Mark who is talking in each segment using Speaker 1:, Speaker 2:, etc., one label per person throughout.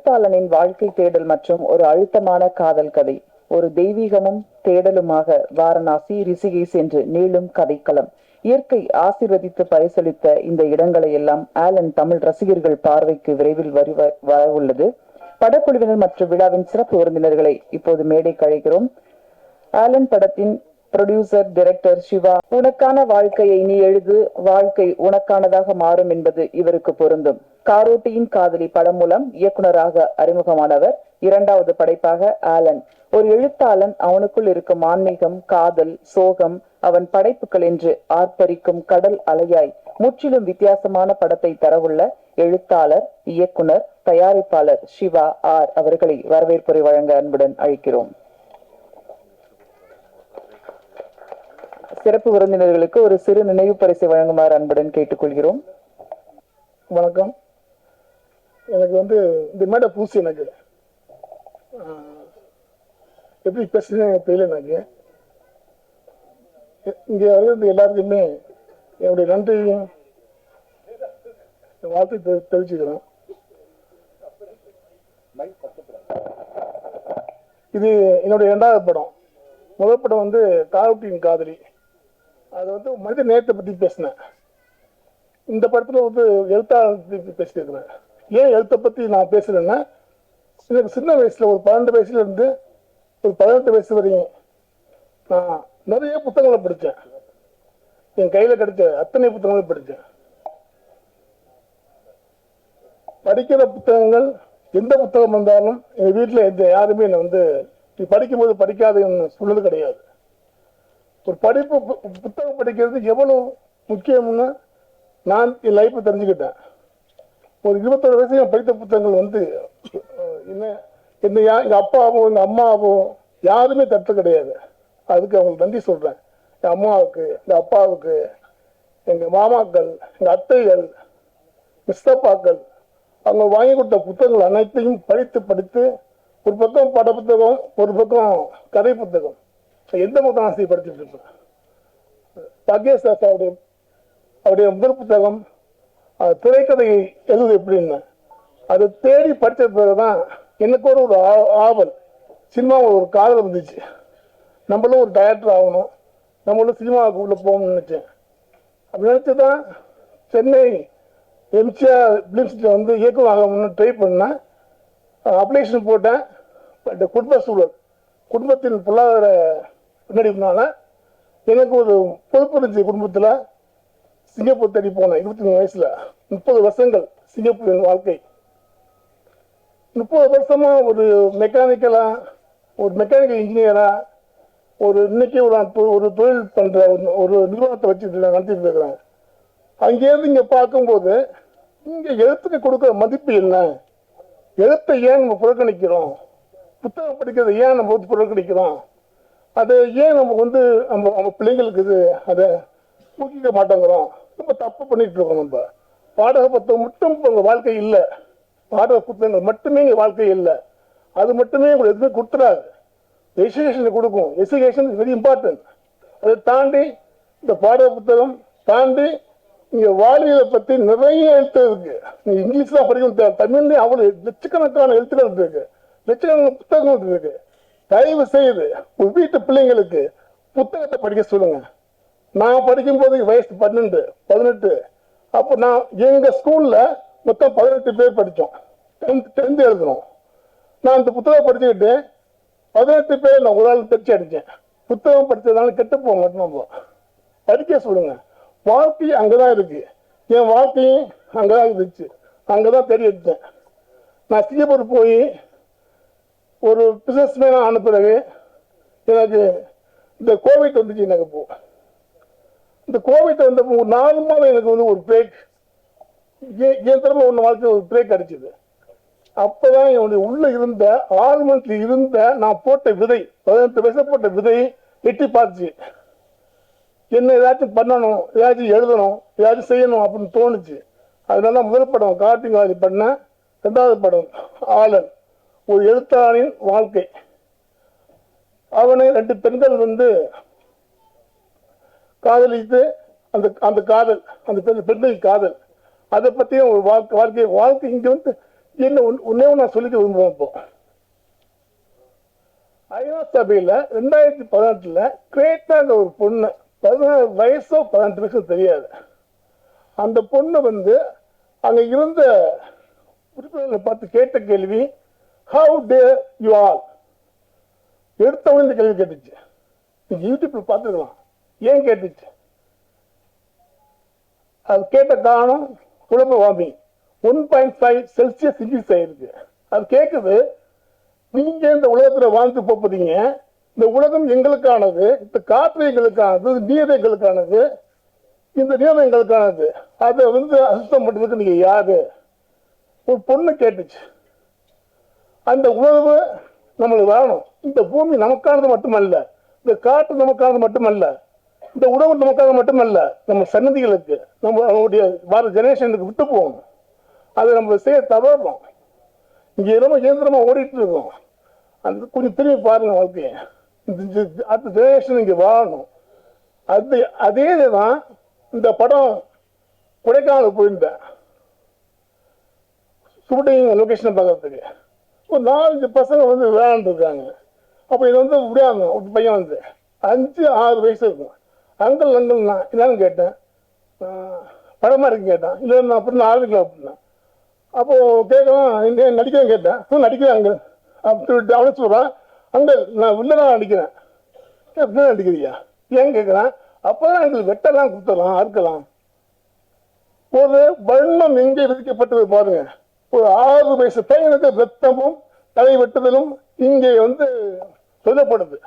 Speaker 1: எழுத்தாளனின் வாழ்க்கை தேடல் மற்றும் ஒரு அழுத்தமான காதல் கதை. ஒரு தெய்வீகமும் தேடலுமாக வாரணாசி, ரிஷிகேஷ் என்று நீளும் கதைக்களம். இயற்கை ஆசீர்வதித்து பரிசளித்த இந்த இடங்களை எல்லாம் ஆலன் தமிழ் ரசிகர்கள் பார்வைக்கு விரைவில் வரவுள்ளது. படக்குழுவினர் மற்றும் விழாவின் சிறப்பு விருந்தினர்களை இப்போது மேடைக்கு அழைக்கிறோம். ஆலன் படத்தின் புரொடியூசர் டைரக்டர் சிவா. உனக்கான வாழ்க்கையை நீ எழுது, வாழ்க்கை உனக்கானதாக மாறும் என்பது இவருக்கு பொருந்தும். காரோட்டியின் காதலி படம் மூலம் இயக்குனராக அறிமுகமானவர். இரண்டாவது படைப்பாக ஆலன். ஒரு எழுத்தாளன் அவனுக்குள் இருக்கும் ஆன்மீகம், காதல், சோகம் அவன் படைப்புகள் என்று ஆர்ப்பரிக்கும் கடல் அலையாய் முற்றிலும் வித்தியாசமான படத்தை தரவுள்ள எழுத்தாளர், இயக்குனர், தயாரிப்பாளர் சிவா ஆர் அவர்களை வரவேற்புரை வழங்க அன்புடன் அழைக்கிறோம். சிறப்பு விருந்தினர்களுக்கு ஒரு சிறு நினைவு பரிசை வழங்குமாறு அன்புடன் கேட்டுக்கொள்கிறோம்.
Speaker 2: வணக்கம். எனக்கு இந்த மேடை பூசி எனக்கு எப்படி பேசுறேன்னு தெரியல. எனக்கு இங்கே வந்து எல்லாருக்குமே என்னுடைய நன்றியும் வாழ்த்தை தெரிவிச்சுக்கிறேன். இது என்னுடைய இரண்டாவது படம். முதல் படம் காரோட்டியின் காதலி. அது மனித நேயத்தை பற்றி பேசினேன். இந்த படத்தில் எழுத்தாளர் பேசியிருக்கிறேன். ஏன் எழுத்தை பற்றி நான் பேசுகிறேன்னா, எனக்கு சின்ன வயசில் ஒரு 12 வயசுலேருந்து ஒரு 18 வயசு வரையும் நான் நிறைய புத்தகங்களை படித்தேன். என் கையில் கிடைச்ச அத்தனை புத்தகங்களும் படித்தேன். படிக்கிற புத்தகங்கள் எந்த புத்தகம் வந்தாலும் எங்கள் வீட்டில் யாருமே என்னை நீ படிக்கும்போது படிக்காதுன்னு சொன்னது கிடையாது. ஒரு படிப்பு புத்தகம் படிக்கிறது எவ்வளவு முக்கியம்னு நான் என் லைஃப்பை தெரிஞ்சுக்கிட்டேன். ஒரு 21 வயசு படித்த புத்தகங்கள் என்ன எங்கள் அப்பாவோ எங்கள் அம்மாவோ யாருமே தட்டு கிடையாது. அதுக்கு அவங்களுக்கு நன்றி சொல்கிறேன். என் அம்மாவுக்கு, எங்கள் அப்பாவுக்கு, எங்கள் மாமாக்கள், எங்கள் அத்தைகள், மிஸ்தப்பாக்கள், அவங்க வாங்கி கொடுத்த புத்தகங்கள் அனைத்தையும் படித்து ஒரு பக்கம் பட புத்தகம், ஒரு பக்கம் கதை புத்தகம், எந்த புத்தகம் ஆசையை படிச்சுட்டு இருப்பேன். தகேஷ் அவருடைய முதல் புத்தகம் திரைக்கதையை எழுது எப்படின்னு அதை தேடி படித்த பிறகுதான் எனக்கு ஒரு ஆவல், சினிமாவில் ஒரு காதல் வந்துச்சு. நம்மளும் ஒரு டைரக்டர் ஆகணும், நம்மளும் சினிமாவுக்கு உள்ள போகணும்னு நினைச்சேன். அப்படி நினைச்சுதான் சென்னை எம்ஜிஆர் பிலிம்ஸ் இயக்குவாகணும்னு ட்ரை பண்ணேன். அப்ளிகேஷன் போட்டேன். இந்த குடும்ப சூழல், குடும்பத்தின் பொருளாதார பின்னடைப்புனால எனக்கு ஒரு பொறுப்பு இருந்துச்சு. குடும்பத்தில் சிங்கப்பூர் தேடி போனேன். 23 வயசுல 30 வருஷங்கள் சிங்கப்பூரின் வாழ்க்கை. 30 வருஷமா ஒரு மெக்கானிக்கலா, ஒரு மெக்கானிக்கல் இன்ஜினியரா, இன்னைக்கு ஒரு தொழில் பண்ற ஒரு நிறுவனத்தை வச்சுட்டு நடத்திட்டு இருக்கிறேன். அங்கேருந்து இங்க பார்க்கும்போது இங்க எழுத்துக்கு கொடுக்குற மதிப்பு என்ன, எழுத்தை ஏன் நம்ம புறக்கணிக்கிறோம், புத்தகம் படிக்கிறத ஏன் நம்ம புறக்கணிக்கிறோம், அதை ஏன் நம்ம நம்ம பிள்ளைங்களுக்கு அதை ஊக்கிக்க மாட்டேங்கிறோம், நம்ம தப்பு பண்ணிட்டு இருக்கோம். நம்ம பாடக புத்தகம் மட்டும் உங்க வாழ்க்கை இல்லை, பாடக புத்தகங்கள் மட்டுமே எங்க வாழ்க்கை இல்லை. அது மட்டுமே உங்களுக்கு எதுவுமே கொடுத்துடாது. எஜுகேஷன் கொடுக்கும். Education is very important. அதை தாண்டி இந்த பாடக புத்தகம் தாண்டி இங்க வாழ்வியலை பத்தி நிறைய எழுத்து இருக்கு. நீங்க இங்கிலீஷ் தான் படிக்கணும், தமிழ்லயும் அவ்வளவு லட்சக்கணக்கான எழுத்துக்கள் இருக்கு, லட்சக்கணக்கான புத்தகங்கள் இருக்கு. தயவு செய்து ஒரு வீட்டு பிள்ளைங்களுக்கு புத்தகத்தை படிக்க சொல்லுங்க. நான் படிக்கும்போது வயசு 12, 18. அப்போ நான் எங்க ஸ்கூல்ல மொத்தம் 18 பேர் படித்தோம். 10th எழுதணும். நான் இந்த புத்தகம் படிச்சுக்கிட்டு 18 பேர் நான் ஒரு ஆள் தெரிச்சு அடித்தேன். புத்தகம் படித்ததுனால கெட்டு போக மாட்டோம். படிக்க சொல்லுங்க. வாழ்க்கை அங்கதான் இருக்கு. என் வாழ்க்கையும் அங்கதான் இருந்துச்சு. அங்கதான் தேடி எடுத்தேன். நான் சிங்கப்பூர் போய் ஒரு பிசினஸ் மேனா ஆன பிறகு எனக்கு இந்த கோவிட் வந்துச்சு. எனக்கு இந்த கோவிட் ஒரு 4 மாதம் எனக்கு ஒரு பிரேக், என் திறமை வாழ்க்கையில் ஒரு பிரேக் அடிச்சுது. அப்பதான் என்னுடைய உள்ள இருந்த ஆர்மன்ட்ல இருந்த நான் போட்ட விதை, 18 வயசுல போட்ட விதை எட்டி பார்த்துச்சு. என்ன ஏதாச்சும் பண்ணணும், ஏதாச்சும் எழுதணும், ஏதாச்சும் செய்யணும் அப்படின்னு தோணுச்சு. அதனால முதல் படம் கார்த்திக் காதலி பண்ணேன். 2வது படம் ஆலன், ஒரு எழுத்தாளரின் வாழ்க்கை. அவனை 2 பெண்கள் காதலித்து அந்த காதல், அந்த பெண்களின் காதல், அதை பற்றியும் ஒரு வாழ்க்கை. இங்க என்ன ஒன்னே நான் சொல்லிக்க விரும்புவேன். இப்போ ஐநா சபையில 2018 கிரேட்டாங்க ஒரு பொண்ணு 16 வயசோ 18 வயசோ தெரியாது, அந்த பொண்ணு வந்து அங்க இருந்த உறுப்பினர்களை பார்த்து கேட்ட கேள்வி, ஹவு டேர் யூ ஆல். எடுத்தவங்க இந்த கேள்வி கேட்டுச்சு. நீங்க யூடியூப்ல பார்த்துக்கலாம் ஏன் கேட்டுச்சு. அது கேட்ட காரணம் குழப்ப வார்மிங் 1.5 செல்சியஸ் இன்க்ரீஸ் ஆயிருக்கு. அது கேட்குது, நீங்க இந்த உலகத்துல வாழ்ந்து போறீங்க, இந்த உலகம் எங்களுக்கானது, இந்த காற்று எங்களுக்கானது, நீர் எங்களுக்கானது, இந்த நிலம் எங்களுக்கானது, அதை வந்து அசுத்தம் பண்றதுக்கு நீங்க யாரு. ஒரு பொண்ணு கேட்டுச்சு. அந்த உணவு நம்மளுக்கு வேணும். இந்த பூமி நமக்கானது மட்டுமல்ல, இந்த காற்று நமக்கானது மட்டுமல்ல, இந்த உணவு நமக்கானது மட்டுமல்ல, நம்ம சன்னதிகளுக்கு, நம்ம அவங்களுடைய வர ஜெனரேஷனுக்கு விட்டு போகணும். அதை நம்ம செய்ய தவறோம். இங்க ரொம்ப இயந்திரமா ஓடிட்டு இருக்கோம். அந்த கொஞ்சம் திரும்பி பாருங்க வாழ்க்கைய. அடுத்த ஜெனரேஷன் இங்க வாழணும். அதே தான் இந்த படம். கொடைக்கானல் போயிருந்தேன் ஷூட்டிங் லொகேஷன் பார்க்கறதுக்கு. ஒரு 4-5 பசங்க வந்து விளையாண்டுருக்காங்க. அப்போ இது வந்து முடியாங்க. ஒரு பையன் வந்து 5-6 வயசு இருக்கும். அங்கல் நான் என்னன்னு கேட்டேன், படமா இருக்கு கேட்டேன். இல்லை நான் அப்படின்னு ஆரம்பிக்கலாம் அப்படின்னா. அப்போ கேட்கலாம், நடிக்கிறேன் கேட்டேன். நடிக்கிறேன் அங்கே அப்படி அவனே சொல்கிறான், அங்கே நான் வில்லதான் நடிக்கிறேன். வில்லன் நடிக்கிறியா ஏன்னு கேட்குறேன். அப்போதான் எங்களுக்கு வெட்டலாம், குத்தலாம், அறுக்கலாம். ஒரு வண்ணம் எங்கே விதிக்கப்பட்டது பாருங்க. ஒரு 6 வயசு பையனுக்கு ரத்தமும் தலை வெட்டுதலும் இங்கே வந்து சொல்லப்படுது.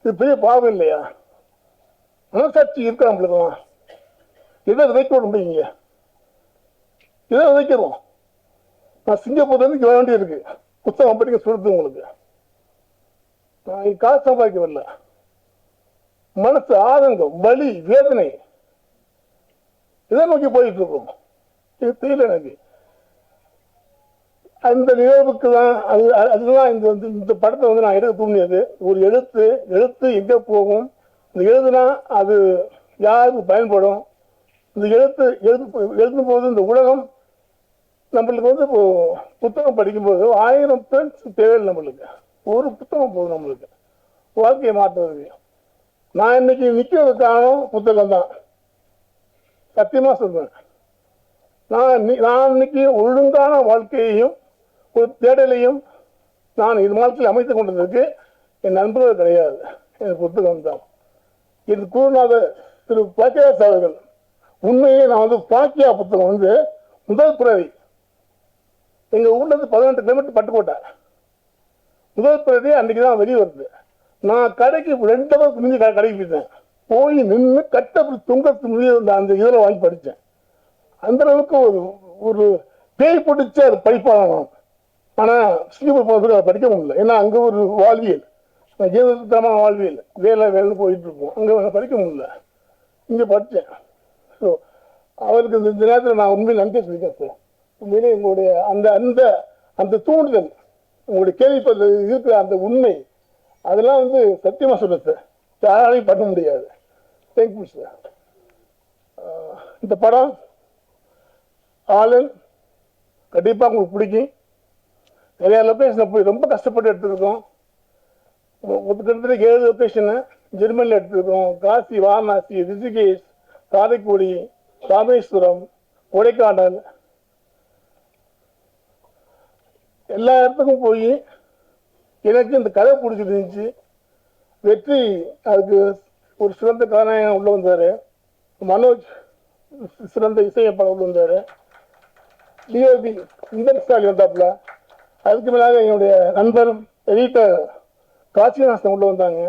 Speaker 2: இது பெரிய பாவம் இல்லையா? மனசாட்சி இருக்கா நம்மளுக்கு? இதை விதைக்க முடியுங்க, இதை விதைக்கிறோம். நான் சிங்கப்பூர்ல இருந்து வர வேண்டி இருக்கு புத்தகம் படிக்க சொல்றது உங்களுக்கு. நான் காசு சம்பாதிக்க வரல. மனசு ஆதங்கம், வலி, வேதனை, இதை நோக்கி போயிட்டு இருக்கோம். இது தெரியல எனக்கு. அந்த நிகழ்வுக்கு தான் அதுதான் இந்த படத்தை வந்து நான் எடுக்க தூண்டியது. ஒரு எழுத்து எங்கே போகும், இந்த எழுதுனா அது யாருக்கு பயன்படும், இந்த எழுதும் போது இந்த உலகம் நம்மளுக்கு வந்து இப்போ புத்தகம் படிக்கும்போது 1000 ஃப்ரெண்ட்ஸ் தேவையில்லை. நம்மளுக்கு ஒரு புத்தகம் போதும் நம்மளுக்கு வாழ்க்கையை மாற்றுறதுக்கு. நான் இன்னைக்கு நிற்கிறதுக்கான புத்தகம் தான், சத்தியமா சொல்றேன். நான் இன்னைக்கு ஒழுங்கான வாழ்க்கையையும் ஒரு தேடலையும் நான் இது வாழ்க்கையில் அமைத்துக் கொண்டதுக்கு என் நண்பர்கள் கிடையாது, என் புத்தகம் தான். இது குருநாதர் திரு பாக்கியாஸ் அவர்கள். உண்மையே நான் வந்து பாக்கியா புத்தகம் வந்து முதல் பிரதி எங்க ஊர்ல இருந்து 18 கிலோமீட்டர் பட்டுக்கோட்டை. முதல் பிரதி அன்னைக்கு தான் வெளியே வருது. நான் கடைக்கு 2 ஹவருக்கு முந்தி கடைக்கு போயிட்டேன். போய் நின்று கட்டப்படி துங்கத்து முடிய அந்த இதில் வாங்கி படித்தேன். அந்த அளவுக்கு ஒரு பேய் பிடிச்ச அது படிப்பாளன். ஆனால் சிங்கப்பூர் போகிறதுக்கு அதை படிக்க முடியல. ஏன்னா அங்கே ஒரு வாழ்வியல், ஜீவதமான வாழ்வியல், வேலைன்னு போயிட்டு இருக்கோம். அங்கே படிக்க முடியல. இங்கே படித்தேன். ஸோ அவருக்கு இந்த நேரத்தில் நான் உண்மையில் நன்றி சொல்லிக்கிறேன் சார். உண்மையிலே உங்களுடைய அந்த அந்த அந்த தூண்டுதல், உங்களுடைய கேள்விப்பட்ட இருக்கிற அந்த உண்மை, அதெல்லாம் வந்து சத்தியமாக சொல்லுது சார், யாராலையும் பண்ண முடியாது. Thank you sir. இந்த படம் ஆலன் கண்டிப்பாக உங்களுக்கு பிடிக்கும். நிறையா லொக்கேஷனில் போய் ரொம்ப கஷ்டப்பட்டு எடுத்துருக்கோம். கிட்டத்தட்ட 7 லொக்கேஷனு ஜெர்மனியில் எடுத்துருக்கோம். காசி, வாரணாசி, ரிஷிகேஷ், காரைக்குடி, ராமேஸ்வரம், கொடைக்கானல், எல்லா இடத்துக்கும் போய் எனக்கு இந்த கதை பிடிச்சிருந்துச்சு. வெற்றி அதுக்கு ஒரு சிறந்த கதாநாயகன் உள்ள வந்தார். மனோஜ் சிறந்த இசையமைப்பாளர் உள்ள வந்தார். டிஓபி இந்தன் ஸ்டாலின் வந்தாப்புல. அதுக்கு மேலாக என்னுடைய நண்பர் எடிட்டர் காசிநாசன் உள்ள வந்தாங்க.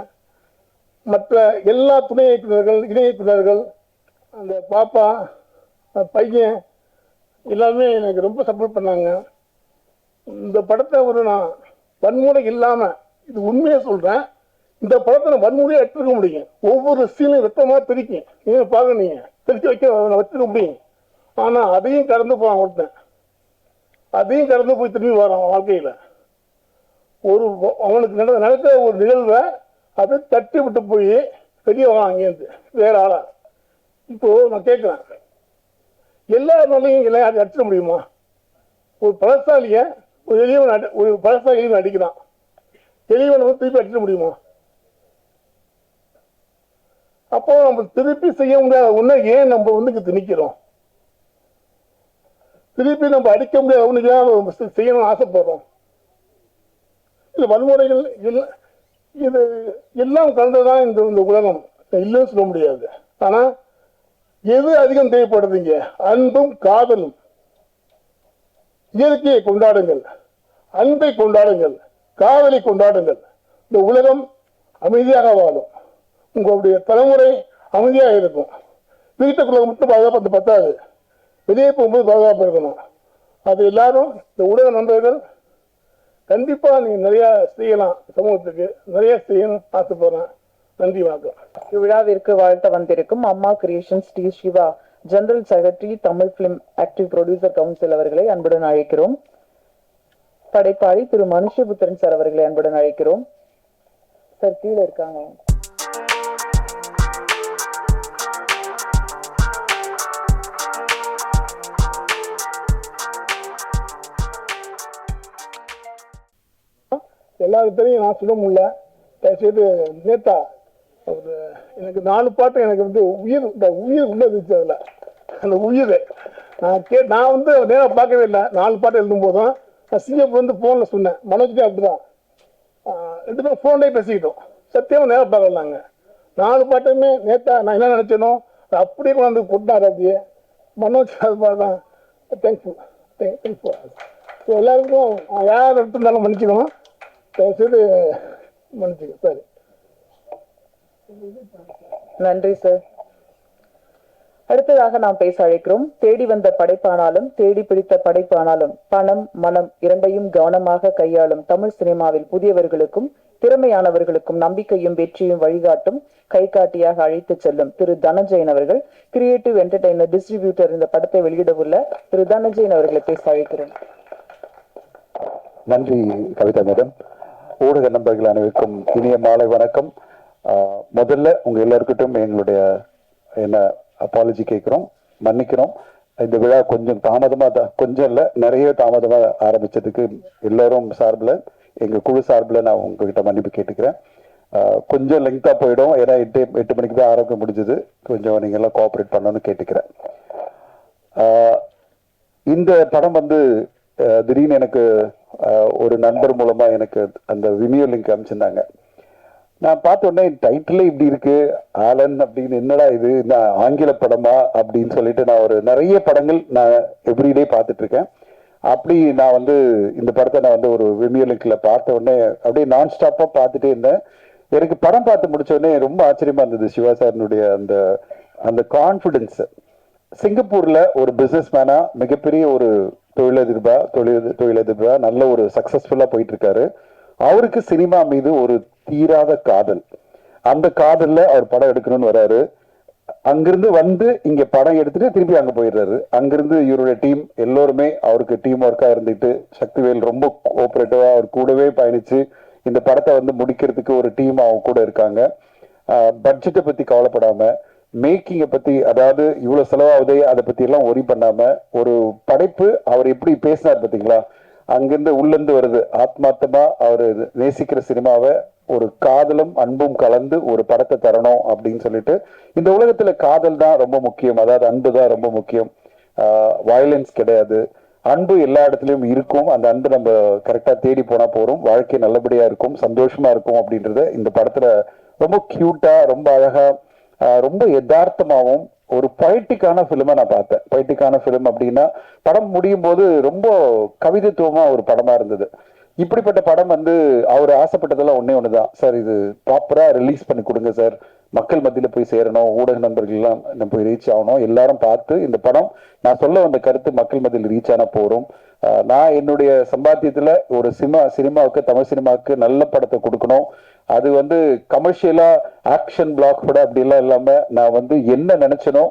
Speaker 2: மற்ற எல்லா துணை இயக்குநர்கள், இணை இயக்குநர்கள், அந்த பாப்பா பையன் எல்லாமே எனக்கு ரொம்ப சப்போர்ட் பண்ணாங்க. இந்த படத்தை நான் வன்முறை இல்லாமல், இது உண்மையாக சொல்கிறேன், இந்த படத்தை நான் வன்முறையாக எடுத்துக்க முடியும். ஒவ்வொரு சீனும் ரத்தமாக பிரிக்கும். நீங்கள் பார்க்க, நீங்கள் பிரித்து வச்சுக்க முடியும். ஆனால் அதையும் கடந்து போவான் ஒருத்தன், அதையும் கடந்து போய் திரும்பி வரான் வாழ்க்கையில். அவனுக்கு நடக்கிற ஒரு நிகழ்வை அதை தட்டி விட்டு போய் வெளியே வரான் அங்கேருந்து வேற ஆளா. இப்போ நான் கேட்குறேன், எல்லா நாளையும் எல்லாம் அடிச்சிட முடியுமா? ஒரு பலசாலியை ஒரு எளியவன் ஒரு பலசாலி எளிவன் அடிக்கிறான். எளிவனை வந்து திருப்பி அடிக்க முடியுமா? அப்போ நம்ம திருப்பி செய்ய முடியாத ஒண்ணு ஏன் நம்ம வந்து திணிக்கிறோம்? திருப்பி நம்ம அடிக்க முடியாத ஒண்ணு ஏன் செய்யணும்னு ஆசைப்படுறோம்? இல்ல வன்முறைகள் இது எல்லாம் கலந்துதான் இந்த உலகம், இல்லைன்னு சொல்ல முடியாது. ஆனா எது அதிகம் தேவைப்படுதுங்க? அன்பும் காதலும். இயற்கையை கொண்டாடுங்கள், அன்பை கொண்டாடுங்கள், காதலை கொண்டாடுங்கள். இந்த உலகம் அமைதியாக வாழும், உங்களுடைய தலைமுறை அமைதியாக இருக்கும். வீட்டுக்குள்ள மட்டும் பாதுகாப்பு பத்தாது, வெளியே போகும்போது பாதுகாப்பு இருக்கணும். அது எல்லாரும் இந்த ஊடக நண்பர்கள் கண்டிப்பா நீங்க நிறைய செய்யலாம், சமூகத்துக்கு நிறைய செய்யணும் ஆசைப்படுறேன். நன்றி, வணக்கம்.
Speaker 1: இவ்விழாவிற்கு வாழ்த்த வந்திருக்கும் அம்மா creations T Siva general secretary, Tamil film active producer council அவர்களை அன்புடன் அழைக்கிறோம். படைப்பாளி திரு மனுஷபுத்திரன் சார் அவர்களை அன்புடன் அழைக்கிறோம். சார் கீழே இருக்காங்க.
Speaker 2: எல்லாத்தையும் நான் சொல்ல முடியல. தயவுசெய்து நேத்தா ஒரு எனக்கு 4 பாட்டு எனக்கு வந்து உயிர் உள்ள இருந்துச்சு. அதில் அந்த உயிர் நான் வந்து நேராக பார்க்கவே இல்லை. 4 பாட்டு எழுதும் போதும் நான் சிங்கப்பூர் வந்து ஃபோனில் சொன்னேன். மனோஜ்டே அப்படிதான் 2 பேரும் ஃபோன்லேயே பேசிக்கிட்டோம். சத்தியமாக நேராக பார்க்கலாங்க. 4 பாட்டுமே நேத்தா நான் என்ன நினச்சேனோ அப்படியே கொண்டாந்து கொண்டாரு. அப்படியே மனோஜ் அது மாதிரி தான். தேங்க்ஃபுல் எல்லாருக்கும் யார் எடுத்திருந்தாலும் மன்னிச்சுக்கணும். தயவுசெய்து மன்னிச்சுக்கணும். சரி,
Speaker 1: நன்றி சார். அடுத்ததாக நாம் பேச அழைக்கிறோம். தேடி வந்த படைப்பானாலும் தேடி பிடித்த படைப்பானாலும் பணம் மனம் இரண்டையும் கவனமாக கையாளும் தமிழ் சினிமாவில் புதியவர்களுக்கும் திறமையானவர்களுக்கும் நம்பிக்கையும் வெற்றியும் வழிகாட்டும் கைகாட்டியாக அழைத்து செல்லும் திரு தனஞ்சயன் அவர்கள், கிரியேட்டிவ் என்டர்டைனர் டிஸ்ட்ரிபியூட்டர், இந்த படத்தை வெளியிட உள்ள திரு தனஞ்சயன் அவர்களை பேச அழைக்கிறோம்.
Speaker 3: நன்றி கவிதா மேடம். ஊடக நண்பர்கள் அனைவருக்கும் இனிய மாலை வணக்கம். முதல்ல உங்க எல்லாருக்கிட்டும் எங்களுடைய என்ன அப்பாலஜி கேட்கிறோம், மன்னிக்கிறோம். இந்த விழா கொஞ்சம் தாமதமா கொஞ்சம் இல்ல நிறைய தாமதமா ஆரம்பிச்சதுக்கு எல்லாரும் சார்பில், எங்க குழு சார்பில் நான் உங்ககிட்ட மன்னிப்பு கேட்டுக்கிறேன். கொஞ்சம் லெங்க்தா போயிடும், ஏன்னா 8 மணிக்கு தான் ஆரம்பிக்க முடிஞ்சது. கொஞ்சம் நீங்க எல்லாம் கோஆபரேட் பண்ணணும்னு கேட்டுக்கிறேன். இந்த படம் வந்து திடீர்னு எனக்கு ஒரு நண்பர் மூலமா எனக்கு அந்த விமியோ லிங்க் அனுப்பிச்சிருந்தாங்க. நான் பார்த்த உடனே டைட்டிலே இப்படி இருக்கு, ஆலன் அப்படின்னு, என்னடா இது ஆங்கில படமா அப்படின்னு சொல்லிட்டு நான் ஒரு நிறைய படங்கள் நான் எவ்ரிடே பார்த்துட்டு இருக்கேன். அப்படி நான் வந்து இந்த படத்தை நான் வந்து ஒரு விமியோ லிங்க்ல பார்த்த உடனே அப்படியே நான் ஸ்டாப்பா பார்த்துட்டே இருந்தேன். எனக்கு படம் பார்த்து முடிச்ச உடனே ரொம்ப ஆச்சரியமா இருந்தது சிவா சாரினுடைய அந்த அந்த கான்பிடன்ஸ். சிங்கப்பூர்ல ஒரு பிசினஸ் மேனா, மிகப்பெரிய ஒரு தொழிலதிபரா நல்ல ஒரு சக்சஸ்ஃபுல்லா போயிட்டு இருக்காரு. அவருக்கு சினிமா மீது ஒரு தீராத காதல். அந்த காதல்ல அவர் படம் எடுக்கணும்னு வர்றாரு. அங்கிருந்து வந்து இங்க படம் எடுத்துட்டு திருப்பி அங்க போயிடுறாரு. அங்கிருந்து இவருடைய டீம் எல்லோருமே அவருக்கு டீம் ஒர்க்கா இருந்துட்டு, சக்திவேல் ரொம்ப கோஆபரேட்டிவா அவர் கூடவே பயணிச்சு இந்த படத்தை வந்து முடிக்கிறதுக்கு ஒரு டீம் அவங்க கூட இருக்காங்க. பட்ஜெட்டை பத்தி கவலைப்படாம, மேக்கிங்கை பத்தி, அதாவது இவ்வளவு செலவாகுதே அதை பத்தி எல்லாம் ஒரி பண்ணாம, ஒரு படைப்பு அவர் எப்படி பேசினார் பாத்தீங்களா, அங்கிருந்து உள்ளிருந்து வருது. ஆத்மார்த்தமா அவரு நேசிக்கிற சினிமாவை ஒரு காதலும் அன்பும் கலந்து ஒரு படத்தை தரணும் அப்படின்னு சொல்லிட்டு, இந்த உலகத்துல காதல் தான் ரொம்ப முக்கியம், அதாவது அன்பு தான் ரொம்ப முக்கியம். வயலன்ஸ் கிடையாது, அன்பு எல்லா இடத்துலயும் இருக்கும். அந்த அன்பு நம்ம கரெக்டா தேடி போனா போறோம், வாழ்க்கை நல்லபடியா இருக்கும், சந்தோஷமா இருக்கும் அப்படின்றத இந்த படத்துல ரொம்ப கியூட்டா, ரொம்ப அழகா, ரொம்ப யதார்த்தமாகவும் ஒரு பொய்டிக்கான பிலிமை நான் பார்த்தேன். பொய்டிக்கான பிலிம் அப்படின்னா படம் முடியும் போது ரொம்ப கவிதைத்துவமா ஒரு படமா இருந்தது. இப்படிப்பட்ட படம் வந்து அவர் ஆசைப்பட்டதெல்லாம் ஒண்ணுதான், சார் இது ப்ராப்பரா ரிலீஸ் பண்ணி கொடுங்க சார், மக்கள் மத்தியில போய் சேரணும், ஊடக நண்பர்கள் எல்லாம் நம்ம போய் ரீச் ஆகணும், எல்லாரும் பார்த்து இந்த படம் நான் சொல்ல வந்த கருத்து மக்கள் மத்தியில் ரீச் ஆன போறோம். நான் என்னுடைய சம்பாத்தியத்துல ஒரு சினிமாவுக்கு, தமிழ் சினிமாவுக்கு நல்ல படத்தை கொடுக்கணும். அது வந்து கமர்ஷியலா ஆக்ஷன் பிளாக் கூட அப்படி எல்லாம் இல்லாம, நான் வந்து என்ன நினைச்சனோ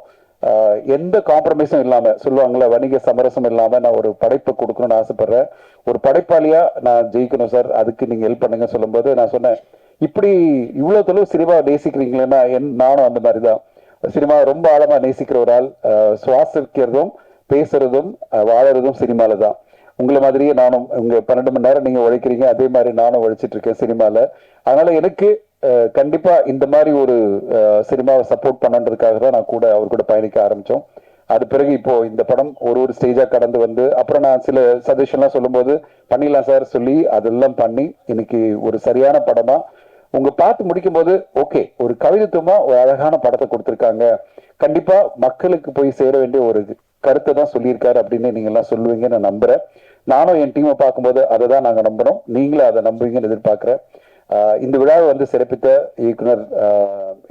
Speaker 3: எந்த காம்ப்ரமைஸும் இல்லாம, சொல்லுவாங்கல்ல வணிக சமரசம் இல்லாம நான் ஒரு படைப்பை கொடுக்கணும்னு ஆசைப்படுறேன். ஒரு படைப்பாளியா நான் ஜெயிக்கணும் சார், அதுக்கு நீங்க ஹெல்ப் பண்ணுங்க சொல்லும்போது நான் சொன்னேன், இப்படி இவ்வளவு தொலைவு சினிமா நேசிக்கிறீங்களேன்னா நானும் அந்த மாதிரிதான் சினிமா ரொம்ப ஆழமா நேசிக்கிற ஒரு ஆள். சுவாசிக்கிறதும் பேசுறதும் வாழறதும் சினிமால தான். உங்களை மாதிரியே நானும் உங்க 12 மணி நேரம் நீங்க உழைக்கிறீங்க, அதே மாதிரி நானும் உழைச்சிட்டு இருக்கேன் சினிமால. அதனால எனக்கு கண்டிப்பா இந்த மாதிரி ஒரு சினிமாவை சப்போர்ட் பண்ணன்றதுக்காக தான் நான் கூட அவர் கூட பயணிக்க ஆரம்பிச்சோம். அது பிறகு இப்போ இந்த படம் ஒரு ஸ்டேஜா கடந்து வந்து அப்புறம் நான் சில சஜஷன்லாம் சொல்லும்போது பண்ணிடலாம் சார் சொல்லி அதெல்லாம் பண்ணி இன்னைக்கு ஒரு சரியான படமா உங்க பார்த்து முடிக்கும் போது ஓகே ஒரு கவிதைத்துவமா ஒரு அழகான படத்தை கொடுத்துருக்காங்க. கண்டிப்பா மக்களுக்கு போய் சேர வேண்டிய ஒரு கருத்தை தான் சொல்லியிருக்காரு அப்படின்னு நீங்க எல்லாம் சொல்லுவீங்கன்னு நான் நம்புறேன். நானும் என் டீமை பார்க்கும்போது அதை தான் நாங்க நம்புறோம், நீங்களும் அதை நம்புவீங்கன்னு எதிர்பார்க்கிறேன். இந்த விழாவை வந்து சிறப்பித்த இயக்குனர்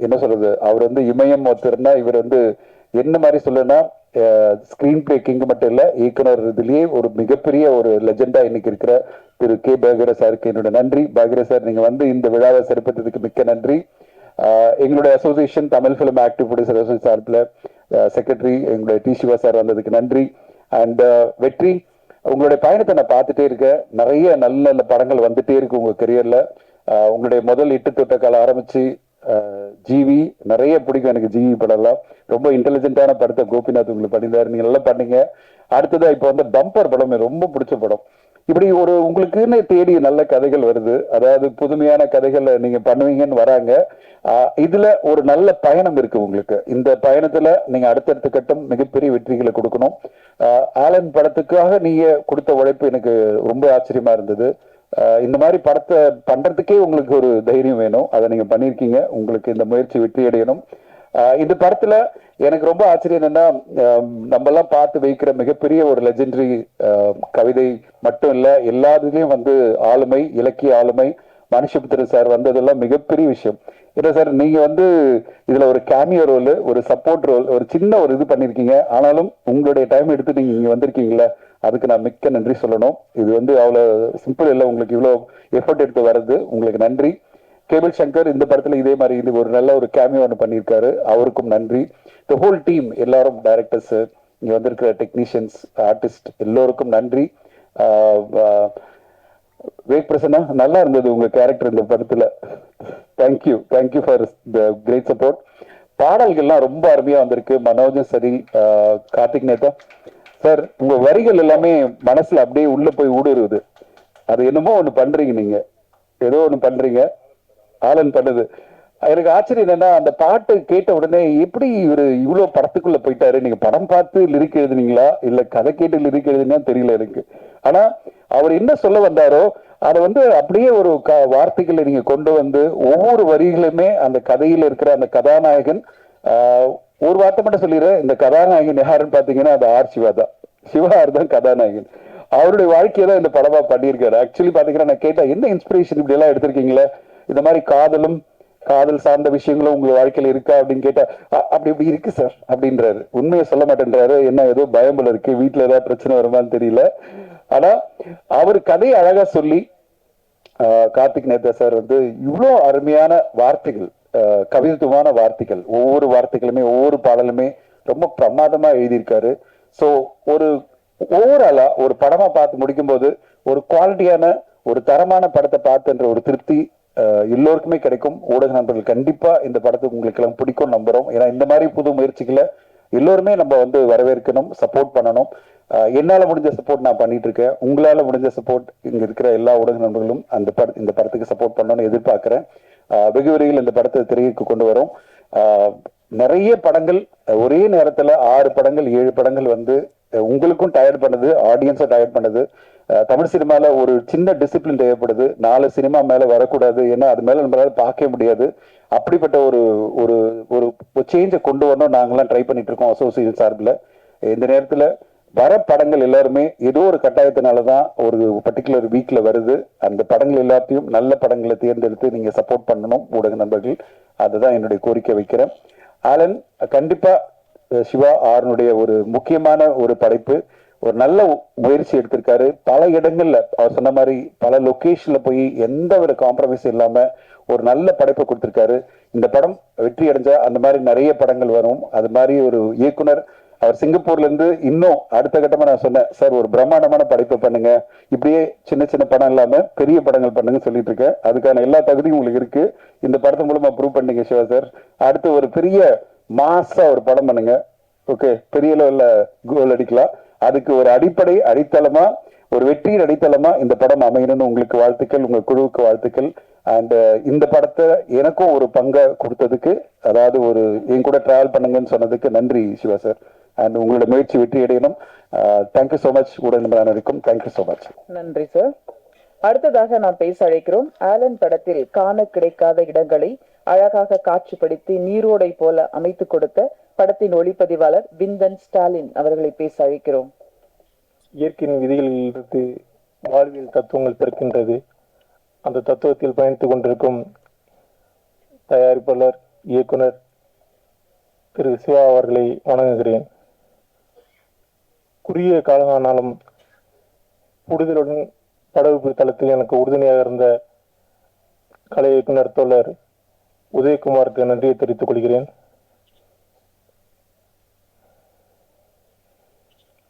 Speaker 3: என்ன சொல்றது, அவர் வந்து இமயம் ஒருத்தர்னா இவர் வந்து என்ன மாதிரி சொல்லுன்னா ஸ்கிரீன் பிளே கிங் மட்டும் இல்ல, இயக்குனர் இதுலயே ஒரு மிகப்பெரிய ஒரு லெஜெண்டா இன்னைக்கு இருக்கிற திரு கே பாக்யராஜ் சாருக்கு என்னோட நன்றி. பாக்யராஜ் சார் நீங்க வந்து இந்த விழாவை சிறப்பித்ததுக்கு மிக்க நன்றி. எங்களுடைய association Tamil film active producer association சார்பில் செக்ரட்டரி எங்களுடைய டி சிவா சார் வந்ததுக்கு நன்றி. அண்ட் வெற்றி, உங்களுடைய பயணத்தை நான் பார்த்துட்டே இருக்கேன், நிறைய நல்ல நல்ல படங்கள் வந்துட்டே இருக்கு உங்க கரியர்ல. உங்களுடைய முதல் இட்டு தொட்ட காலம் ஆரம்பிச்சு ஜிவி நிறைய பிடிக்கும் எனக்கு. ஜிவி படம்லாம் ரொம்ப இன்டெலிஜென்டான படத்தை கோபிநாத் உங்களுக்கு பண்ணியிருந்தாரு, நீங்க நல்லா பண்ணீங்க. அடுத்ததா இப்போ வந்து பம்பர் படம் ரொம்ப பிடிச்ச படம். இப்படி ஒரு உங்களுக்குன்னு தேடி நல்ல கதைகள் வருது, அதாவது புதுமையான கதைகளை நீங்க பண்ணுவீங்கன்னு வராங்க. இதுல ஒரு நல்ல பயணம் இருக்கு உங்களுக்கு. இந்த பயணத்துல நீங்க அடுத்தடுத்த கட்டம் மிகப்பெரிய வெற்றிகளை கொடுக்கணும். ஆலன் படத்துக்காக நீங்க கொடுத்த உழைப்பு எனக்கு ரொம்ப ஆச்சரியமா இருந்தது. இந்த மாதிரி படத்தை பண்றதுக்கே உங்களுக்கு ஒரு தைரியம் வேணும், அதை நீங்க பண்ணிருக்கீங்க. உங்களுக்கு இந்த முயற்சி வெற்றி அடையணும். இந்த படத்துல எனக்கு ரொம்ப ஆச்சரியம் என்னன்னா, நம்ம எல்லாம் பார்த்து வைக்கிற மிகப்பெரிய ஒரு லெஜெண்டரி கவிதை மட்டும் இல்ல, எல்லாத்துலயும் வந்து ஆளுமை, இலக்கிய ஆளுமை மனுஷபுத்திரன் சார் வந்ததெல்லாம் மிகப்பெரிய விஷயம். ஏன்னா சார் நீங்க வந்து இதுல ஒரு கேமியோ ரோல், ஒரு சப்போர்ட் ரோல், ஒரு சின்ன ஒரு இது பண்ணிருக்கீங்க. ஆனாலும் உங்களுடைய டைம் எடுத்து நீங்க இங்க வந்திருக்கீங்களா, அதுக்கு நான் மிக்க நன்றி சொல்லணும். இது வந்து அவ்வளவு சிம்பிள் இல்லை, உங்களுக்கு இவ்வளவு எஃபர்ட் எடுத்து வர்றது, உங்களுக்கு நன்றி. கேபிள் சங்கர் இந்த படத்துல இதே மாதிரி இது ஒரு நல்ல ஒரு கேமியோ ஒன்று பண்ணியிருக்காரு, அவருக்கும் நன்றி. த ஹோல் டீம் எல்லாரும், டைரக்டர்ஸ், இங்க வந்திருக்கிற டெக்னீஷியன்ஸ், ஆர்டிஸ்ட் எல்லோருக்கும் நன்றி. வேக் பிரசன்னா, நல்லா இருந்தது உங்க கேரக்டர் இந்த படத்துல. Thank you thank you for the great support. பாடல்கள்லாம் ரொம்ப அருமையா வந்திருக்கு, மனோஜும் சரி, கார்த்திக் நேதா சார், உங்க வரிகள் எல்லாமே மனசுல அப்படியே உள்ள போய் ஊடுருவுது. அது என்னமோ ஒண்ணு பண்றீங்க, நீங்க ஏதோ ஒண்ணு பண்றீங்க, ஆலன் பண்ணுது. எனக்கு ஆச்சரியம் என்னன்னா, அந்த பாட்டு கேட்ட உடனே எப்படி இவரு இவ்வளவு படத்துக்குள்ள போயிட்டாரு. நீங்க படம் பார்த்து லிரிக் எழுதுனீங்களா இல்ல கதை கேட்டு லிரிக் எழுதுனா தெரியல எனக்கு. ஆனா அவர் என்ன சொல்ல வந்தாரோ அதை வந்து அப்படியே ஒரு வார்த்தைகளை நீங்க கொண்டு வந்து ஒவ்வொரு வரிகளுமே அந்த கதையில இருக்கிற அந்த கதாநாயகன், ஒரு வார்த்தை மட்டும் சொல்லிடுறேன், இந்த கதாநாயகன் யாருன்னு பாத்தீங்கன்னா அது ஆர் சிவா தான். சிவா தான் கதாநாயகன். அவருடைய வாழ்க்கையை தான் இந்த படமா பண்ணியிருக்காரு. ஆக்சுவலி பாத்தீங்கன்னா நான் கேட்டேன், என்ன இன்ஸ்பிரேஷன் இப்படி எல்லாம் எடுத்திருக்கீங்களே, இந்த மாதிரி காதல் சார்ந்த விஷயங்களும் உங்க வாழ்க்கையில இருக்கா அப்படின்னு கேட்டா, அப்படி இப்படி இருக்கு சார் அப்படின்றாரு. உண்மையை சொல்ல மாட்டேன்றாரு. என்ன ஏதோ பயம்பல இருக்கு, வீட்டுல ஏதாவது பிரச்சனை வருமானு தெரியல. ஆனா அவர் கதையை அழகா சொல்லி, கார்த்திக் நேதா சார் வந்து இவ்வளவு அருமையான வார்த்தைகள், கவித்துவமான வார்த்தைகள், ஒவ்வொரு வார்த்தைகளுமே ஒவ்வொரு பாடலுமே ரொம்ப பிரமாதமா எழுதியிருக்காரு. சோ ஒரு ஓவராலா ஒரு படமா பார்த்து முடிக்கும் போது ஒரு குவாலிட்டியான ஒரு தரமான படத்தை பார்த்துன்ற ஒரு திருப்தி எல்லோருக்குமே கிடைக்கும். ஊடக நண்பர்கள் கண்டிப்பா இந்த படத்துக்கு உங்களுக்கு எல்லாம் பிடிக்கும் நம்புறோம். ஏன்னா இந்த மாதிரி புது முயற்சிகளை எல்லோருமே நம்ம வந்து வரவேற்கணும், சப்போர்ட் பண்ணணும். என்னால முடிஞ்ச சப்போர்ட் நான் பண்ணிட்டு இருக்கேன், உங்களால முடிஞ்ச சப்போர்ட் இங்க இருக்கிற எல்லா ஊடக நண்பர்களும் இந்த படத்துக்கு சப்போர்ட் பண்ணணும்னு எதிர்பார்க்கிறேன். வெகு விரைவில் இந்த படத்தை திரைக்கு கொண்டு வரும். நிறைய படங்கள் ஒரே நேரத்துல 6 படங்கள் 7 படங்கள் வந்து உங்களுக்கும் டயர்ட் பண்ணுது, ஆடியன்ஸை டயர்ட் பண்ணுது. தமிழ் சினிமால ஒரு சின்ன டிசிப்ளின் தேவைப்படுது. 4 சினிமா மேல வரக்கூடாது, ஏன்னா அது மேல நம்மளால பார்க்க முடியாது. அப்படிப்பட்ட ஒரு ஒரு ஒரு சேஞ்சை கொண்டு வரணும் நாங்கெல்லாம் ட்ரை பண்ணிட்டு இருக்கோம் அசோசியேஷன் சார்பில். இந்த நேரத்துல வர படங்கள் எல்லாருமே ஏதோ ஒரு கட்டாயத்தினாலதான் ஒரு பர்டிகுலர் வீக்ல வருது. அந்த படங்கள் எல்லாத்தையும் நல்ல படங்களை தேர்ந்தெடுத்து நீங்க சப்போர்ட் பண்ணணும் ஊடக நண்பர்கள். அதுதான் என்னுடைய கோரிக்கை வைக்கிறேன். ஆலன் கண்டிப்பா சிவா ஆரனுடைய ஒரு முக்கியமான ஒரு படைப்பு, ஒரு நல்ல முயற்சி எடுத்திருக்காரு. பல இடங்கள்ல அவர் சொன்ன மாதிரி பல லொகேஷன்ல போய் எந்த ஒரு காம்ப்ரமைஸ் இல்லாம ஒரு நல்ல படைப்பை கொடுத்திருக்காரு. இந்த படம் வெற்றி அடைஞ்சா அந்த மாதிரி நிறைய படங்கள் வரும். அது மாதிரி ஒரு இயக்குனர் அவர் சிங்கப்பூர்ல இருந்து இன்னும் அடுத்த கட்டமா நான் சொன்னேன், சார் ஒரு பிரம்மாண்டமான படைப்பை பண்ணுங்க, இப்படியே சின்ன சின்ன படம் இல்லாம பெரிய படங்கள் பண்ணுங்க சொல்லிட்டு இருக்கேன். அதுக்கான எல்லா தகுதியும் உங்களுக்கு இருக்கு. இந்த படத்து மூலமா ப்ரூவ் பண்ணீங்க சிவா சார். அடுத்து ஒரு பெரிய மாசா ஒரு படம் பண்ணுங்க, ஓகே, பெரிய லெவல்ல கோல் அடிக்கலாம். அதுக்கு ஒரு அடிப்படை அடித்தளமா ஒரு வெற்றியின் அடித்தளமா இந்த படம் அமையணும்னு உங்களுக்கு வாழ்த்துக்கள், உங்க குழுவுக்கு வாழ்த்துக்கள். அண்ட் இந்த படத்தை எனக்கும் ஒரு பங்கை கொடுத்ததுக்கு, அதாவது ஒரு என் கூட டிராவல் பண்ணுங்கன்னு சொன்னதுக்கு நன்றி சிவா சார். அண்ட் உங்களோட முயற்சி வெற்றி அடையணும். Thank you so much. உடன் இருக்கும். Thank you so much.
Speaker 1: நன்றி சார். அடுத்ததாக நாம் பேச அழைக்கிறோம். ஆலன் படத்தில் காண கிடைக்காத இடங்களை அழகாக காட்சிப்படுத்தி நீரோடை போல அமைத்து கொடுத்த படத்தின் ஒளிப்பதிவாளர் விந்தன் ஸ்டாலின் அவர்களை பேச அழைக்கிறோம்.
Speaker 4: இயற்கையின் விதிகளிலிருந்து வாழ்வியல் தத்துவங்கள் பிறக்கின்றது. அந்த தத்துவத்தில் பயணித்துக் கொண்டிருக்கும் தயாரிப்பாளர், இயக்குனர் திரு சிவா அவர்களை வணங்குகிறேன். குறுகிய காலமானாலும் புரிதலுடன் படகு தளத்தில் எனக்கு உறுதுணையாக இருந்த கலை இயக்குனர் தோழர் உதயகுமாருக்கு நன்றியை தெரிவித்துக் கொள்கிறேன்.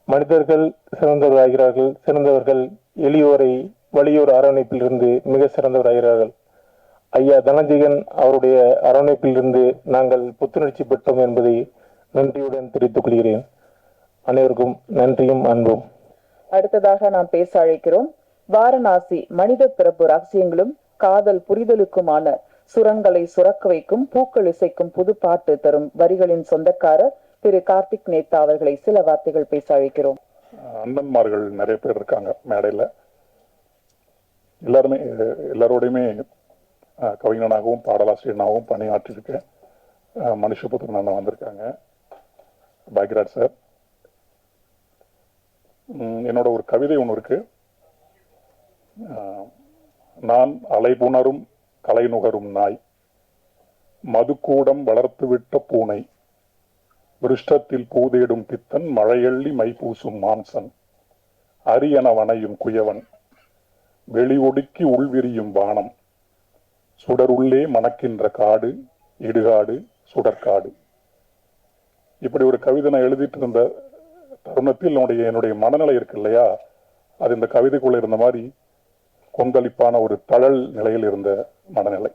Speaker 4: மனிதர்கள் சிறந்தவர் ஆகிறார்கள், சிறந்தவர்கள் எளியோரை வலியோர் அரவணைப்பில் இருந்து மிக சிறந்தவர் ஆகிறார்கள். ஐயா தனஜீகன் அவருடைய அரவணைப்பில் இருந்து நாங்கள் புத்துணர்ச்சி பெற்றோம் என்பதை நன்றியுடன் தெரிவித்துக் கொள்கிறேன். அனைவருக்கும் நன்றியும் அன்பும்.
Speaker 1: அடுத்ததாக நாம் பேச அழைக்கிறோம். வாரணாசி மனித பிறப்பு ரகசியங்களும் காதல் புரிதலுக்குமான சுரங்களை சுரக்க வைக்கும் பூக்கள் இசைக்கும் புது பாட்டு தரும் வரிகளின் சொந்தக்காரர் திரு கார்த்திக் நேத்தா அவர்களை சில வார்த்தைகள் பேச அழைக்கிறோம்.
Speaker 5: அண்ணன்மார்கள் நிறைய பேர் இருக்காங்க மேடையில. எல்லாரோடையுமே கவிஞனாகவும் பாடலாசிரியனாகவும் பணியாற்றிருக்கேன். மனுஷபுத்திரன் அண்ணன் வந்திருக்காங்க, பாக்யராஜ் சார். என்னோட ஒரு கவிதை ஒன்று இருக்கு. நான் அலைபுணரும் கலை நுகரும் நாய், மதுக்கூடம் வளர்த்து விட்ட பூனை, விருஷ்டத்தில் பூதேடும் பித்தன், மழையள்ளி மைப்பூசும் மான்சன், அரியன வனையும் குயவன், வெளி ஒடுக்கி உள்விரியும் வானம், சுடருள்ளே மணக்கின்ற காடு, இடுகாடு சுடற்காடு. இப்படி ஒரு கவிதை நான் எழுதிட்டு இருந்த தருணத்தில் என்னுடைய மனநிலை இருக்கு இல்லையா, அது இந்த கவிதைக்குள்ள இருந்த மாதிரி கொந்தளிப்பான ஒரு தழல் நிலையில் இருந்த மனநிலை.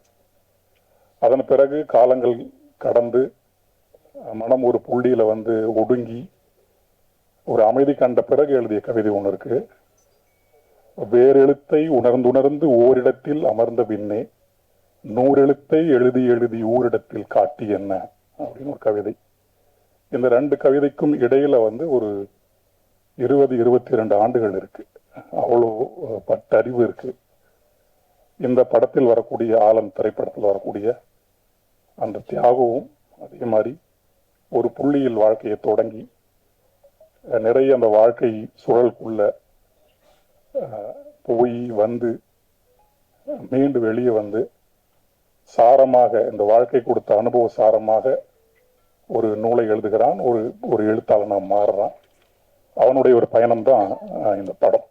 Speaker 5: அதன் பிறகு காலங்கள் கடந்து மனம் ஒரு புள்ளியில ஒடுங்கி ஒரு அமைதி கண்ட பிறகு எழுதிய கவிதை ஒன்று இருக்கு. வேறெழுத்தை உணர்ந்துணர்ந்து ஓரிடத்தில் அமர்ந்த பின்னே நூறெழுத்தை எழுதி எழுதி ஊரிடத்தில் காட்டி என்ன அப்படின்னு ஒரு கவிதை. இந்த ரெண்டு கவிதைக்கும் இடையில ஒரு 20-22 ஆண்டுகள் இருக்கு. அவ்வளோ பட்டறிவு இருக்கு. இந்த படத்தில் வரக்கூடிய ஆலன் திரைப்படத்தில் வரக்கூடிய அந்த தியாகமும் அதே மாதிரி ஒரு புள்ளியில் வாழ்க்கையை தொடங்கி நிறைய அந்த வாழ்க்கை சுழலுக்குள்ள போய் மீண்டு வெளியே சாரமாக இந்த வாழ்க்கை கொடுத்த அனுபவ சாரமாக ஒரு நூலை எழுதுகிறான். ஒரு எழுத்தாளனா மாறுறான். அவனுடைய ஒரு பயணம் தான் இந்த படம்.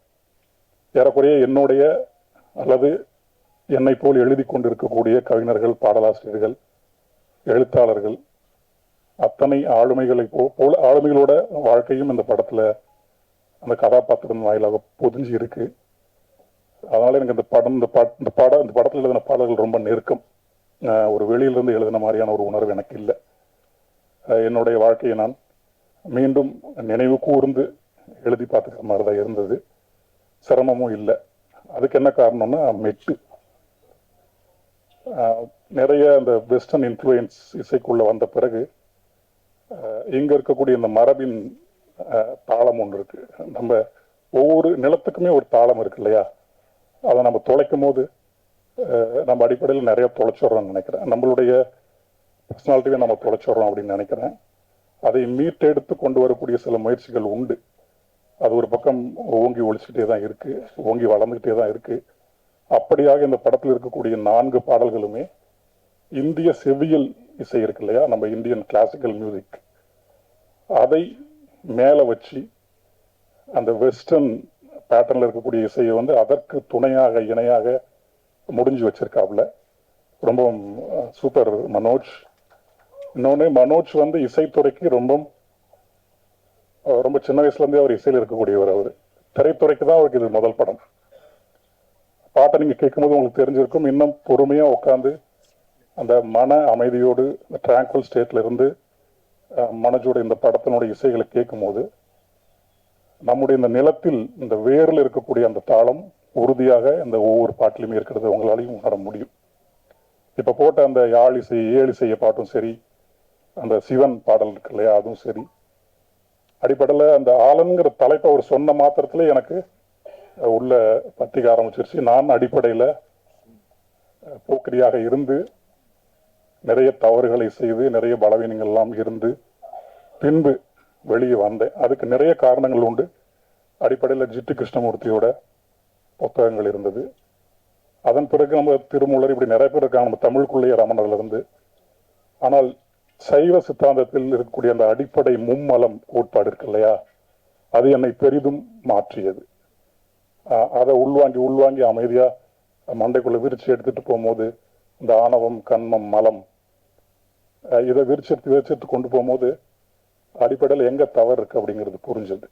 Speaker 5: ஏறக்குறைய என்னுடைய அல்லது என்னை போல் எழுதி கொண்டிருக்கக்கூடிய கவிஞர்கள், பாடலாசிரியர்கள், எழுத்தாளர்கள் அத்தனை ஆளுமைகளோட வாழ்க்கையும் இந்த படத்துல அந்த கதாபாத்திரம் வாயிலாக பொதிஞ்சு இருக்கு. அதனால எனக்கு இந்த படத்துல எழுதின பாடல்கள் ரொம்ப நெருக்கம். ஒரு வெளியிலிருந்து எழுதின மாதிரியான ஒரு உணர்வு எனக்கு இல்லை. என்னுடைய வாழ்க்கையை நான் மீண்டும் நினைவு கூர்ந்து எழுதி பார்த்துக்கிற மாதிரி தான் இருந்தது. சிரமமும் இல்லை. அதுக்கு என்ன காரணம்னா மெட்டு நிறைய அந்த வெஸ்டர்ன் இன்ஃப்ளூயன்ஸ் இசைக்குள்ள வந்த பிறகு இங்க இருக்கக்கூடிய இந்த மரபின் தாளம் ஒன்று இருக்கு. நம்ம ஒவ்வொரு நிலத்துக்குமே ஒரு தாளம் இருக்கு இல்லையா, அதை நம்ம தொலைக்கும் போது நம்ம அடிப்படையில் நிறைய தொலைச்சிடுறோம்னு நினைக்கிறேன். நம்மளுடைய பர்சனாலிட்டியை நம்ம தொலைச்சிடுறோம் அப்படின்னு நினைக்கிறேன். அதை மீட்டெடுத்து கொண்டு வரக்கூடிய சில முயற்சிகள் உண்டு. அது ஒரு பக்கம் ஓங்கி ஒழிச்சுக்கிட்டே தான் இருக்கு, ஓங்கி வளர்ந்துகிட்டே தான் இருக்கு. அப்படியாக இந்த படத்தில் இருக்கக்கூடிய 4 பாடல்களுமே இந்திய செவ்வியல் இசை இருக்கு இல்லையா, நம்ம இந்தியன் கிளாசிக்கல் மியூசிக், அதை மேல வச்சு அந்த வெஸ்டர்ன் பேட்டர்ன்ல இருக்கக்கூடிய இசையை அதற்கு துணையாக இணையாக முடிஞ்சு வச்சிருக்காப்புல. ரொம்ப சூப்பர் மனோஜ். இன்னொன்னு மனோஜ் இசைத்துறைக்கு ரொம்ப சின்ன வயசுல இருந்தே அவர் இசையில் இருக்கக்கூடியவர். அவர் திரைத்துறைக்கு தான் அவருக்கு இது முதல் படம். பாட்டை நீங்க கேட்கும்போது உங்களுக்கு தெரிஞ்சிருக்கும். இன்னும் பொறுமையா உட்காந்து அந்த மன அமைதியோடு டிராங்குவல் ஸ்டேட்ல இருந்து மனோஜோட இந்த படத்தினுடைய இசைகளை கேட்கும் போது நம்முடைய இந்த நிலத்தில் இந்த வேரில் இருக்கக்கூடிய அந்த தாளம் உறுதியாக இந்த ஒவ்வொரு பாட்டிலுமே இருக்கிறது உங்களாலையும் உணர முடியும். இப்ப போட்ட அந்த யாழிசை ஏழிசைய பாட்டும் சரி, அந்த சிவன் பாடல் இருக்கு இல்லையா, அதுவும் சரி, அடிப்படையில் அந்த ஆலன்கிற தலைப்பை அவர் சொன்ன மாத்திரத்துல எனக்கு உள்ள பத்திக்க ஆரம்பிச்சிருச்சு. நான் அடிப்படையில் போக்கிரியாக இருந்து நிறைய தவறுகளை செய்து நிறைய பலவீனங்கள் எல்லாம் இருந்து பின்பு வெளியே வந்தேன். அதுக்கு நிறைய காரணங்கள் உண்டு. அடிப்படையில் ஜிட்டு கிருஷ்ணமூர்த்தியோட புத்தகங்கள் இருந்தது. அதன் பிறகு நம்ம திருமூலர், இப்படி நிறைய பேர் இருக்காங்க நம்ம தமிழுக்குள்ளேயே ரமணர்ல இருந்து. ஆனால் சைவ சித்தாந்தத்தில் இருக்கக்கூடிய அந்த அடிப்படை மும்மலம் கோட்பாடு இருக்கு இல்லையா, அது என்னை பெரிதும் மாற்றியது. அதை உள்வாங்கி அமைதியா மண்டைக்குள்ள விரிச்சு எடுத்துட்டு போகும்போது இந்த ஆணவம் கண்மம் மலம் இதை விரிச்செடுத்து கொண்டு போகும்போது அடிப்படையில் எங்க தவறு இருக்கு அப்படிங்கிறது புரிஞ்சது.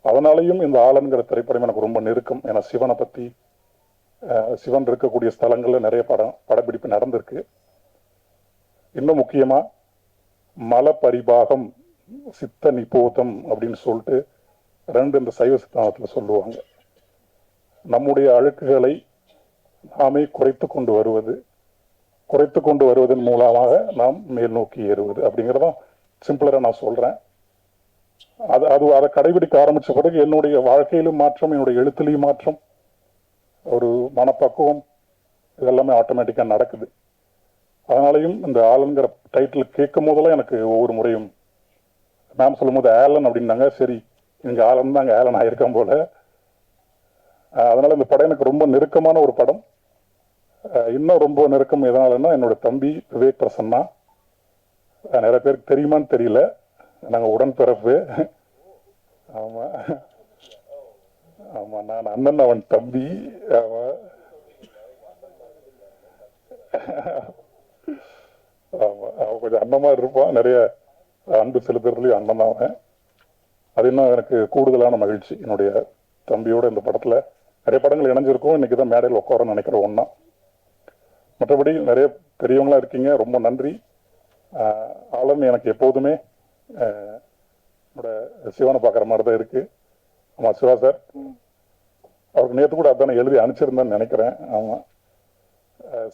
Speaker 5: அதனாலையும் இந்த ஆலன்கிற திரைப்படம் எனக்கு ரொம்ப நெருக்கம். ஏன்னா சிவனை பத்தி, சிவன் இருக்கக்கூடிய ஸ்தலங்கள்ல நிறைய படப்பிடிப்பு நடந்திருக்கு. இன்னும் முக்கியமா மல பரிபாகம் சித்த நிபோதம் அப்படின்னு சொல்லிட்டு ரெண்டு இந்த சைவ சித்தாந்தத்துல சொல்லுவாங்க. நம்முடைய அழுக்குகளை நாமே குறைத்து கொண்டு வருவதன் மூலமாக நாம் மேல் நோக்கி ஏறுவது அப்படிங்கிறதான் சிம்பிளரா நான் சொல்றேன். அதை கடைபிடிக்க ஆரம்பிச்ச பிறகு என்னுடைய வாழ்க்கையிலும் மாற்றம், என்னுடைய எழுத்துலையும் மாற்றம், ஒரு மனப்பக்குவம், இதெல்லாமே ஆட்டோமேட்டிக்கா நடக்குது. அதனாலையும் இந்த ஆலன்கிற டைட்டில் கேட்கும் போதெல்லாம் எனக்கு ஒவ்வொரு முறையும் மேம் சொல்லும் போது ஆலன் அப்படின்னாங்க, சரி இங்க ஆலன் தான், அங்க ஆலன் ஆயிருக்கான் போல. அதனால இந்த படம் எனக்கு ரொம்ப நெருக்கமான ஒரு படம். இன்னும் ரொம்ப நெருக்கம் எதனாலன்னா, என்னோட தம்பி விவேக் பிரசன்னா, நிறைய பேருக்கு தெரியுமான்னு தெரியல, நாங்க உடன்பிறப்பு. ஆமா ஆமா, நான் அண்ணன், அவன் தம்பி. ஆமா ஆமா, அவன் கொஞ்சம் அண்ணமா இருப்பான், நிறைய அன்பு செலுத்துறதுலயும் அண்ணன் அவன். அது இன்னும் எனக்கு கூடுதலான மகிழ்ச்சி. என்னுடைய தம்பியோட இந்த படத்துல நிறைய படங்கள் இணைஞ்சிருக்கும். இன்னைக்குதான் மேடையில் உட்காரன்னு நினைக்கிறேன் ஒன்னா. மற்றபடி நிறைய பெரியவங்களா இருக்கீங்க, ரொம்ப நன்றி. ஆலன் எனக்கு எப்போதுமே என்னோட சிவனை பார்க்குற மாதிரி தான் இருக்கு. ஆமா சிவா சார், அவருக்கு நேற்று கூட அதானே எழுதி அனுப்பிச்சிருந்தேன்னு நினைக்கிறேன். ஆமா,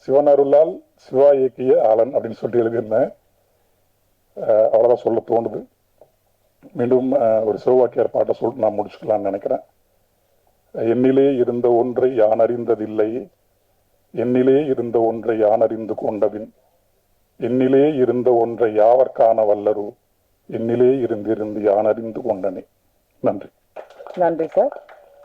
Speaker 5: சிவன் அருளால் சிவா இயக்கிய ஆலன் அப்படின்னு சொல்லிட்டு எழுதியிருந்தேன். அவ்வளவுதான் சொல்ல தோணுது. மீண்டும் ஒரு சிவவாக்கியார் பாட்டை சொல்லிட்டு நான் முடிச்சுக்கலாம்னு நினைக்கிறேன். என்னிலே இருந்த ஒன்றை யான் அறிந்ததில்லை, என்னிலே இருந்த ஒன்றை யான் அறிந்து கொண்டபின், என்னிலே இருந்த ஒன்றை யாவர் காண வல்லரு, என்னிலே இருந்து யான் அறிந்து கொண்டனே. நன்றி.
Speaker 1: நன்றி சார்.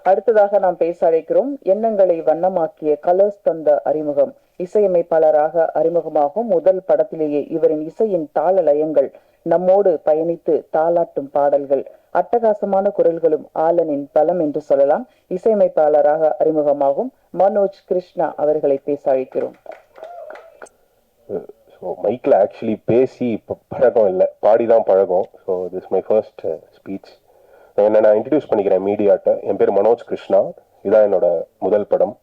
Speaker 1: அடுத்ததாக நாம் பேச அழைக்கிறோம் எண்ணங்களை வண்ணமாக்கிய கலர்ஸ் தந்த அறிமுகம். இசையமைப்பாளராக அறிமுகமாகும் முதல் படத்திலேயே இவரின் இசையின் தாள லயங்கள் நம்மோடு பயணித்து தாளாட்டும் பாடல்கள், அட்டகாசமான குரல்களும் ஆலனின் பலம் என்று சொல்லலாம். இசையமைப்பாளராக அறிமுகமாகும் மனோஜ் கிருஷ்ணா அவர்களை பேச அழைக்கிறோம்.
Speaker 6: மைக்ல ஆக்சுவலி பேசி இப்போ பழக்கம் இல்லை, பாடிதான் பழகம். So this my first speech. என்ன நான் இன்ட்ரடியூஸ் பண்ணிக்கிறேன் மீடியாட்ட. என் பேர் மனோஜ் கிருஷ்ணா. இதான் என்னோட முதல் படம்.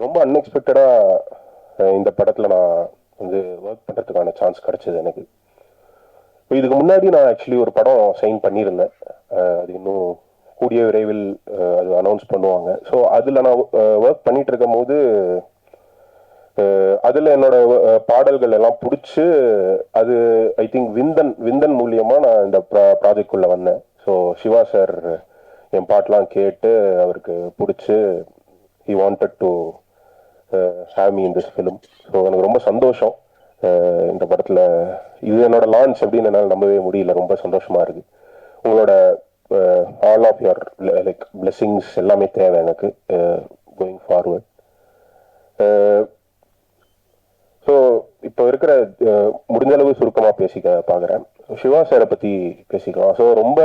Speaker 6: ரொம்ப அன்எக்ஸ்பெக்டடாக இந்த படத்தில் நான் வந்து ஒர்க் பண்ணுறதுக்கான சான்ஸ் கிடைச்சது எனக்கு. இதுக்கு முன்னாடி நான் ஆக்சுவலி ஒரு படம் சைன் பண்ணியிருந்தேன். அது இன்னும் கூடிய விரைவில் அது அனௌன்ஸ் பண்ணுவாங்க. ஸோ அதில் நான் ஒர்க் பண்ணிட்டு இருக்கும் போது அதில் என்னோட பாடல்கள் எல்லாம் பிடிச்சி, அது ஐ திங்க் விந்தன் மூலியமாக நான் இந்த ப்ராஜெக்ட்குள்ளே வந்தேன். ஸோ சிவா சார் என் பாட்டெலாம் கேட்டு அவருக்கு பிடிச்சி he wanted to have me in this film. So எனக்கு ரொம்ப சந்தோஷம். இந்த படத்தில் இது என்னோட லான்ச் அப்படின்னு என்னால் நம்பவே முடியல. ரொம்ப சந்தோஷமாக இருக்குது. உங்களோட all of your like blessings எல்லாமே தேவை எனக்கு கோயிங் ஃபார்வர்ட். ஸோ இப்போ இருக்கிற முடிஞ்ச அளவு சுருக்கமாக பேசிக்க பார்க்குறேன். சிவா சாரை பற்றி பேசிக்கலாம். ஸோ ரொம்ப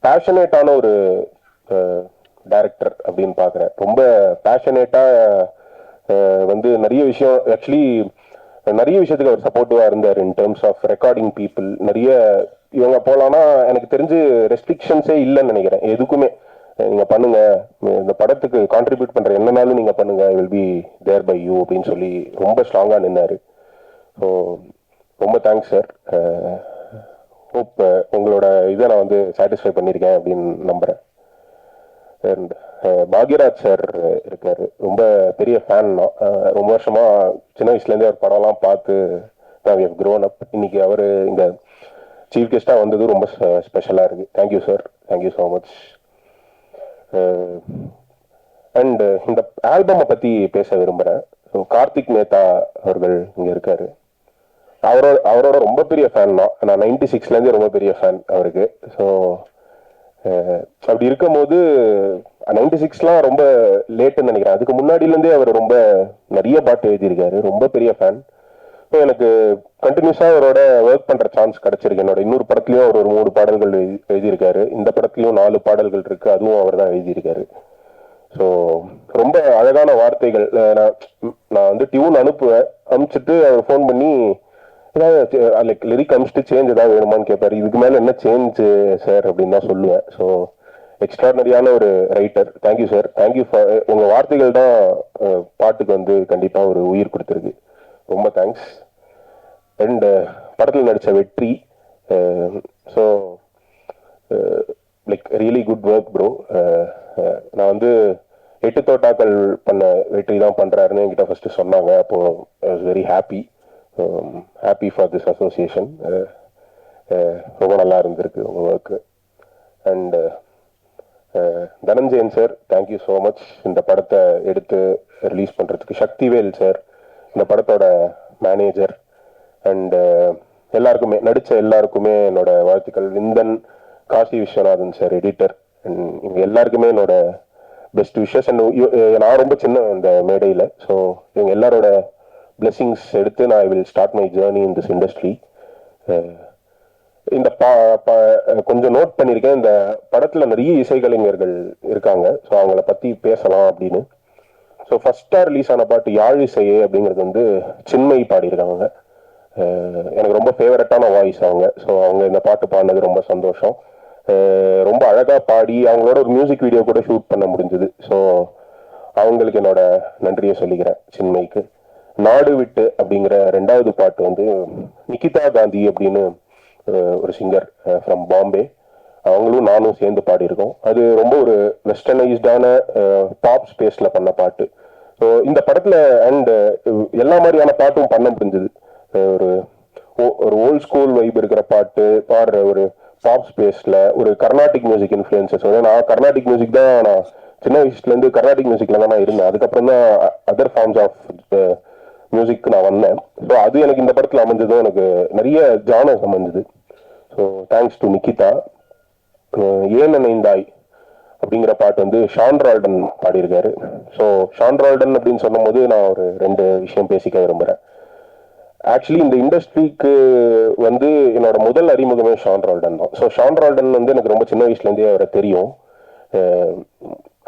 Speaker 6: பேஷனேட்டான ஒரு டைரக்டர் அப்படின்னு பார்க்குறேன். ரொம்ப பேஷனேட்டாக வந்து நிறைய விஷயம், ஆக்சுவலி நிறைய விஷயத்துக்கு அவர் சப்போர்ட்டிவாக இருந்தார். In terms of recording people நிறைய இவங்க போகலான்னா எனக்கு தெரிஞ்சு ரெஸ்ட்ரிக்ஷன்ஸே இல்லைன்னு நினைக்கிறேன். எதுக்குமே நீங்கள் பண்ணுங்க, இந்த படத்துக்கு கான்ட்ரிபியூட் பண்ணுற என்னன்னாலும் நீங்கள் பண்ணுங்க, I will be there by you அப்படின்னு சொல்லி ரொம்ப ஸ்ட்ராங்காக நின்னாரு. ஸோ ரொம்ப தேங்க்ஸ் சார். ஹோப் உங்களோட இதை நான் வந்து சாட்டிஸ்ஃபை பண்ணியிருக்கேன் அப்படின்னு நம்புகிறேன். அண்ட் பாக்யராஜ் சார் இருக்காரு, ரொம்ப பெரிய ஃபேன் தான். ரொம்ப வருஷமா சின்ன வயசுலேருந்தே அவர் படம்லாம் பார்த்து தான் வி ஹவ் க்ரோன் அப். இன்னைக்கு அவர் இங்கே சீஃப் கெஸ்டாக வந்தது ரொம்ப ஸ்பெஷலாக இருக்குது. Thank you sir, thank you so much. And இந்த ஆல்பமை பற்றி பேச விரும்புகிறேன். ஸோ கார்த்திக் மேத்தா அவர்கள் இங்கே இருக்காரு. அவரோட ரொம்ப பெரிய ஃபேன் தான். நான் 96லேருந்து ரொம்ப பெரிய ஃபேன் அவருக்கு. ஸோ அப்படி இருக்கும் போது 96லாம் ரொம்ப லேட்டுன்னு நினைக்கிறேன். அதுக்கு முன்னாடியிலேருந்தே அவர் ரொம்ப நிறைய பாட்டு எழுதியிருக்காரு, ரொம்ப பெரிய ஃபேன். ஸோ எனக்கு கண்டினியூஸாக அவரோட ஒர்க் பண்ணுற சான்ஸ் கிடச்சிருக்கு. என்னோட இன்னொரு படத்துலையும் அவர் ஒரு 3 பாடல்கள் எழுதியிருக்காரு. இந்த படத்துலையும் 4 பாடல்கள் இருக்கு, அதுவும் அவர் தான் எழுதியிருக்காரு. ஸோ ரொம்ப அழகான வார்த்தைகள். நான் வந்து டியூன் அனுப்பிச்சிட்டு அவர் ஃபோன் பண்ணி ஏதாவது லைக் லிரிக் அனுப்பிச்சிட்டு சேஞ்ச் ஏதாவது வேணுமான்னு கேட்பாரு. இதுக்கு மேலே என்ன சேஞ்ச் சார் அப்படின்னு தான் சொல்லுவேன். ஸோ எக்ஸ்ட்ராடனரியான ஒரு writer. Thank you sir, thank you for உங்கள் வார்த்தைகள் தான் பாட்டுக்கு வந்து கண்டிப்பாக ஒரு உயிர் கொடுத்துருக்கு. ரொம்ப தேங்க்ஸ். அண்ட் படத்தில் நடித்த வெற்றி, so like really good work bro. நான் வந்து 8 தோட்டாக்கள் பண்ண வெற்றி தான் பண்ணுறாருன்னு என்கிட்ட ஃபஸ்ட்டு சொன்னாங்க. அப்போது I was very happy for this association. ரொம்ப நல்லா இருந்திருக்கு உங்கள் work. And Dhananjayan sir, thank you so much இந்த படத்தை எடுத்து ரிலீஸ் பண்ணுறதுக்கு. சக்திவேல் சார், இந்த படத்தோட மேனேஜர். அண்ட் எல்லாருக்குமே நடித்த எல்லாருக்குமே என்னோட வாழ்த்துக்கள். Vindhan, Kasi Viswanathan sir editor, and இவங்க எல்லாருக்குமே என்னோட பெஸ்ட் விஷஸ். அண்ட் நான் ரொம்ப சின்ன இந்த மேடையில். ஸோ இவங்க எல்லாரோட பிளெஸிங்ஸ் எடுத்து நான் I will start my journey in this industry. இந்த கொஞ்சம் நோட் பண்ணியிருக்கேன், இந்த படத்தில் நிறைய இசைக்கலைஞர்கள் இருக்காங்க. ஸோ அவங்கள பற்றி பேசலாம் அப்படின்னு. ஸோ ஃபர்ஸ்டாக ரிலீஸ் ஆன பாட்டு யாழ் இசையே அப்படிங்கிறது வந்து சின்மயி பாடியிருக்காங்க. எனக்கு ரொம்ப ஃபேவரட்டான வாய்ஸ் அவங்க. ஸோ அவங்க இந்த பாட்டு பாடினது ரொம்ப சந்தோஷம். ரொம்ப அழகாக பாடி அவங்களோட ஒரு மியூசிக் வீடியோ கூட ஷூட் பண்ண முடிஞ்சது. ஸோ அவங்களுக்கு என்னோட நன்றியை சொல்லிக்கிறேன் சின்மய்க்கு. நாடு விட்டு அப்படிங்கிற 2வது பாட்டு வந்து நிகிதா காந்தி அப்படின்னு ஒரு சிங்கர் ஃப்ரம் பாம்பே, அவங்களும் நானும் சேர்ந்து பாடியிருக்கோம். அது ரொம்ப ஒரு வெஸ்டர்னைஸ்டான பாப் ஸ்பேஸில் பண்ண பாட்டு. ஸோ இந்த படத்தில் அண்ட் எல்லா மாதிரியான பாட்டும் பண்ண முடிஞ்சது. ஒரு ஓல்ட் ஸ்கூல் வைப் இருக்கிற பாட்டு பாடுற ஒரு பாப் ஸ்பேஸில் ஒரு கர்நாடிக் மியூசிக் இன்ஃப்ளூயன்சஸ். நான் கர்நாடிக் மியூசிக் தான், நான் சின்ன வயசுலேருந்து கர்நாடிக் மியூசிக்கில் தான் நான் இருந்தேன். அதுக்கப்புறம் தான் அதர் ஃபார்ம்ஸ் ஆஃப் மியூசிக் நான் வந்தேன். ஸோ அது எனக்கு இந்த படத்தில் அமைஞ்சதும் எனக்கு நிறைய ஜானர்ஸ் அமைஞ்சது. So thanks to Nikita. ஏன் நினைந்தாய் அப்படிங்கிற பாட்டு வந்து ஷான் ரால்டன் பாடியிருக்காரு. ஸோ ஷான் ரால்டன் அப்படின்னு சொல்லும் போது நான் ஒரு 2 விஷயம் பேசிக்க விரும்புகிறேன். ஆக்சுவலி இந்த இண்டஸ்ட்ரிக்கு வந்து என்னோட முதல் அறிமுகமே ஷான் ரால்டன் தான். ஸோ ஷான் ரால்டன் வந்து எனக்கு ரொம்ப சின்ன வயசுலேருந்தே அவரை தெரியும்.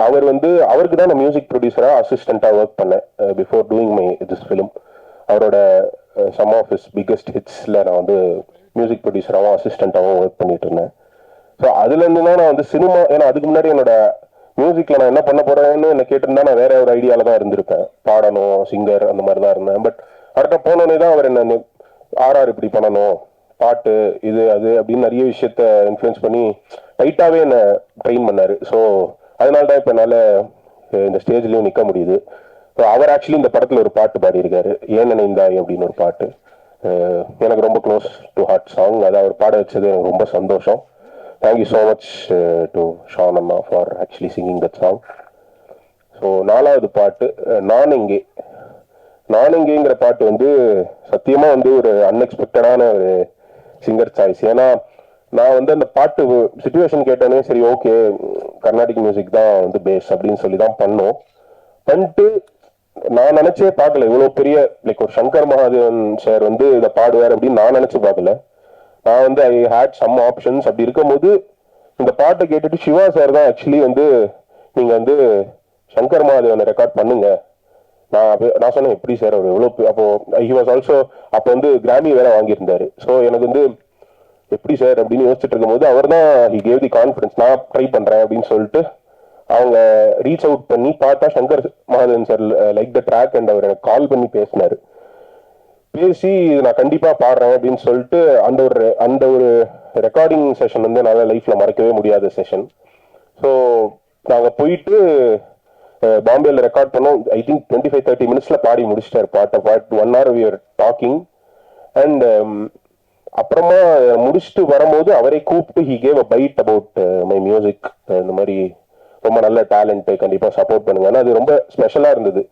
Speaker 6: அவர் வந்து அவருக்கு தான் நான் மியூசிக் ப்ரொடியூசராக அசிஸ்டண்ட்டாக ஒர்க் பண்ணேன் before doing my this film. அவரோட சம் ஆஃப் ஹிஸ் பிக்கஸ்ட் ஹிட்ஸில் நான் வந்து மியூசிக் ப்ரொடியூசராகவும் அசிஸ்டண்ட்டாகவும் ஒர்க் பண்ணிட்டு இருந்தேன். ஸோ அதுலேருந்து தான் நான் வந்து சினிமா, ஏன்னா அதுக்கு முன்னாடி என்னோட மியூசிக்கில் நான் என்ன பண்ண போகிறேன்னு என்ன கேட்டிருந்தா நான் வேற ஒரு ஐடியாவில் தான் இருந்திருப்பேன். பாடணும், சிங்கர் அந்த மாதிரி தான் இருந்தேன். பட் அவர்கிட்ட போனோடனே தான் அவர் என்ன ஆர்ஆர் இப்படி பண்ணணும், பாட்டு இது அது அப்படின்னு நிறைய விஷயத்த இன்ஃப்ளூயன்ஸ் பண்ணி டைட்டாகவே என்னை ட்ரெயின் பண்ணார். ஸோ அதனால தான் இப்போ என்னால் இந்த ஸ்டேஜ்லேயும் நிற்க முடியுது. ஸோ அவர் ஆக்சுவலி இந்த படத்தில் ஒரு பாட்டு பாடியிருக்காரு, ஏன் நினைந்தாய் அப்படின்னு ஒரு பாட்டு. எனக்கு ரொம்ப க்ளோஸ் டு ஹார்ட் சாங். அதை அவர் பாட வச்சது எனக்கு ரொம்ப சந்தோஷம். Thank you so much to Shaan அண்ணா for actually singing that song. So 4வது பாட்டு நான் எங்கே. நான் எங்கேங்கிற பாட்டு வந்து சத்தியமாக வந்து ஒரு அன்எக்ஸ்பெக்டடான ஒரு சிங்கர் சாய்ஸ். ஏன்னா நான் வந்து அந்த பாட்டு சிச்சுவேஷன் கேட்டோன்னே சரி ஓகே கர்நாடிக் மியூசிக் தான் வந்து பேஸ் அப்படின்னு சொல்லி தான் பண்ணிட்டு நான் நினைச்சே பார்க்கல இவ்வளோ பெரிய லைக் ஒரு சங்கர் மகாதேவன் சார் வந்து இதை பாடுவார் அப்படின்னு நான் நினைச்சு பார்க்கல. நான் வந்து ஐ ஹேட் சம் ஆப்ஷன்ஸ். அப்படி இருக்கும்போது இந்த பாட்டை கேட்டுட்டு சிவா சார் தான் ஆக்சுவலி வந்து நீங்க வந்து சங்கர் மகாதேவனை ரெக்கார்ட் பண்ணுங்க. நான் சொன்னேன் எப்படி சார் அவர் எவ்வளோ அப்போ ஹி வாஸ் ஆல்சோ அப்போ வந்து கிராமி வேற வாங்கியிருந்தாரு. ஸோ எனக்கு வந்து எப்படி சார் அப்படின்னு யோசிச்சுட்டு இருக்கும்போது அவர் தான் ஹி கேவ் தி கான்ஃபிடன்ஸ், நான் ட்ரை பண்றேன் அப்படின்னு சொல்லிட்டு அவங்க ரீச் அவுட் பண்ணி பார்த்தா Shankar Mahadevan sir like the track and அவர் எனக்கு கால் பண்ணி பேசி நான் கண்டிப்பா பாடுறேன் அப்படின்னு சொல்லிட்டு அந்த ஒரு ரெக்கார்டிங் செஷன் வந்து என்னால் லைஃப்ல மறக்கவே முடியாத செஷன். ஸோ நாங்கள் போயிட்டு பாம்பேல ரெக்கார்ட் பண்ணோம். ஐ திங்க் 25-30 மினிட்ஸ்ல பாடி முடிச்சிட்டார் பாட்டு 1 hour we were talking. And அப்புறமா முடிச்சுட்டு வரும்போது அவரை கூப்பிட்டு he gave a bite about my music. இந்த மாதிரி ரொம்ப நல்ல டேலண்ட், கண்டிப்பா சப்போர்ட் பண்ணுங்க. அது ரொம்ப ஸ்பெஷலா இருந்தது.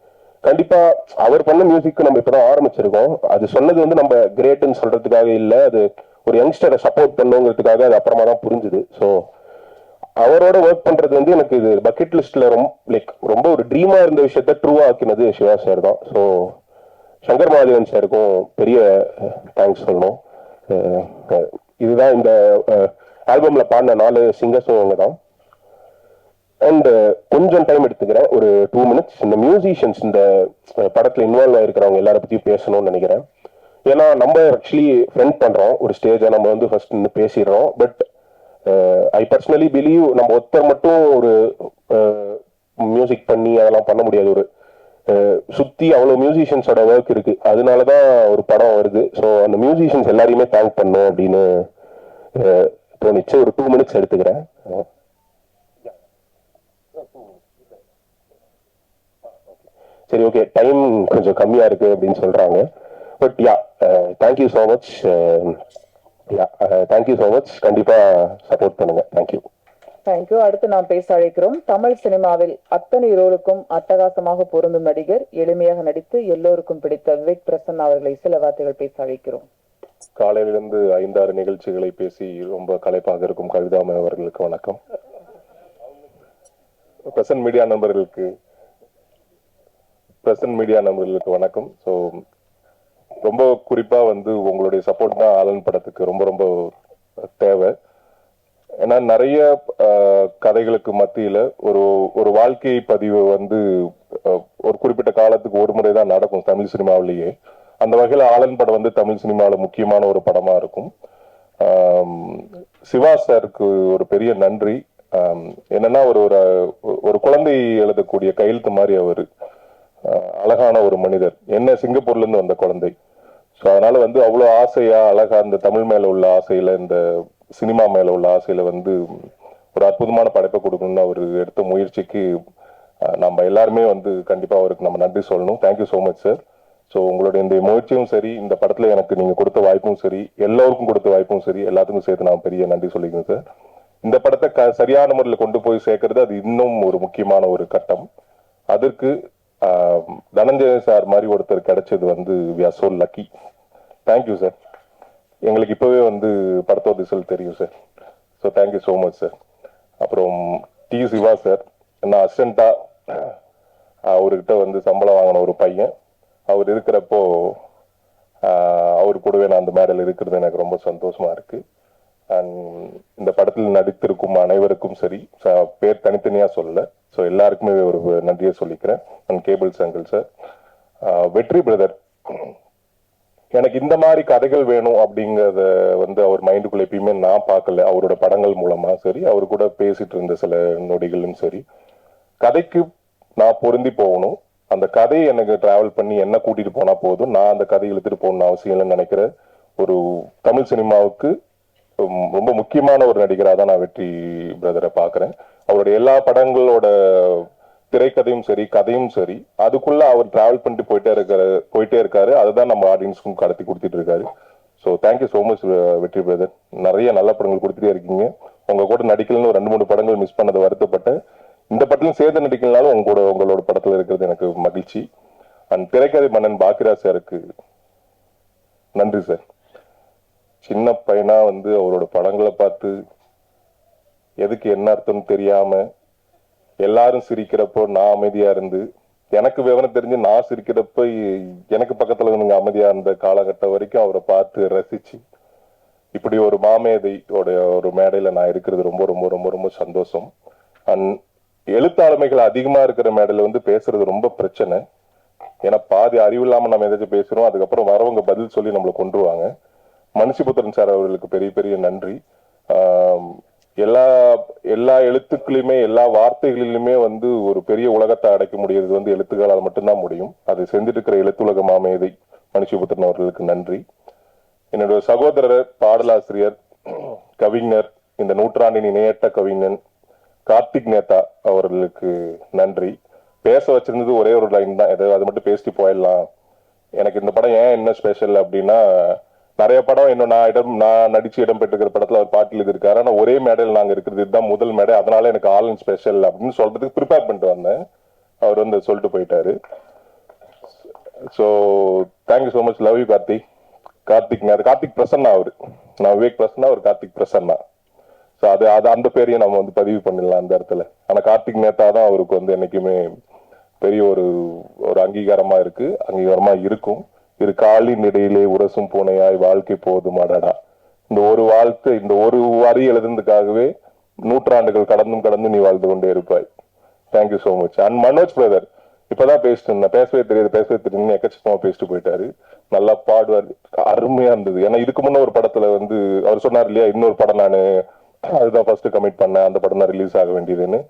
Speaker 6: கண்டிப்பா அவர் பண்ண மியூசிக் நம்ம இப்பதான் ஆரம்பிச்சிருக்கோம். அது சொன்னது வந்து நம்ம கிரேட்னு சொல்றதுக்காக இல்லை, அது ஒரு யங்ஸ்டரை சப்போர்ட் பண்ணுங்கிறதுக்காக அது அப்புறமா தான் புரிஞ்சுது. ஸோ அவரோட ஒர்க் பண்றது வந்து எனக்கு இது பக்கெட் லிஸ்ட்ல ரொம்ப ஒரு ட்ரீமா இருந்த விஷயத்த ட்ரூவா ஆக்கினது சிவா சார் தான். ஸோ சங்கர் மகாதேவன் சாருக்கும் பெரிய தேங்க்ஸ் சொல்லணும். இதுதான் இந்த ஆல்பம்ல பாடின 4 சிங்கர்ஸும் அவங்க தான். அண்ட் கொஞ்சம் டைம் எடுத்துக்கிறேன், ஒரு 2 minutes. இந்த மியூசிஷியன்ஸ் இந்த படத்துல இன்வால்வ் ஆயிருக்கிறவங்க எல்லார பத்தியும் பேசணும்னு நினைக்கிறேன். ஏன்னா நம்ம ஆக்சுவலி ஃப்ரெண்ட் பண்றோம், ஒரு ஸ்டேஜை நம்ம வந்து ஃபர்ஸ்ட் நின்று பேசிடுறோம். பட் ஐ பர்சனலி பிலீவ் நம்ம ஒருத்தர் மட்டும் ஒரு மியூசிக் பண்ணி அதெல்லாம் பண்ண முடியாது. ஒரு சுத்தி அவ்வளவு மியூசிஷியன்ஸோட ஒர்க் இருக்கு, அதனாலதான் ஒரு படம் வருது. ஸோ அந்த மியூசிஷியன்ஸ் எல்லாரையுமே தேங்க் பண்ணும் அப்படின்னு தோணிச்சு. ஒரு 2 minutes எடுத்துக்கிறேன். சரி, ஓகே, டைம் கொஞ்சம் கம்மியா இருக்கு அப்படின்னு சொல்றாங்க. But yeah, thank you so much. Thank you so much. கண்டிப்பா சப்போர்ட் பண்ணுங்க. தேங்க்யூ.
Speaker 1: தேங்க்யூ. அடுத்து நாம் பேச அழைக்கிறோம். தமிழ் சினிமாவில் அத்தனை ரோலுக்கும் அட்டகாசமாக பொருந்தும் நடிகர், எளிமையாக நடித்து எல்லோருக்கும் பிடித்த விவேக் பிரசன்னா அவர்களை சில வார்த்தைகள் பேச அழைக்கிறோம்.
Speaker 6: காலையிலிருந்து 5-6 நிகழ்ச்சிகளை பேசி ரொம்ப களைப்பாக இருக்கும் கவிதாமை அவர்களுக்கு வணக்கம். பிரசன்ட் மீடியா நண்பர்களுக்கு வணக்கம். ஸோ ரொம்ப குறிப்பா வந்து உங்களுடைய சப்போர்ட் தான் ஆலன் படத்துக்கு ரொம்ப ரொம்ப தேவை. ஏன்னா நிறைய கதைகளுக்கு மத்தியில ஒரு வாழ்க்கை பதிவு வந்து ஒரு குறிப்பிட்ட காலத்துக்கு ஒரு முறை தான் நடக்கும் தமிழ் சினிமாவிலேயே. அந்த வகையில ஆலன் படம் வந்து தமிழ் சினிமாவில் முக்கியமான ஒரு படமா இருக்கும். சிவா சாருக்கு ஒரு பெரிய நன்றி. என்னன்னா ஒரு குழந்தை எழுதக்கூடிய கையெழுத்து மாதிரி அவர் அழகான ஒரு மனிதர். என்ன சிங்கப்பூர்ல இருந்து வந்த குழந்தை. ஸோ அதனால வந்து அவ்வளோ ஆசையா அழகா இந்த தமிழ் மேல உள்ள ஆசையில, இந்த சினிமா மேல உள்ள ஆசையில வந்து ஒரு அற்புதமான படைப்பை கொடுக்கணும்னு அவர் எடுத்த முயற்சிக்கு நம்ம எல்லாருமே வந்து கண்டிப்பா அவருக்கு நம்ம நன்றி சொல்லணும். Thank you so much sir. So உங்களுடைய இந்த முயற்சியும் சரி, இந்த படத்துல எனக்கு நீங்க கொடுத்த வாய்ப்பும் சரி, எல்லோருக்கும் கொடுத்த வாய்ப்பும் சரி, எல்லாத்துக்கும் சேர்த்து நான் பெரிய நன்றி சொல்லிக்கிறேன் சார். இந்த படத்தை சரியான முறையில் கொண்டு போய் சேர்க்கறது அது இன்னும் ஒரு முக்கியமான ஒரு கட்டம். அதற்கு தனஞ்சயன் சார் மாதிரி ஒருத்தர் கிடைச்சது வந்து we are so lucky. Thank you sir. எங்களுக்கு இப்பவே வந்து படத்தோட ரிசல்ட் தெரியும் sir. So thank you so much sir. அப்புறம் டி சிவா சார், நான் அசிஸ்டண்டா அவர்கிட்ட வந்து சம்பளம் வாங்கின ஒரு பையன். அவர் இருக்கிறப்போ அவர் கூடவே நான் அந்த மேடையில் இருக்கிறது எனக்கு ரொம்ப சந்தோஷமா இருக்கு. அண்ட் இந்த படத்தில் நடித்திருக்கும் அனைவருக்கும் சரி, பேர் தனித்தனியா சொல்லல, ஸோ எல்லாருக்குமே ஒரு நன்றியை சொல்லிக்கிறேன். அண்ட் கேபிள் சங்கிள் சார், வெற்றி பிரதர், எனக்கு இந்த மாதிரி கதைகள் வேணும் அப்படிங்கறத வந்து அவர் மைண்டுக்குள்ள எப்பயுமே நான் பார்க்கல. அவரோட படங்கள் மூலமா சரி, அவர் கூட பேசிட்டு இருந்த சில நொடிகளும் சரி, கதைக்கு நான் பொருந்தி போகணும், அந்த கதையை எனக்கு டிராவல் பண்ணி என்ன கூட்டிட்டு போனா போதும், நான் அந்த கதையை இழுத்துட்டு போகணும்னு அவசியம் இல்லைன்னு நினைக்கிற ஒரு தமிழ் சினிமாவுக்கு ரொம்ப முக்கியமான ஒரு நடிகராக தான் நான் வெற்றி பிரதரை பாக்குறேன். அவருடைய எல்லா படங்களோட திரைக்கதையும் சரி, கதையும் சரி, அதுக்குள்ள அவர் டிராவல் பண்ணிட்டு போயிட்டே இருக்காரு. அதுதான் நம்ம ஆடியன்ஸ்க்கும் கடத்தி கொடுத்துட்டு இருக்காரு. ஸோ தேங்க்யூ ஸோ மச் வெற்றி பிரதர். நிறைய நல்ல படங்கள் கொடுத்துட்டே இருக்கீங்க. உங்க கூட நடிக்கலன்னு 2-3 படங்கள் மிஸ் பண்ணது வருத்தப்பட்டேன். இந்த படத்திலும் சேர்ந்து நடிக்கலனாலும் உங்களோட படத்துல இருக்கிறது எனக்கு மகிழ்ச்சி. அண்ட் திரைக்கதை மன்னன் பாக்கியராஜ் சாருக்கு நன்றி சார். சின்ன பையனா வந்து அவரோட படங்களை பார்த்து எதுக்கு என்ன அர்த்தம் தெரியாம எல்லாரும் சிரிக்கிறப்போ நான் அமைதியா இருந்து, எனக்கு விவரம் தெரிஞ்சு நான் சிரிக்கிறப்ப எனக்கு பக்கத்துல நீங்க அமைதியா இருந்த காலகட்டம் வரைக்கும் அவரை பார்த்து ரசிச்சு இப்படி ஒரு மாமேதையோட ஒரு மேடையில நான் இருக்கிறது ரொம்ப ரொம்ப ரொம்ப ரொம்ப சந்தோஷம். அண்ட் எழுத்தாளுமைகள் அதிகமா இருக்கிற மேடையில வந்து பேசுறது ரொம்ப பிரச்சனை. ஏன்னா பாதி அறிவு இல்லாம நம்ம எதாச்சும் பேசுறோம், அதுக்கப்புறம் வரவங்க பதில் சொல்லி நம்மளை கொண்டுருவாங்க. மனுஷிபுத்திரன் சார் அவர்களுக்கு பெரிய பெரிய நன்றி. எல்லா எழுத்துக்களுமே, எல்லா வார்த்தைகளிலுமே வந்து ஒரு பெரிய உலகத்தை அடைக்க முடியாது வந்து எழுத்துக்களால் மட்டும்தான் முடியும். அதை செஞ்சுட்டு இருக்கிற எழுத்துலக மாமேதை மனுஷிபுத்திரன் அவர்களுக்கு நன்றி. என்னோட சகோதரர் பாடலாசிரியர் கவிஞர், இந்த நூற்றாண்டின் இணையற்ற கவிஞன் கார்த்திக் நேதா அவர்களுக்கு நன்றி. பேச வச்சிருந்தது ஒரே ஒரு லைன் தான், அது மட்டும் பேசிட்டு போயிடலாம். எனக்கு இந்த படம் ஏன் என்ன ஸ்பெஷல் அப்படின்னா, நிறைய படம் இன்னும் நான் நடிச்சு இடம் பெற்றிருக்கிற படத்துல அவர் பாட்டில் எழுதியிருக்காரு. ஆனா ஒரே மேடையில் நாங்க இருக்கிறது இதுதான் முதல் மேடை, அதனால எனக்கு ஆல் இன் ஸ்பெஷல் அப்படின்னு சொல்றதுக்கு ப்ரிப்பேர் பண்ணிட்டு வந்தேன். அவர் வந்து சொல்லிட்டு போயிட்டாரு. So thank you so much, love you Karthik. Karthik Prasanna அவரு, நான் விவேக் பிரசன்னா, அவர் கார்த்திக் பிரசன்னா. ஸோ அது அந்த பேரையும் நம்ம வந்து பதிவு பண்ணிடலாம் அந்த இடத்துல. ஆனா கார்த்திக் நேதா தான் அவருக்கு வந்து என்னைக்குமே பெரிய ஒரு அங்கீகாரமா இருக்கும். இரு காலின் இடையிலே உரசும் பூனையாய் வாழ்க்கை போதும் அடடா. இந்த ஒரு வாழ்த்து, இந்த ஒரு வரி எழுதுனதுக்காகவே நூற்றாண்டுகள் கடந்து நீ வாழ்ந்து கொண்டே இருப்பாய். Thank you so much. And Manoj brother இப்பதான் பேசிட்டு இருந்தேன், பேசவே தெரியுது எக்கச்சக்கமா பேசிட்டு போயிட்டாரு. நல்லா பாடுவார், அருமையா இருந்தது. ஏன்னா இதுக்கு முன்ன ஒரு படத்துல வந்து அவர் சொன்னார் இல்லையா, இன்னொரு படம் நான் அதுதான் ஃபர்ஸ்ட் கமிட் பண்ணேன், அந்த படம் தான் ரிலீஸ் ஆக வேண்டியதுன்னு.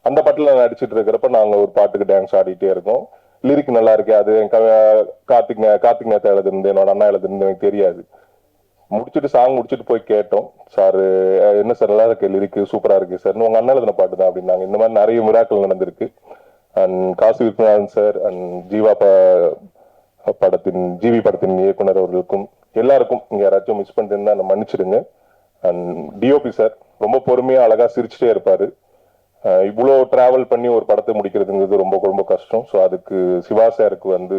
Speaker 6: அந்த படத்துல நான் நடிச்சிட்டு இருக்கிறப்ப நாங்க ஒரு பாட்டுக்கு டான்ஸ் ஆடிட்டே இருக்கோம். லிரிக் நல்லா இருக்கு, அது கார்த்திக் நேதா எழுதுனது, என்னோட அண்ணா எழுதுனது எனக்கு தெரியாது. சாங் முடிச்சுட்டு போய் கேட்டோம், சார் என்ன சார் நல்லா இருக்கு, லிரிக் சூப்பரா இருக்கு சார், உங்க அண்ணா எழுதின பாட்டு தான் அப்படின்னாங்க. இந்த மாதிரி நிறைய மிராக்கள் நடந்திருக்கு. And Kasi Viswanathan sir and GV படத்தின் இயக்குனர் அவர்களுக்கும் எல்லாருக்கும் இங்க யாராச்சும் மிஸ் பண்ணிருந்தா நான் மன்னிச்சிடுங்க. அண்ட் டிஓபி சார் ரொம்ப பொறுமையா அழகா சிரிச்சுட்டே இருப்பாரு. இவ்வளோ டிராவல் பண்ணி ஒரு படத்தை முடிக்கிறதுங்கிறது ரொம்ப ரொம்ப கஷ்டம். ஸோ அதுக்கு சிவா சாருக்கு வந்து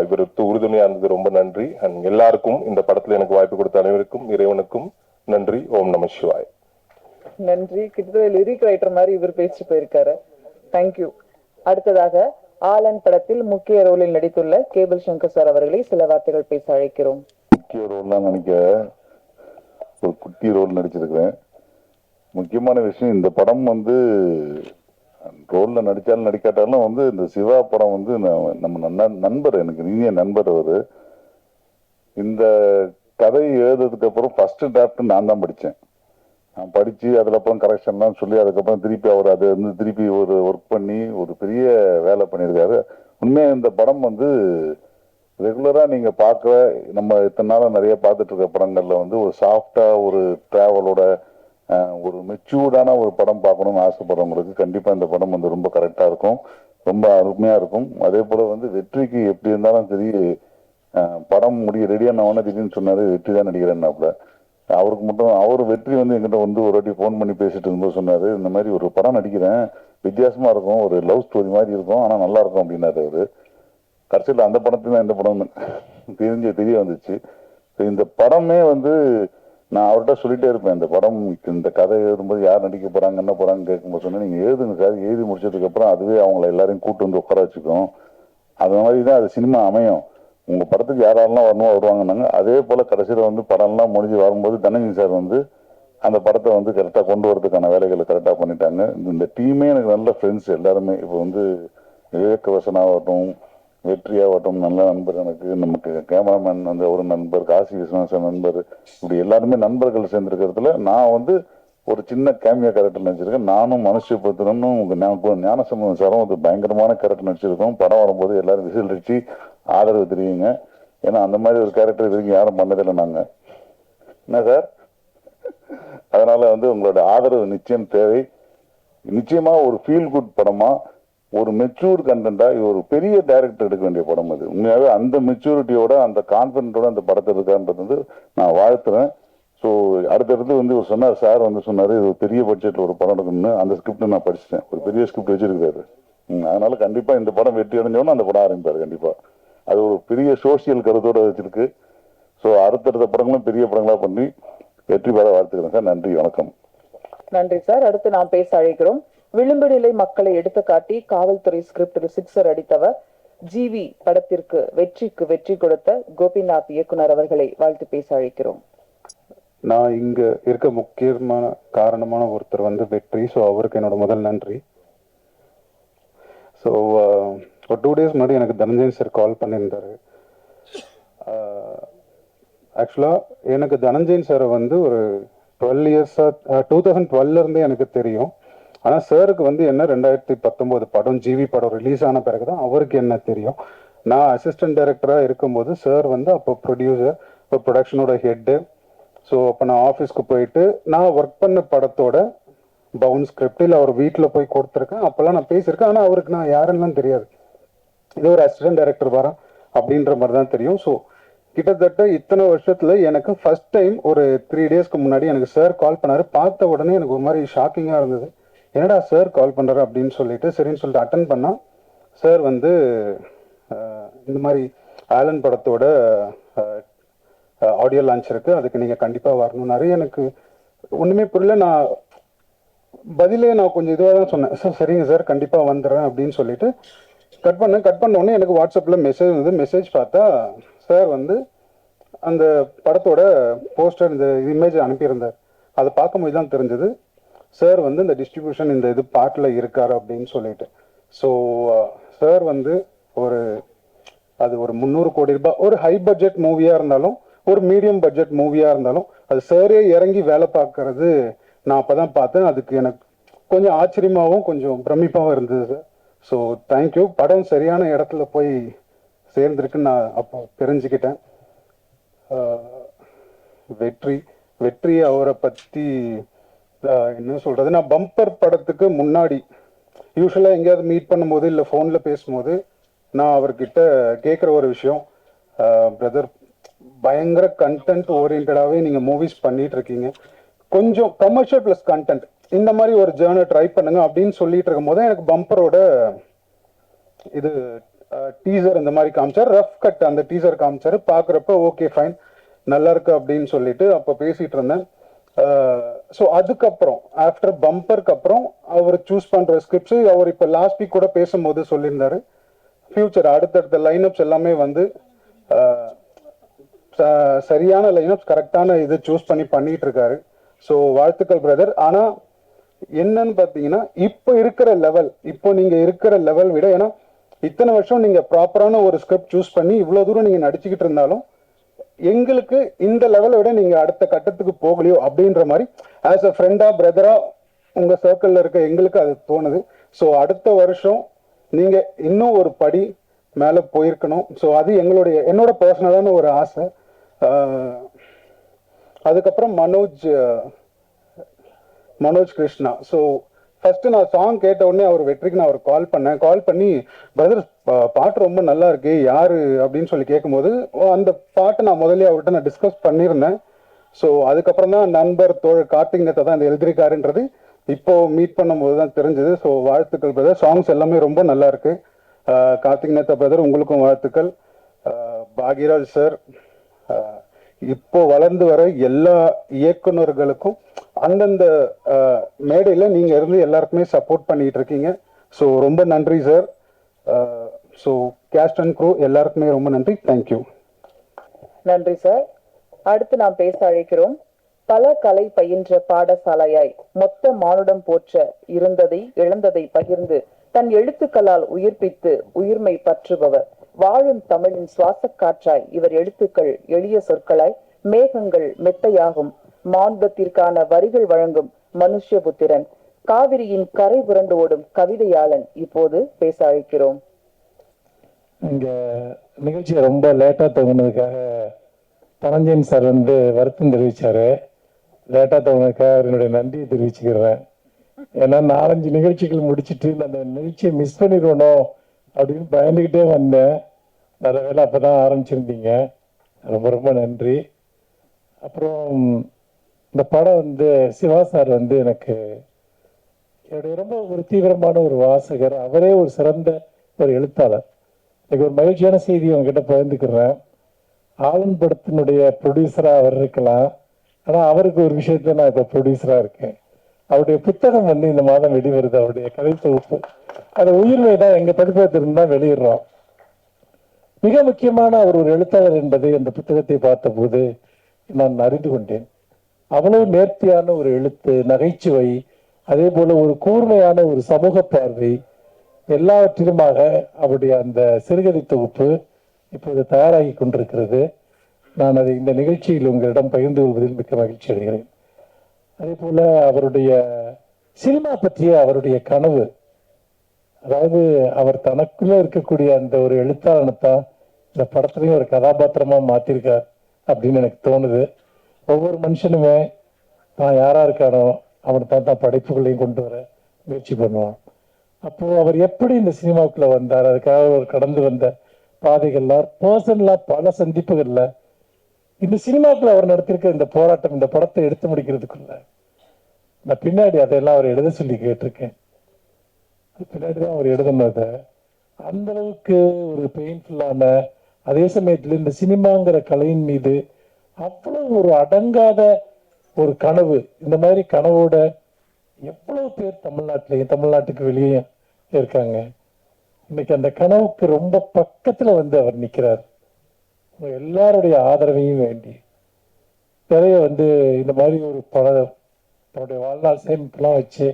Speaker 6: இவருக்கு உறுதுணையா இருந்தது, ரொம்ப நன்றி. அண்ட் எல்லாருக்கும் இந்த படத்துல எனக்கு வாய்ப்பு கொடுத்த அனைவருக்கும் இறைவனுக்கும் நன்றி. ஓம் நம சிவாய்.
Speaker 1: நன்றி. கிட்டத்தட்ட லிரிக் ரைட்டர் மாதிரி இவர் பேசிட்டு போயிருக்காரு. தேங்க்யூ. அடுத்ததாக ஆலன் படத்தில் முக்கிய ரோலில் நடித்துள்ள கேபிள் சங்கர் சார் அவர்களை சில வார்த்தைகள் பேச அழைக்கிறோம்.
Speaker 3: முக்கிய ரோல் தான் நினைக்க ஒரு குட்டி ரோல் நடிச்சிருக்கிறேன். முக்கியமான விஷயம், இந்த படம் வந்து ரோல்ல நடிச்சாலும் நடிக்காட்டாலும் வந்து இந்த சிவா படம் வந்து நம்ம நண்பர், எனக்கு நீங்க நண்பர் அவரு. இந்த கதை எழுதுறதுக்கு அப்புறம் ஃபர்ஸ்ட் டிராஃப்ட் நான் தான் படித்தேன். நான் படிச்சு அதுக்கப்புறம் கரெக்ஷன்லாம் சொல்லி அதுக்கப்புறம் திருப்பி அவர் அதை வந்து திருப்பி ஒரு ஒர்க் பண்ணி ஒரு பெரிய வேலை பண்ணியிருக்காரு. உண்மையாக இந்த படம் வந்து ரெகுலரா நீங்க பார்க்க, நம்ம இத்தனை நாளும் நிறைய பார்த்துட்டு இருக்க படங்கள்ல வந்து ஒரு சாஃப்டா ஒரு டிராவலோட ஒரு மெச்சூர்டான ஒரு படம் பார்க்கணும்னு ஆசைப்படுறவங்களுக்கு கண்டிப்பா இந்த படம் வந்து ரொம்ப கரெக்டா இருக்கும், ரொம்ப அருமையா இருக்கும். அதே போல வந்து வெற்றிக்கு எப்படி இருந்தாலும் சரி, படம் ரெடியான உடனே திடீர்னு சொன்னாரு வெற்றி தான் நடிக்கிறேன்னாப்புல. அவருக்கு மட்டும் அவர் வெற்றி வந்து எங்கிட்ட வந்து ஒரு வாட்டி ஃபோன் பண்ணி பேசிட்டு இருக்கும்போது சொன்னாரு, இந்த மாதிரி ஒரு படம் நடிக்கிறேன், வித்தியாசமா இருக்கும், ஒரு லவ் ஸ்டோரி மாதிரி இருக்கும், ஆனா நல்லா இருக்கும் அப்படின்னாரு அவரு. கடைசியில் அந்த படத்துல தான் இந்த படம் தெரிய வந்துச்சு. இந்த படமே வந்து நான் அவர்கிட்ட சொல்லிட்டே இருப்பேன், இந்த படம் இந்த கதை எழுதும்போது யார் நடிக்க போறாங்க என்ன போறாங்கன்னு கேட்கும்போது சொன்னேன், நீங்க எழுதுங்க சார், எழுதி முடிச்சதுக்கு அப்புறம் அதுவே அவங்கள எல்லாரையும் கூட்டு வந்து உட்கார வச்சுக்கும், அது மாதிரிதான் அது சினிமா அமையும், உங்க படத்துக்கு யாரெல்லாம் வரணுமோ வருவாங்கன்னாங்க. அதே போல கடைசியில வந்து படம்லாம் முடிஞ்சு வரும்போது தனஞ்சய் சார் வந்து அந்த படத்தை வந்து கரெக்டா கொண்டு வரதுக்கான வேலைகளை கரெக்டா பண்ணிட்டாங்க. இந்த டீமே எனக்கு நல்ல ஃப்ரெண்ட்ஸ் எல்லாருமே. இப்போ வந்து விவேக் வசனாகட்டும், வெற்றியாகட்டும் நல்ல நண்பர் எனக்கு, நமக்கு கேமராமேன் அந்த ஒரு நண்பர், காசி விஸ்வநாதன் நண்பர், இப்படி எல்லாருமே நண்பர்கள் சேர்ந்திருக்கிறதுல நான் வந்து ஒரு சின்ன கேமியா கேரக்டர் நடிச்சிருக்கேன். நானும் மனுஷபுத்திரனும் ஞானசம்பந்தம் சாரும் ஒரு பயங்கரமான கேரக்டர் நடிச்சிருக்கோம். படம் வரும்போது எல்லாரும் விசில் அடிச்சு ஆதரவு தெரியுங்க. ஏன்னா அந்த மாதிரி ஒரு கேரக்டர் வரைக்கும் யாரும் பண்ணதில்லை நாங்க, என்ன சார்? அதனால வந்து உங்களோட ஆதரவு நிச்சயம் தேவை. நிச்சயமா ஒரு ஃபீல் குட் படமா, ஒரு மெச்சூர் கண்டென்ட்டா, இது ஒரு பெரிய டைரக்டர் எடுக்க வேண்டிய படம் அது. உண்மையாவே அந்த மெச்சூரிட்டியோட அந்த கான்பிடன்டோட அந்த படத்தை இருக்கான்றது வந்து நான் வாழ்த்துறேன். ஸோ அடுத்தடுத்து வந்து ஒரு சொன்னார் சார் வந்து சொன்னாரு, இது ஒரு பெரிய பட்ஜெட்ல ஒரு படம் எடுக்கணும்னு. அந்த ஸ்கிரிப்ட் நான் படிச்சிட்டேன், ஒரு பெரிய ஸ்கிரிப்ட் வச்சிருக்காரு. அதனால கண்டிப்பா இந்த படம் வெற்றி அடைஞ்சோன்னு அந்த படம் ஆரம்பிப்பாரு கண்டிப்பா. அது ஒரு பெரிய சோசியல் கருத்தோட வச்சிருக்கு. ஸோ அடுத்தடுத்த படங்களும் பெரிய படங்களா பண்ணி வெற்றி பெற வாழ்த்துக்கிறேன் சார். நன்றி, வணக்கம்.
Speaker 1: நன்றி சார். அடுத்து நாம் பேச அழைக்கிறோம். விளிம்பு நிலை மக்களை எடுத்து காட்டி காவல்துறை ஸ்கிரிப்டுக்கு சிக்ஸர் அடித்தவர், ஜிவி படத்திற்கு வெற்றிக்கு வெற்றி கொடுத்த கோபிநாத் இயக்குனர் அவர்களை வாழ்த்து பேச அழைக்கிறோம்.
Speaker 7: நான் இங்க இருக்க முக்கியமான காரணமான ஒருத்தர் வந்து வெற்றி. ஸோ அவருக்கு என்னோட முதல் நன்றி. ஸோ ஒரு 2 days முன்னாடி எனக்கு தனஞ்சயன் சார் கால் பண்ணியிருந்தாரு. ஆக்சுவலாக எனக்கு தனஞ்சயன் சாரை வந்து ஒரு 12 years 2012 இருந்தே எனக்கு தெரியும். ஆனால் சாருக்கு வந்து என்ன 2019 படம் ஜிவி படம் ரிலீஸ் ஆன பிறகு தான் அவருக்கு என்ன தெரியும். நான் அசிஸ்டன்ட் டைரக்டராக இருக்கும்போது சார் வந்து அப்போ ப்ரொடியூசர், இப்போ ப்ரொடக்ஷனோட ஹெட்டு, ஸோ அப்போ நான் ஆஃபீஸ்க்கு போயிட்டு நான் ஒர்க் பண்ண படத்தோட பவுன் ஸ்கிரிப்டில் அவர் வீட்டில் போய் கொடுத்துருக்கேன். அப்போல்லாம் நான் பேசியிருக்கேன், ஆனால் அவருக்கு நான் யாருன்னு தெரியாது. இது ஒரு அசிஸ்டன்ட் டைரக்டர் வரான் அப்படின்ற மாதிரி தான் தெரியும். ஸோ கிட்டத்தட்ட இத்தனை வருஷத்துல எனக்கு ஃபர்ஸ்ட் டைம் ஒரு 3 டேஸ்க்கு முன்னாடி எனக்கு சார் கால் பண்ணாரு. பார்த்த உடனே எனக்கு ஒரு மாதிரி ஷாக்கிங்காக இருந்தது. என்னடா சார் கால் பண்ணுறாரு அப்படின்னு சொல்லிட்டு சரின்னு சொல்லிட்டு அட்டன் பண்ணா சார் வந்து இந்த மாதிரி ஆலன் படத்தோட ஆடியோ லான்ச் இருக்கு, அதுக்கு நீங்க கண்டிப்பா வரணும்னாரு. எனக்கு ஒண்ணுமே புரியல. நான் பதிலே நான் கொஞ்சம் இதுவாக தான் சொன்னேன், சார் சரிங்க சார் கண்டிப்பா வந்துடுறேன் அப்படின்னு சொல்லிட்டு கட் பண்ண உடனே எனக்கு வாட்ஸ்அப்ல மெசேஜ் வந்து மெசேஜ் பார்த்தா சார் வந்து அந்த படத்தோட போஸ்டர் இந்த இமேஜ் அனுப்பியிருந்தார். அதை பார்க்கும்போது தான் தெரிஞ்சது சார் வந்து இந்த டிஸ்ட்ரிபியூஷன் இந்த இது பார்ட்டில் இருக்காரு அப்படின்னு சொல்லிட்டு. ஸோ சார் வந்து அது ஒரு 300 கோடி ரூபாய் ஒரு ஹை பட்ஜெட் மூவியா இருந்தாலும் ஒரு மீடியம் பட்ஜெட் மூவியா இருந்தாலும் அது சாரே இறங்கி வேலை பார்க்கறது நான் அப்பதான் பார்த்தேன். அதுக்கு எனக்கு கொஞ்சம் ஆச்சரியமாகவும் கொஞ்சம் பிரமிப்பாகவும் இருந்தது சார். So thank you. படம் சரியான இடத்துல போய் சேர்ந்திருக்குன்னு நான் அப்போ தெரிஞ்சுக்கிட்டேன். வெற்றி அவரை பற்றி என்ன சொல்றது, நான் பம்பர் படத்துக்கு முன்னாடி யூஸ்வலாக எங்கேயாவது மீட் பண்ணும்போது இல்லை ஃபோனில் பேசும்போது நான் அவர்கிட்ட கேட்குற ஒரு விஷயம், பிரதர் பயங்கர கண்டென்ட் ஓரியன்டாகவே நீங்கள் மூவிஸ் பண்ணிட்டு இருக்கீங்க, கொஞ்சம் கமர்ஷியல் ப்ளஸ் கண்டென்ட் இந்த மாதிரி ஒரு ஜேர்னர் ட்ரை பண்ணுங்க அப்படின்னு சொல்லிட்டு இருக்கும் போது எனக்கு பம்பரோட இது டீசர் இந்த மாதிரி காமிச்சார், ரஃப் கட் அந்த டீசர் காமிச்சாரு. பார்க்குறப்ப ஓகே ஃபைன் நல்லா இருக்கு அப்படின்னு சொல்லிட்டு அப்போ பேசிட்டு இருந்தேன். ஸோ அதுக்கப்புறம் ஆஃப்டர் பம்பருக்கு அப்புறம் அவர் சூஸ் பண்ற ஸ்கிரிப்ட்ஸ் அவர் இப்போ லாஸ்ட் வீக் கூட பேசும்போது சொல்லியிருந்தாரு, ஃபியூச்சர் அடுத்தடுத்த லைனப்ஸ் எல்லாமே வந்து சரியான லைனப்ஸ் கரெக்டான இது சூஸ் பண்ணிட்டு இருக்காரு. ஸோ வாழ்த்துக்கள் பிரதர். ஆனால் என்னன்னு பார்த்தீங்கன்னா இப்போ நீங்க இருக்கிற லெவல் விட, ஏன்னா இத்தனை வருஷம் நீங்க ப்ராப்பரான ஒரு ஸ்கிரிப்ட் சூஸ் பண்ணி இவ்வளவு தூரம் நீங்க நடிச்சுக்கிட்டு இருந்தாலும் எங்களுக்கு இந்த லெவலை விட நீங்க அடுத்த கட்டத்துக்கு போகலையோ அப்படின்ற மாதிரி ஆஸ் அ ஃப்ரெண்டா பிரதரா உங்க சர்க்கிள்ல இருக்க எங்களுக்கு அது தோணுது. ஸோ அடுத்த வருஷம் நீங்க இன்னும் ஒரு படி மேல போயிருக்கணும். ஸோ அது என்னோட பர்சனலான ஒரு ஆசை. அதுக்கப்புறம் மனோஜ் கிருஷ்ணா. ஸோ ஃபர்ஸ்ட் நான் சாங் கேட்ட உடனே அவர் வெற்றிக்கு நான் கால் பண்ணி பிரதர் பாட்டு ரொம்ப நல்லா இருக்கு யாரு அப்படின்னு சொல்லி கேட்கும்போது அந்த பாட்டை நான் முதல்ல அவர்கிட்ட நான் டிஸ்கஸ் பண்ணியிருந்தேன். ஸோ அதுக்கப்புறம் தான் நண்பர் தோழர் கார்த்திக் நேத்தா தான் இந்த எழுதிருக்காருன்றது இப்போ மீட் பண்ணும்போது தான் தெரிஞ்சது. ஸோ வாழ்த்துக்கள் பிரதர், சாங்ஸ் எல்லாமே ரொம்ப நல்லா இருக்கு. கார்த்திக் நேத்தா பிரதர் உங்களுக்கும் வாழ்த்துக்கள். பாக்யராஜ் சார், இப்போ வளர்ந்து வர எல்லா இயக்குநர்களுக்கும் அந்தந்த மேடையில நீங்க இருந்து எல்லாருக்குமே சப்போர்ட் பண்ணிட்டு இருக்கீங்க. ஸோ ரொம்ப நன்றி sir. So cast and crew எல்லாருக்குமே ரொம்ப நன்றி. தேங்க்யூ.
Speaker 1: நன்றி சார். அடுத்து நாம் பேச அழைக்கிறோம். பல கலை பயின்ற பாடசாலையாய் மொத்த மானுடம் போற்ற இருந்ததை இழந்ததை பகிர்ந்து தன் எழுத்துக்களால் உயிர்ப்பித்து உயிர்மை பற்றுபவர், வாழும் தமிழின் சுவாச காற்றாய் இவர் எழுத்துக்கள் எளிய சொற்களாய் மேகங்கள் மெத்தையாகும் மானுடத்திற்கான வரிகள் வழங்கும் மனுஷ்யபுத்திரன், காவிரியின் கரை புரண்டு ஓடும் கவிதையாளன் இப்போது பேச அழைக்கிறோம்.
Speaker 4: இங்க நிகழ்ச்சியை ரொம்ப லேட்டா துவங்கினதுக்காக தனஞ்சயன் சார் வந்து வருத்தம் தெரிவிச்சாரு. லேட்டா துவங்கினதுக்காக என்னுடைய நன்றியை தெரிவிச்சுக்கிறேன். ஏன்னா 4-5 நிகழ்ச்சிகள் முடிச்சுட்டு அந்த நிகழ்ச்சியை மிஸ் பண்ணிடுவோம் அப்படின்னு பயந்துகிட்டே வந்தேன். நல்ல வேலை அப்பதான் ஆரம்பிச்சிருந்தீங்க, ரொம்ப ரொம்ப நன்றி. அப்புறம் இந்த படம் வந்து சிவா சார் வந்து எனக்கு என்னுடைய ரொம்ப ஒரு தீவிரமான ஒரு வாசகர், அவரே ஒரு சிறந்த ஒரு எழுத்தாளர். எனக்கு ஒரு மகிழ்ச்சியான செய்தி உங்ககிட்ட பகிர்ந்துக்கிறேன். ஆலன் படத்தினுடைய ப்ரொடியூசரா அவர் இருக்கலாம், ஆனா அவருக்கு ஒரு விஷயத்துல நான் இப்ப ப்ரொடியூசரா இருக்கேன். அவருடைய புத்தகம் வந்து இந்த மாதம் வெளிவருது, அவருடைய கதை தொகுப்பு. அந்த உயிர்மை தான் எங்க பதிப்பகத்திலிருந்து தான் வெளியிடுறோம். மிக முக்கியமான அவர் ஒரு எழுத்தாளர் என்பதை அந்த புத்தகத்தை பார்த்த போது நான் அறிந்து கொண்டேன். அவ்வளவு நேர்த்தியான ஒரு எழுத்து, நகைச்சுவை, அதே போல ஒரு கூர்மையான ஒரு சமூக பார்வை, எல்லாவற்றிலுமாக அவருடைய அந்த சிறுகதை தொகுப்பு இப்போது தயாராகி கொண்டிருக்கிறது. நான் அதை இந்த நிகழ்ச்சியில் உங்களிடம் பகிர்ந்து கொள்வதில் மிக்க மகிழ்ச்சி அடைகிறேன். அதே போல அவருடைய சினிமா பற்றிய அவருடைய கனவு, அதாவது அவர் தனக்குள்ள இருக்கக்கூடிய அந்த ஒரு எழுத்தாளனைத்தான் இந்த படத்துலையும் ஒரு கதாபாத்திரமா மாத்திருக்கார் அப்படின்னு எனக்கு தோணுது.
Speaker 8: ஒவ்வொரு மனுஷனுமே தான் யாரா இருக்கானோ அவனை தான் படைப்புகளையும் கொண்டு வர முயற்சி பண்ணுவான். அப்போ அவர் எப்படி இந்த சினிமாவுக்குள்ள வந்தார், அதுக்காக அவர் கடந்து வந்த பாதைகள்ல பர்சனலா பல சந்திப்புகள்ல இந்த சினிமாக்குள்ள அவர் நடத்திருக்க இந்த போராட்டம், இந்த படத்தை எடுத்து முடிக்கிறதுக்குள்ள நான் பின்னாடி அதையெல்லாம் அவர் எழுத சொல்லி கேட்டிருக்கேன். பின்னாடிதான் அவர் எழுதுனத அந்த அளவுக்கு ஒரு பெயின்ஃபுல்லான, அதே சமயத்துல இந்த சினிமாங்கிற கலையின் மீது அவ்வளவு ஒரு அடங்காத ஒரு கனவு. இந்த மாதிரி கனவோட எவ்வளவு பேர் தமிழ்நாட்டிலையும் தமிழ்நாட்டுக்கு வெளியே இருக்காங்க. இன்னைக்கு அந்த கனவுக்கு ரொம்ப பக்கத்துல வந்து அவர் நிக்கிறார். எல்லாருடைய ஆதரவையும் வேண்டி நிறைய இந்த மாதிரி ஒரு படம் தன்னுடைய வாழ்நாள் சேமிப்புலாம் வச்சு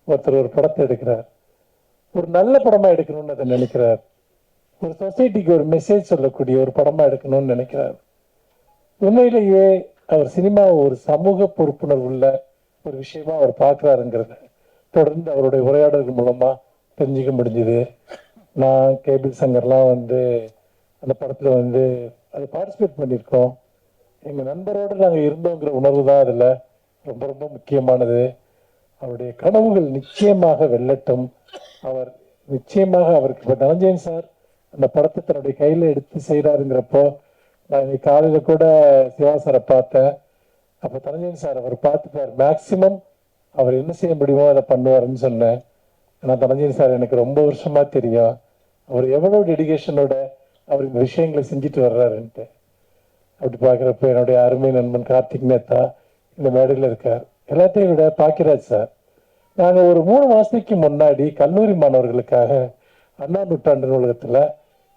Speaker 8: ஒருத்தர் ஒரு படத்தை எடுக்கிறார். ஒரு நல்ல படமா எடுக்கணும்னு அதை நினைக்கிறார். ஒரு சொசைட்டிக்கு ஒரு மெசேஜ் சொல்லக்கூடிய ஒரு படமா எடுக்கணும்னு நினைக்கிறார். உண்மையிலேயே அவர் சினிமா ஒரு சமூக பொறுப்புணர்வு உள்ள ஒரு விஷயமா அவர் பார்க்கிறாருங்கிறத தொடர்ந்து அவருடைய உரையாடல்கள் மூலமா தெரிஞ்சுக்க முடிஞ்சுது. நான் கேபிள் சங்கர்லாம் அந்த படத்துல அதை பார்ட்டிசிபேட் பண்ணியிருக்கோம். எங்க நண்பரோடு நாங்கள் இருந்தோங்கிற உணர்வு தான் அதுல ரொம்ப ரொம்ப முக்கியமானது. அவருடைய கனவுகள் நிச்சயமாக வெல்லட்டும். அவர் நிச்சயமாக அவருக்கு இப்போ தனஞ்சயன் சார் அந்த படத்தை தன்னுடைய கையில எடுத்து செய்கிறாருங்கிறப்போ நான் இன்னைக்கு காலையில கூட சிவா சாரை பார்த்தேன். அப்போ தனஞ்சயன் சார் அவர் பார்த்துட்டார். மேக்சிமம் அவர் என்ன செய்ய முடியுமோ அதை பண்ணுவாருன்னு சொன்னேன். ஆனால் தனஞ்சயன் சார் எனக்கு ரொம்ப வருஷமா தெரியும். அவர் எவ்வளவு டெடிகேஷனோட அவர் இந்த விஷயங்களை செஞ்சுட்டு வர்றாருன்ட்டு. அப்படி பார்க்குறப்ப என்னுடைய அருமை நண்பன் கார்த்திக் மேத்தா இந்த மேடையில் இருக்கார். எல்லாத்தையும் விட பாக்கியராஜ் சார், நாங்கள் ஒரு 3 மாதத்துக்கு முன்னாடி கல்லூரி மாணவர்களுக்காக அண்ணா நூற்றாண்டு நூலகத்தில்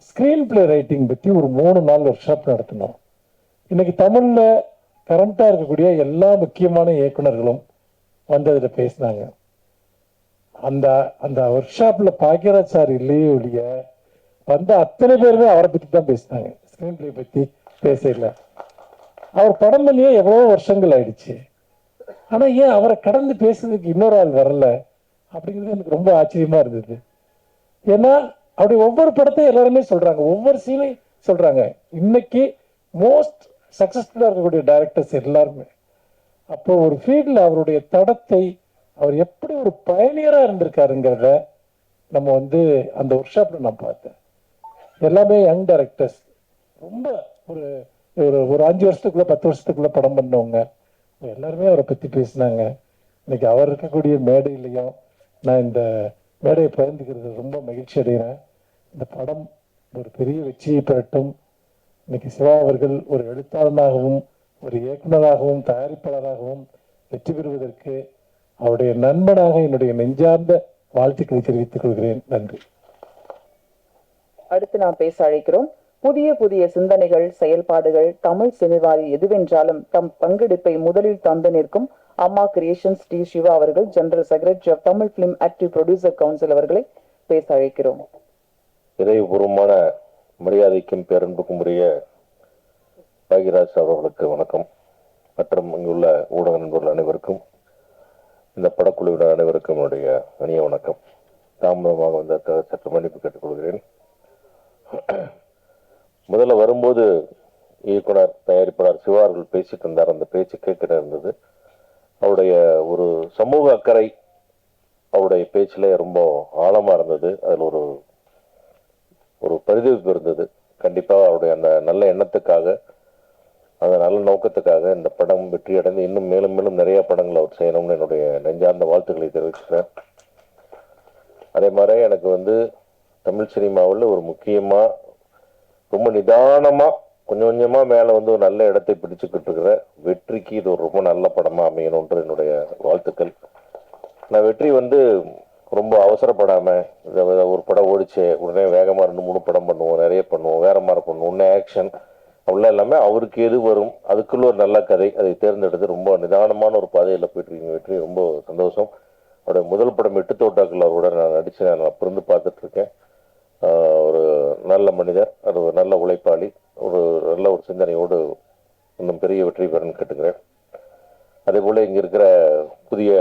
Speaker 8: ஸ்க்ரீன் பிளே ரைட்டிங் பற்றி ஒரு 3 நாள் ஒர்க் ஷாப் நடத்தினோம். இன்னைக்கு தமிழில் கரண்ட்டாக இருக்கக்கூடிய எல்லா முக்கியமான இயக்குநர்களும் அதில் பேசினாங்க. அந்த அந்த ஒர்க் ஷாப்பில் பாக்கியராஜ் சார் இல்லையே ஒழிய அத்தனை பேருமே அவரை பற்றி தான் பேசினாங்க. ஸ்க்ரீன் பிளே பற்றி பேசல. அவர் படம் பண்ணியே எவ்வளவோ வருஷங்கள் ஆயிடுச்சு. ஆனா ஏன் அவரை கடந்து பேசுறதுக்கு இன்னொரு ஆள் வரல அப்படிங்கிறது எனக்கு ரொம்ப ஆச்சரியமா இருந்தது. ஏன்னா அப்படி ஒவ்வொரு படத்தையும் எல்லாருமே சொல்றாங்க, ஒவ்வொரு சீனையும் சொல்றாங்க. இன்னைக்கு மோஸ்ட் சக்சஸ்ஃபுல்லா இருக்கக்கூடிய டைரக்டர்ஸ் எல்லாருமே அப்போ ஒரு ஃபீல்ட்ல அவருடைய தடத்தை அவர் எப்படி ஒரு பயணியரா இருந்திருக்காருங்கிறத நம்ம அந்த ஒர்க் ஷாப்ல நான் பார்த்தேன். எல்லாமே யங் டைரக்டர்ஸ், ரொம்ப ஒரு ஒரு 5 வருஷத்துக்குள்ள 10 வருஷத்துக்குள்ள படம் பண்ணவங்க எல்லாருமே அவரை பத்தி பேசினாங்க. இன்னைக்கு அவர் இருக்கக்கூடிய மேடையிலையும் நான் இந்த மேடையை பகிர்ந்துக்கிறது ரொம்ப மகிழ்ச்சி அடைகிறேன். இந்த படம் ஒரு பெரிய வெற்றியை பெறட்டும். இன்னைக்கு சிவா அவர்கள் ஒரு எழுத்தாளனாகவும் ஒரு இயக்குநராகவும் தயாரிப்பாளராகவும் வெற்றி பெறுவதற்கு அவருடைய நண்பனாக என்னுடைய நெஞ்சார்ந்த வாழ்த்துக்களை தெரிவித்துக் கொள்கிறேன். நன்றி.
Speaker 1: அடுத்து நாம் பேச அழைக்கிறோம். புதிய புதிய சிந்தனைகள், செயல்பாடுகள் தமிழ் சினிமாவில் எதுவென்றாலும் தம் பங்கெடுப்பை முதலில் தந்து நிற்கும் அம்மா கிரியேஷன்ஸ் டி சிவா அவர்கள், general secretary of Tamil film active producer council அவர்களை பேச அழைக்கிறோம்.
Speaker 9: இதயபூர்வமான மரியாதைக்கும் பேரன்புக்கும் உரிய பாகிராஜ் அவர்களுக்கு வணக்கம். மற்றும் இங்குள்ள ஊடக நண்பர்கள் அனைவருக்கும், இந்த படக்குழுவினர் அனைவருக்கும் என்னுடைய இனிய வணக்கம். தாமதமாக வந்ததற்காக சற்று மன்னிப்பு கேட்டுக்கொள்கிறேன். முதல்ல வரும்போது இயக்குனர் தயாரிப்பாளர் சிவா அவர்கள் பேசிட்டு இருந்தார். அந்த பேச்சு கேட்கிற இருந்தது. அவருடைய ஒரு சமூக அக்கறை அவருடைய பேச்சில் ரொம்ப ஆழமா இருந்தது. அதில் ஒரு ஒரு பரிதவிப்பு இருந்தது. கண்டிப்பாக அவருடைய அந்த நல்ல எண்ணத்துக்காக, அந்த நல்ல நோக்கத்துக்காக இந்த படம் வெற்றி அடைந்து இன்னும் மேலும் மேலும் நிறைய படங்கள் அவர் செய்யணும்னு என்னுடைய நெஞ்சார்ந்த வாழ்த்துக்களை தெரிவிச்சுக்கிறேன். அதே மாதிரி எனக்கு தமிழ் சினிமாவில் ஒரு முக்கியமா ரொம்ப நிதானமா கொஞ்சம் கொஞ்சமா மேல ஒரு நல்ல இடத்தை பிடிச்சுக்கிட்டு இருக்கிற வெற்றிக்கு இது ஒரு ரொம்ப நல்ல படமா அமையணும்ன்ற என்னுடைய வாழ்த்துக்கள். நான் வெற்றி ரொம்ப அவசரப்படாம ஒரு படம் ஓடிச்சு உடனே வேகமா 2-3 படம் பண்ணுவோம், நிறைய பண்ணுவோம், வேற மாதிரி பண்ணுவோம், உடனே ஆக்ஷன் அப்படிலாம் இல்லாம அவருக்கு எது வரும் அதுக்குள்ள ஒரு நல்ல கதை அதை தேர்ந்தெடுத்து ரொம்ப நிதானமான ஒரு பாதையில போயிட்டு இருக்கீங்க. வெற்றி ரொம்ப சந்தோஷம். அவருடைய முதல் படம் 8 தோட்டாக்கள் அவரோட நான் நடிச்சு நான் அப்ப பார்த்துட்டு இருக்கேன். ஒரு நல்ல மனிதர், அது ஒரு நல்ல உழைப்பாளி, ஒரு நல்ல ஒரு சிந்தனையோடு இன்னும் பெரிய வெற்றி பெறன்னு கேட்டுக்கிறேன். அதே போல இங்க இருக்கிற புதிய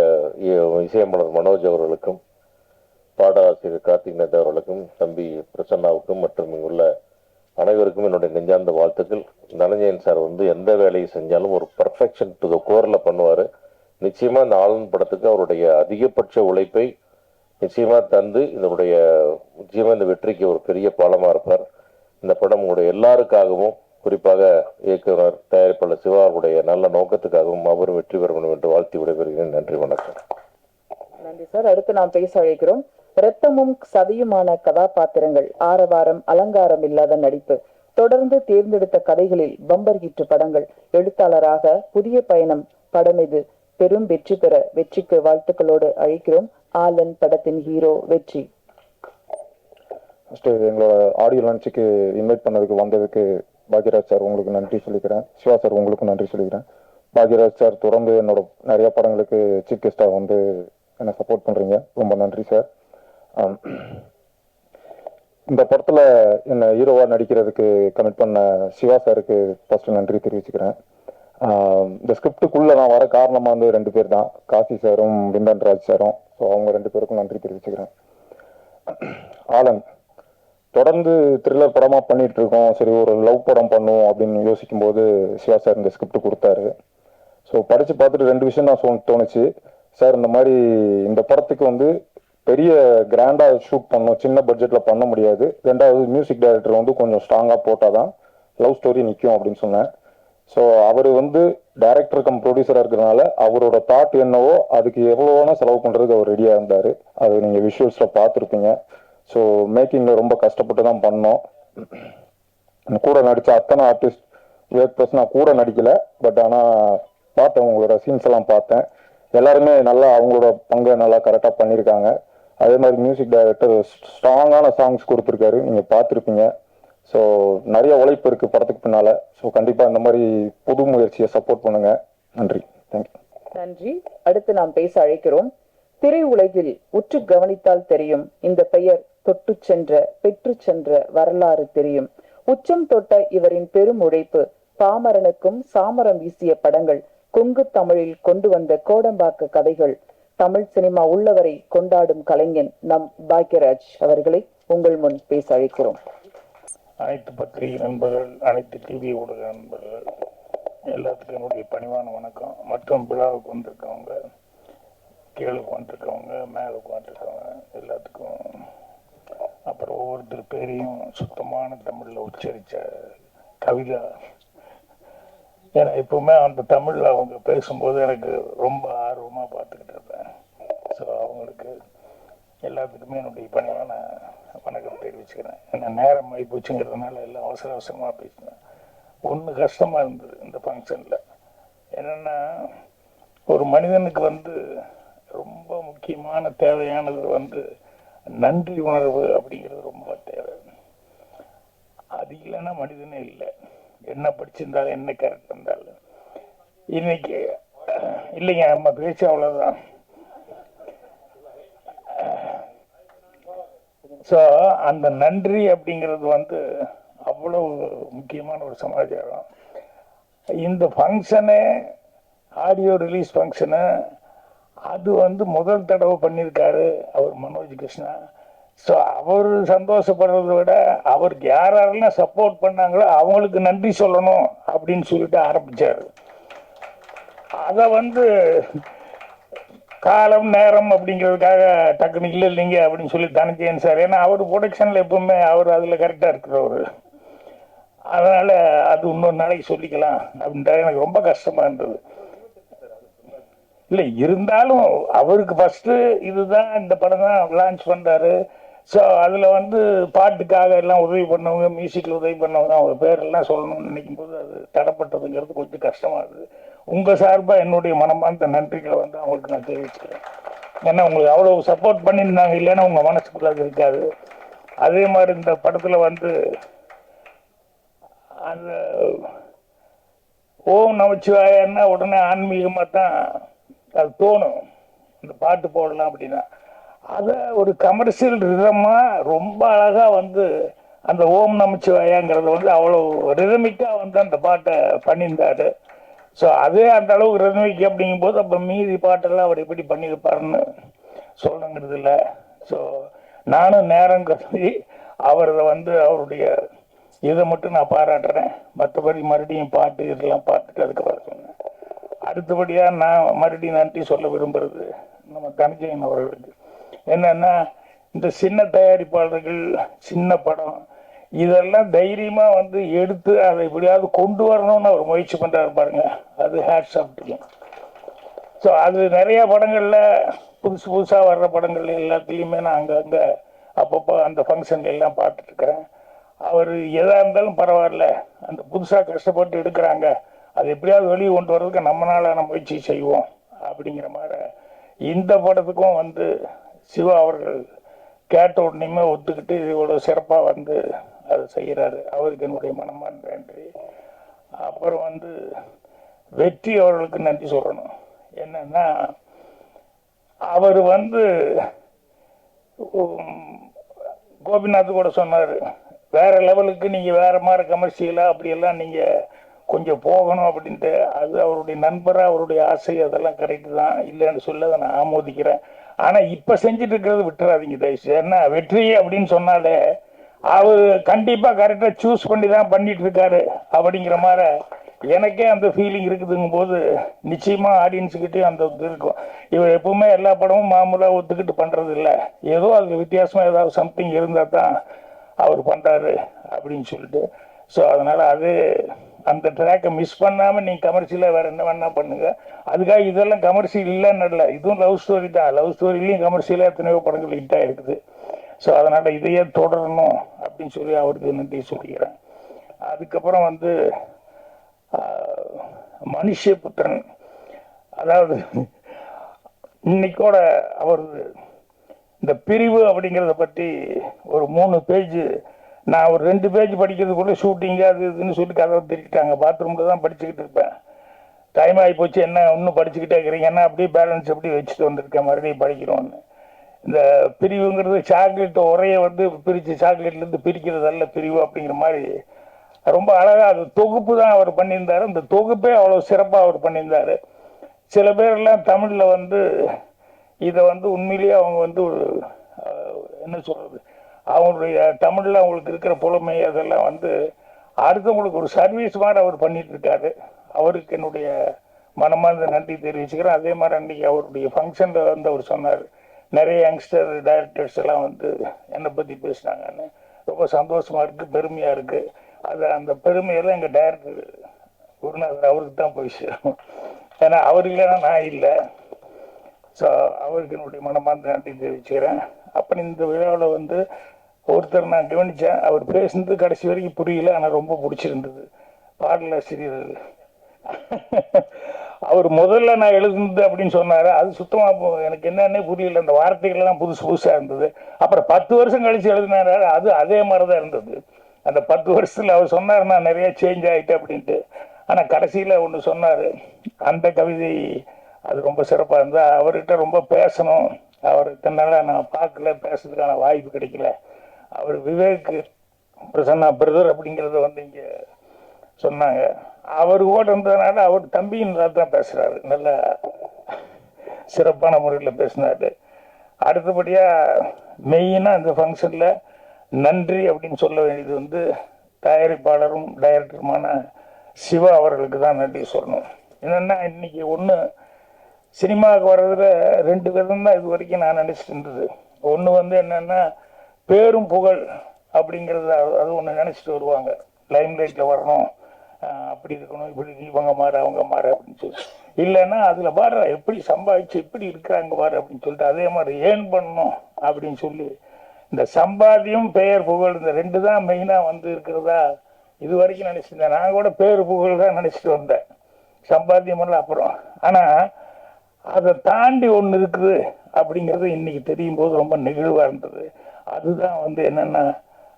Speaker 9: இசையமைப்பாளர் மனோஜ் அவர்களுக்கும், பாடலாசிரியர் கார்த்திக் நேதா அவர்களுக்கும், தம்பி பிரசன்னாவுக்கும் மற்றும் இங்குள்ள அனைவருக்கும் என்னுடைய நெஞ்சார்ந்த வாழ்த்துக்கள். தனஞ்சயன் சார் வந்து எந்த வேலையை செஞ்சாலும் ஒரு பர்ஃபெக்ஷன் டு த கோரில் பண்ணுவார். நிச்சயமாக இந்த ஆளுநர் படத்துக்கு அவருடைய அதிகபட்ச உழைப்பை நிச்சயமாக தந்து நிச்சயமாக இந்த வெற்றிக்கு ஒரு பெரிய பாலமாக இருப்பார். இந்த படம் உங்களுடைய எல்லாருக்காகவும், குறிப்பாக இயக்குனர் தயாரிப்பாளர் சிவா அவருடைய நல்ல நோக்கத்துக்காகவும் அவரும் வெற்றி பெற வேண்டும் என்று வாழ்த்தி விடைபெறுகிறேன். நன்றி, வணக்கம்.
Speaker 1: நன்றி சார். அடுத்து நாம் பேச அழைக்கிறோம். இரத்தமும் சதியுமான கதாபாத்திரங்கள், ஆரவாரம் அலங்காரம் இல்லாத நடிப்பு, தொடர்ந்து தேர்ந்தெடுத்த கதைகளில் பம்பர் ஹிட் படங்கள், எழுத்தாளராக புதிய பயணம் படம் இது பெரும் வெற்றி பெற வெற்றிக்கு வாழ்த்துக்களோடு அழைக்கிறோம். ஆலன் படத்தின் ஹீரோ வெற்றி.
Speaker 10: எங்களோட ஆடியோ லான்ச்சுக்கு இன்வைட் பண்ணதுக்கு வந்ததுக்கு பாக்யராஜ் சார் உங்களுக்கு நன்றி சொல்லிக்கிறேன். சிவா சார் உங்களுக்கும் நன்றி சொல்லிக்கிறேன். பாக்யராஜ் சார் தொடர்ந்து என்னோட நிறைய படங்களுக்கு சீஃப் கெஸ்டாக வந்து என்னை சப்போர்ட் பண்ணுறீங்க, ரொம்ப நன்றி சார். இந்த படத்தில் என்னை ஹீரோவாக நடிக்கிறதுக்கு கமிட் பண்ண சிவா சாருக்கு ஃபர்ஸ்ட் நன்றி தெரிவிச்சுக்கிறேன். இந்த ஸ்கிரிப்டுக்குள்ளே நான் வர காரணமாக வந்து 2 பேர் தான், காசி சாரும் விந்தன் ராஜ் சாரும். ஸோ அவங்க 2 பேருக்கும் நன்றி தெரிவிச்சுக்கிறேன். ஆலன் தொடர்ந்து த்ரில்லர் படமாக பண்ணிட்டு இருக்கோம், சரி ஒரு லவ் படம் பண்ணுவோம் அப்படின்னு யோசிக்கும் போது சிவா சார் இந்த ஸ்கிரிப்ட் கொடுத்தாரு. ஸோ படித்து பார்த்துட்டு 2 விஷயம் தான் தோணுச்சு. சார் இந்த மாதிரி இந்த படத்துக்கு வந்து பெரிய கிராண்டாக ஷூட் பண்ணணும், சின்ன பட்ஜெட்டில் பண்ண முடியாது. 2வது மியூசிக் டைரக்டர் வந்து கொஞ்சம் ஸ்ட்ராங்காக போட்டால் தான் லவ் ஸ்டோரி நிற்கும் அப்படின்னு சொன்னேன். ஸோ அவர் வந்து டைரக்டர் கம் ப்ரொடியூசராக இருக்கிறதுனால அவரோட தாட் என்னவோ அதுக்கு எவ்வளோனா செலவு பண்ணுறதுக்கு அவர் ரெடியாக இருந்தார். அது நீங்கள் விஷுவல்ஸில் பார்த்துருப்பீங்க. ஸோ மேக்கிங்கில் ரொம்ப கஷ்டப்பட்டு தான் பண்ணோம். கூட நடித்த அத்தனை ஆர்டிஸ்ட் விவேக் நான் கூட நடிக்கலை, பட் ஆனால் பார்த்தேன், உங்களோட சீன்ஸ் எல்லாம் பார்த்தேன். எல்லாருமே நல்லா அவங்களோட பங்கை நல்லா கரெக்டாக பண்ணியிருக்காங்க. அதே மாதிரி மியூசிக் டைரக்டர் ஸ்ட்ராங்கான சாங்ஸ் கொடுத்துருக்காரு, நீங்கள் பார்த்துருப்பீங்க. ஸோ நிறைய உழைப்பு இருக்குது படத்துக்கு பின்னால். ஸோ கண்டிப்பாக இந்த மாதிரி புது முயற்சியை சப்போர்ட் பண்ணுங்க. நன்றி, தேங்க்யூ.
Speaker 1: நன்றி. அடுத்து நாம் பேச அழைக்கிறோம். திரை உலகில் உற்று கவனித்தால் தெரியும், இந்த பெயர் தொட்டு சென்ற பெற்று சென்ற வரலாறு தெரியும். உச்சம் தொட்ட இவரின் பெரும் உழைப்பு, பாமரனுக்கும் சாமரம் வீசிய படங்கள், கொங்கு தமிழில் கொண்டு வந்த கோடம்பாக்க கதைகள், தமிழ் சினிமா உள்ளவரை கொண்டாடும் கலைஞன் நம் பாக்யராஜ் அவர்களை உங்கள் முன் பேச அழைக்கிறோம்.
Speaker 11: அனைத்து பத்திரிகை நண்பர்கள், அனைத்து டிவி ஊடக நண்பர்கள் எல்லாத்துக்கும் என்னுடைய பணிவான வணக்கம். மற்றும் விழாவுக்கு வந்திருக்கவங்க, கீழுக்கு வந்திருக்கவங்க, மேலுக்கு வந்திருக்கவங்க எல்லாத்துக்கும், அப்புறம் ஒவ்வொருத்தர் பேரையும் சுத்தமான தமிழில் உச்சரித்த கவிதா, ஏன்னா எப்பவுமே அந்த தமிழில் அவங்க பேசும்போது எனக்கு ரொம்ப ஆர்வமாக பார்த்துக்கிட்டு இருப்பேன். ஸோ அவங்களுக்கு எல்லாத்துக்குமே என்னுடைய பணிவான வணக்கம் தெரிவிச்சுக்கிறேன். ஏன்னா நேரம் ஆகி போச்சுங்கிறதுனால எல்லாம் அவசர அவசரமாக பேசினேன். ஒன்று கஷ்டமாக இருந்தது இந்த ஃபங்க்ஷனில், என்னென்னா ஒரு மனிதனுக்கு வந்து ரொம்ப முக்கியமான தேவையானது வந்து நன்றி உணர்வு அப்படிங்கிறது ரொம்ப தேவை. அது இல்லைன்னா மனிதனே இல்லை. என்ன படிச்சிருந்தாலும் என்ன கரெக்ட் இருந்தாலும் இன்னைக்கு இல்லைங்க, நம்ம பேச்சு அவ்வளோதான். ஸோ அந்த நன்றி அப்படிங்கிறது வந்து அவ்வளவு முக்கியமான ஒரு சமாச்சாரம். இந்த ஃபங்க்ஷனு, ஆடியோ ரிலீஸ் ஃபங்க்ஷனு, அது வந்து முதல் தடவை பண்ணியிருக்காரு அவர் மனோஜ் கிருஷ்ணா. ஸோ அவர் சந்தோஷப்படுறத விட அவருக்கு யாரெல்லாம் சப்போர்ட் பண்ணாங்களோ அவங்களுக்கு நன்றி சொல்லணும் அப்படின்னு சொல்லிட்டு ஆரம்பிச்சார். அதை வந்து காலம் நேரம் அப்படிங்கிறதுக்காக டக்குனு இல்லை இல்லைங்க அப்படின்னு சொல்லி தனஞ்சயன் சார், ஏன்னா அவர் ப்ரொடக்ஷனில் எப்பவுமே அவர் அதில் கரெக்டாக இருக்கிறவர், அதனால் அது இன்னொரு நாளைக்கு சொல்லிக்கலாம் அப்படின்றது எனக்கு ரொம்ப கஷ்டமாக இருந்தது. இல்லை இருந்தாலும் அவருக்கு ஃபஸ்ட்டு இதுதான், இந்த படம் தான் லான்ச் பண்ணுறாரு. ஸோ அதில் வந்து பாட்டுக்காக எல்லாம் உதவி பண்ணவங்க, மியூசிக்கில் உதவி பண்ணவங்க, அவங்க பேரெல்லாம் சொல்லணும்னு நினைக்கும் போது அது தடப்பட்டதுங்கிறது கொஞ்சம் கஷ்டமாக இருக்குது. உங்கள் சார்பாக என்னுடைய மனமார்ந்த நன்றிகளை வந்து அவங்களுக்கு நான் தெரிவிச்சுக்கிறேன். ஏன்னா உங்களுக்கு அவ்வளோ சப்போர்ட் பண்ணியிருந்தாங்க, இல்லைன்னா உங்கள் மனசுக்குள்ள அது இருக்காது. அதே மாதிரி இந்த படத்தில் வந்து அந்த ஓம் நமச்சிவாயன்னா உடனே ஆன்மீகமாக தான் அது தோணும், இந்த பாட்டு போடலாம் அப்படின்னா. அதை ஒரு கமர்ஷியல் ரிதமாக ரொம்ப அழகாக வந்து அந்த ஓம் நமச்சிவாயாங்கிறத வந்து அவ்வளோ ரிதமிக்காக வந்து அந்த பாட்டை பண்ணியிருந்தாரு. ஸோ அதே அந்த அளவுக்கு ரிதமிக் அப்படிங்கும்போது அப்போ மீதி பாட்டெல்லாம் அவர் எப்படி பண்ணியிருப்பாருன்னு சொல்லணுங்கிறது இல்லை. ஸோ நானும் நேரம் கருதி அவரை வந்து அவருடைய இதை மட்டும் நான் பாராட்டுறேன். மற்றபடி மறுபடியும் பாட்டு இதெல்லாம் பார்த்துட்டு அதுக்கப்புறம் சொன்னேன். அடுத்தபடியாக நான் மறுபடியும் நன்றி சொல்ல விரும்புகிறது நம்ம தனஞ்சயன் அவர்களுக்கு. என்னன்னா, இந்த சின்ன தயாரிப்பாளர்கள், சின்ன படம் இதெல்லாம் தைரியமாக வந்து எடுத்து அதை எப்படியாவது கொண்டு வரணும்னு அவர் முயற்சி பண்ணுறாரு பாருங்க, அது ஹேட்ஸ் ஆஃப் டு. ஸோ அது நிறையா படங்களில் புதுசாக வர்ற படங்கள் எல்லாத்துலேயுமே நான் அங்கங்கே அப்பப்போ அந்த ஃபங்க்ஷன்ல எல்லாம் பார்த்துட்ருக்கிறேன். அவர் எதாக இருந்தாலும் பரவாயில்ல, அந்த புதுசாக கஷ்டப்பட்டு எடுக்கிறாங்க, அது எப்படியாவது வெளியே கொண்டு வர்றதுக்கு நம்மளால முயற்சி செய்வோம் அப்படிங்கிற மாதிரி இந்த படத்துக்கும் வந்து சிவா அவர்கள் கேட்ட உடனேயுமே ஒத்துக்கிட்டு இவ்வளோ சிறப்பாக வந்து அதை செய்கிறாரு. அவருக்கு என்னுடைய மனமார்ந்த நன்றி. அப்புறம் வந்து வெற்றி அவர்களுக்கு நன்றி சொல்லணும். என்னன்னா, அவர் வந்து கோபிநாத் கூட சொன்னார், வேற லெவலுக்கு நீங்கள் வேற மாதிரி கமர்ஷியலாக அப்படியெல்லாம் நீங்கள் கொஞ்சம் போகணும் அப்படின்ட்டு. அது அவருடைய நண்பராக அவருடைய ஆசை, அதெல்லாம் கரெக்டு தான், இல்லைன்னு சொல்ல அதை நான் ஆமோதிக்கிறேன். ஆனால் இப்போ செஞ்சுட்டு இருக்கிறது விட்டுறாதீங்க தயவுசு. ஏன்னா வெற்றி அப்படின்னு சொன்னாலே அவர் கண்டிப்பாக கரெக்டாக சூஸ் பண்ணி தான் பண்ணிட்டு இருக்காரு அப்படிங்கிற மாதிரி எனக்கே அந்த ஃபீலிங் இருக்குதுங்கும் போது நிச்சயமாக ஆடியன்ஸுக்கிட்டே அந்த இது இருக்கும். இவர் எப்பவுமே எல்லா படமும் மாமூலாக ஒத்துக்கிட்டு பண்ணுறது இல்லை, ஏதோ அதில் வித்தியாசமாக ஏதாவது சம்திங் இருந்தால் தான் அவர் பண்ணுறாரு அப்படின்னு சொல்லிட்டு. ஸோ அதனால் அது அந்த ட்ராக்கை மிஸ் பண்ணாமல் நீங்கள் கமர்ஷியலாக வேறு என்ன வேணா பண்ணுங்க. அதுக்காக இதெல்லாம் கமர்ஷியல் இல்லைன்னு இல்லை, இதுவும் லவ் ஸ்டோரி தான். லவ் ஸ்டோரிலையும் கமர்ஷியலாக எத்தனையோ படங்கள் ஹிட்டாக இருக்குது. ஸோ அதனால் இதையே தொடரணும் அப்படின்னு சொல்லி அவருக்கு நன்றி சொல்லிக்கிறேன். அதுக்கப்புறம் வந்து மனுஷபுத்திரன், அதாவது இன்னைக்கோட அவர் இந்த பிரிவு அப்படிங்கிறத பற்றி ஒரு 3 பேஜ், நான் ஒரு 2 பேஜ் படிக்கிறதுக்குள்ள ஷூட்டிங்கு அது இதுன்னு சொல்லி கதை திருட்டாங்க. பாத்ரூமில் தான் படிச்சுக்கிட்டு இருப்பேன். டைம் ஆகி போச்சு, என்ன இன்னும் படிச்சுக்கிட்டே இருக்கிறீங்கன்னா அப்படியே பேலன்ஸ் எப்படி வச்சுட்டு வந்திருக்கேன், மறுபடியும் படிக்கிறோன்னு. இந்த பிரிவுங்கிறது சாக்லேட் உரையை வந்து பிரித்து சாக்லேட்லேருந்து பிரிக்கிறதல்ல பிரிவு அப்படிங்கிற மாதிரி ரொம்ப அழகாக அது தொகுப்பு தான் அவர் பண்ணியிருந்தாரு. அந்த தொகுப்பே அவ்வளோ சிறப்பாக அவர் பண்ணியிருந்தாரு. சில பேரெல்லாம் தமிழில் வந்து இதை வந்து உண்மையிலேயே அவங்க வந்து ஒரு என்ன சொல்கிறது, அவங்களுடைய தமிழில் அவங்களுக்கு இருக்கிற புலமை அதெல்லாம் வந்து அடுத்தவங்களுக்கு ஒரு சர்வீஸ் மாதிரி அவர் பண்ணிட்டு இருக்காரு. அவருக்கு என்னுடைய மனமார்ந்த நன்றி தெரிவிச்சுக்கிறேன். அதே மாதிரி அன்றைக்கி அவருடைய ஃபங்க்ஷனில் வந்து அவர் சொன்னார், நிறைய யங்ஸ்டர் டைரக்டர்ஸ் எல்லாம் வந்து என்னை பற்றி பேசினாங்கன்னு. ரொம்ப சந்தோஷமாக இருக்குது, பெருமையாக இருக்குது. அது அந்த பெருமையெல்லாம் எங்கள் டைரக்டர் குருநாதர் அவருக்கு தான் போய் சேரும். ஏன்னா அவர் இல்லைன்னா நான் இல்லை. ஸோ அவருக்கு என்னுடைய மனமார்ந்த நன்றி தெரிவிச்சுக்கிறேன். அப்புறம் இந்த விழாவில் வந்து ஒருத்தர் நான் கவனித்தேன், அவர் பேசுனது கடைசி வரைக்கும் புரியல, ஆனால் ரொம்ப பிடிச்சிருந்தது. பாடலாசிரியர் அவர் முதல்ல நான் எழுதுனது அப்படின்னு சொன்னார், அது சுத்தமாக எனக்கு என்னன்னே புரியல. அந்த வார்த்தைகள்லாம் புதுசாக இருந்தது. அப்புறம் 10 வருஷம் கழித்து எழுதினாரு, அது அதே மாதிரி தான் இருந்தது. அந்த 10 வருஷத்தில் அவர் சொன்னார் நான் நிறைய சேஞ்ச் ஆகிட்டேன் அப்படின்ட்டு. ஆனால் கடைசியில் ஒன்று சொன்னார், அந்த கவிதை அது ரொம்ப சிறப்பாக இருந்தால். அவர்கிட்ட ரொம்ப பேசணும், அவர் இத்தனால நான் பார்க்கல, பேசுறதுக்கான வாய்ப்பு கிடைக்கல. அவர் விவேக் பிரசன்னா பிரதர் அப்படிங்கிறத வந்து இங்கே சொன்னாங்க. அவர் கூட இருந்ததுனால அவர் தம்பின்னு தான் பேசுகிறாரு, நல்ல சிறப்பான முறையில் பேசினார். அடுத்தபடியாக மெயினாக இந்த ஃபங்க்ஷனில் நன்றி அப்படின்னு சொல்ல வேண்டியது வந்து தயாரிப்பாளரும் டைரக்டருமான சிவா அவர்களுக்கு தான் நன்றி சொல்லணும். என்னென்னா, இன்னைக்கு ஒன்று சினிமாவுக்கு வர்றதுல 2 விதம் தான் இது வரைக்கும் நான் நினச்சிட்டு இருந்தது. ஒன்று வந்து என்னென்னா பேரும் புகழ் அப்படிங்கிறது, அது ஒன்று நினச்சிட்டு வருவாங்க, லைம்லைட்டில் வரணும், அப்படி இருக்கணும், இப்படி இவங்க மாறு அவங்க மாறு அப்படின்னு சொல்லி. இல்லைன்னா அதில் பாரு எப்படி சம்பாதிச்சு எப்படி இருக்கிறாங்க பாரு அப்படின்னு சொல்லிட்டு அதே மாதிரி ஏர்ன் பண்ணணும் அப்படின்னு சொல்லி இந்த சம்பாத்தியம் பெயர் புகழ் இந்த 2 தான் மெயினாக வந்து இருக்கிறதா இது வரைக்கும் நினச்சிருந்தேன். நான் கூட பேர் புகழ் தான் நினச்சிட்டு வந்தேன், சம்பாத்தியமெல்லாம் அப்புறம். ஆனால் அதை தாண்டி ஒன்று இருக்குது அப்படிங்கிறது இன்னைக்கு தெரியும் போது ரொம்ப நெகிழ்வாக இருந்தது. அதுதான் வந்து என்னென்னா,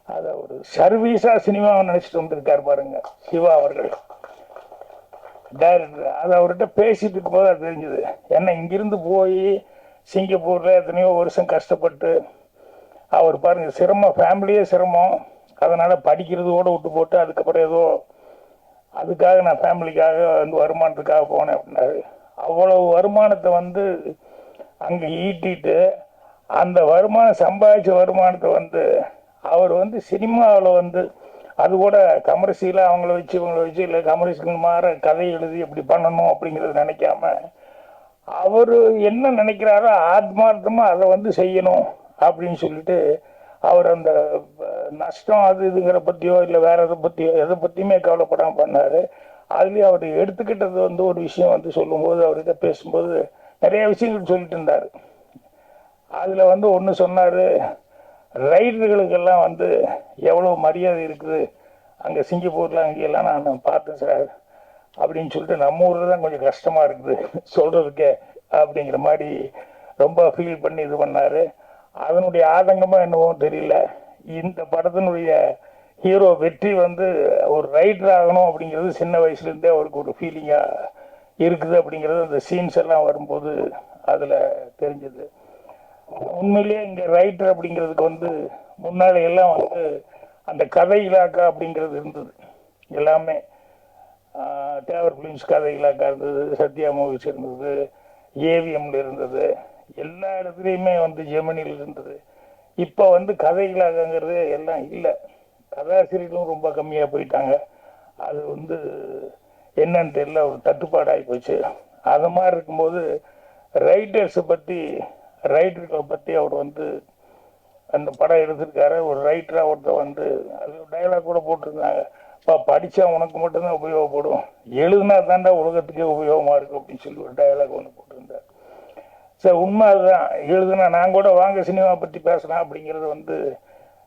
Speaker 11: அதை ஒரு சர்வீஸாக சினிமாவை நினச்சிட்டு வந்திருக்காரு பாருங்க சிவா அவர்கள், டைரக்டர். அது அவர்கிட்ட பேசிட்டு இருக்கும்போது அது தெரிஞ்சது. ஏன்னா இங்கிருந்து போய் சிங்கப்பூரில் எத்தனையோ வருஷம் கஷ்டப்பட்டு அவர் பாருங்க சிரமம், ஃபேமிலியே சிரமம், அதனால் படிக்கிறது கூட விட்டு போட்டு அதுக்கப்புறம் ஏதோ அதுக்காக நான் ஃபேமிலிக்காக வந்து வருமானத்துக்காக போனேன் அப்படின்னாரு. அவ்வளவு வருமானத்தை வந்து அங்கே ஈட்டிட்டு அந்த வருமானம் சம்பாதிச்ச வருமானத்தை வந்து அவர் வந்து சினிமாவில் வந்து அது கூட கமர்ஷியலா அவங்கள வச்சு இவங்கள வச்சு இல்லை கமர்ஷியல் மாற கதை எழுதி எப்படி பண்ணணும் அப்படிங்கிறது நினைக்காம அவர் என்ன நினைக்கிறாரோ ஆத்மார்த்தமா அதை வந்து செய்யணும் அப்படின்னு சொல்லிட்டு அவர் அந்த நஷ்டம் அது இதுங்கிற பத்தியோ இல்லை வேற எதை பத்தியோ எதை பத்தியுமே கவலைப்படாம பண்ணாரு. அதுலயும் அவர் எடுத்துக்கிட்டது வந்து ஒரு விஷயம் வந்து சொல்லும்போது அவர்கிட்ட பேசும்போது நிறைய விஷயங்கள் சொல்லிட்டு இருந்தாரு. அதுல வந்து ஒண்ணு சொன்னாரு, ரைடர்களுக்கெல்லாம் வந்து எவ்வளவு மரியாதை இருக்குது அங்க சிங்கப்பூர்ல அங்கெல்லாம் நான் பார்த்தேன் சார் அப்படின்னு சொல்லிட்டு நம்ம ஊர்ல தான் கொஞ்சம் கஷ்டமா இருக்குது சொல்றதுக்கே அப்படிங்கிற மாதிரி ரொம்ப ஃபீல் பண்ணி இது பண்ணாரு. அதனுடைய ஆதங்கமா என்னவோ தெரியல, இந்த படத்தினுடைய ஹீரோ வெற்றி வந்து ஒரு ரைடர் ஆகணும் அப்படிங்கிறது சின்ன வயசுல இருந்தே அவருக்கு ஒரு ஃபீலிங்கா இருக்குது அப்படிங்கிறது அந்த சீன்ஸ் எல்லாம் வரும்போது அதுல தெரிஞ்சது. உண்மையிலேயே இங்க ரைட்டர் அப்படிங்கிறதுக்கு வந்து முன்னாடி எல்லாம் வந்து அந்த கதை இலாக்கா அப்படிங்கிறது இருந்தது. எல்லாமே தேவர் பிலிம்ஸ் கதை இலாக்கா இருந்தது, சத்யா மூவிஸ் இருந்தது, ஏவிஎம்ல இருந்தது, எல்லா இடத்துலையுமே வந்து ஜெமினியில் இருந்தது. இப்போ வந்து கதை இலாக்காங்கிறது எல்லாம் இல்லை, கதாசிரியர்களும் ரொம்ப கம்மியாக போயிட்டாங்க. அது வந்து என்னன்னு தெரியல, ஒரு தட்டுப்பாடாகி போச்சு. அது மாதிரி இருக்கும்போது ரைட்டர்ஸை பற்றி ரைட்டர்களை பற்றி அவர் வந்து அந்த படம் எடுத்திருக்காரு. ஒரு ரைட்டராக ஒருத்தர் வந்து அது டயலாக் கூட போட்டிருந்தாங்க, படித்தா உனக்கு மட்டும்தான் உபயோகப்படும், எழுதுனா தாண்டா உலகத்துக்கே உபயோகமாக இருக்கும் அப்படின்னு சொல்லி ஒரு டயலாக் ஒன்று போட்டிருந்தார். சார் உண்மை அதுதான், எழுதுனா நான் கூட வாங்க சினிமா பற்றி பேசலாம் அப்படிங்கிறது வந்து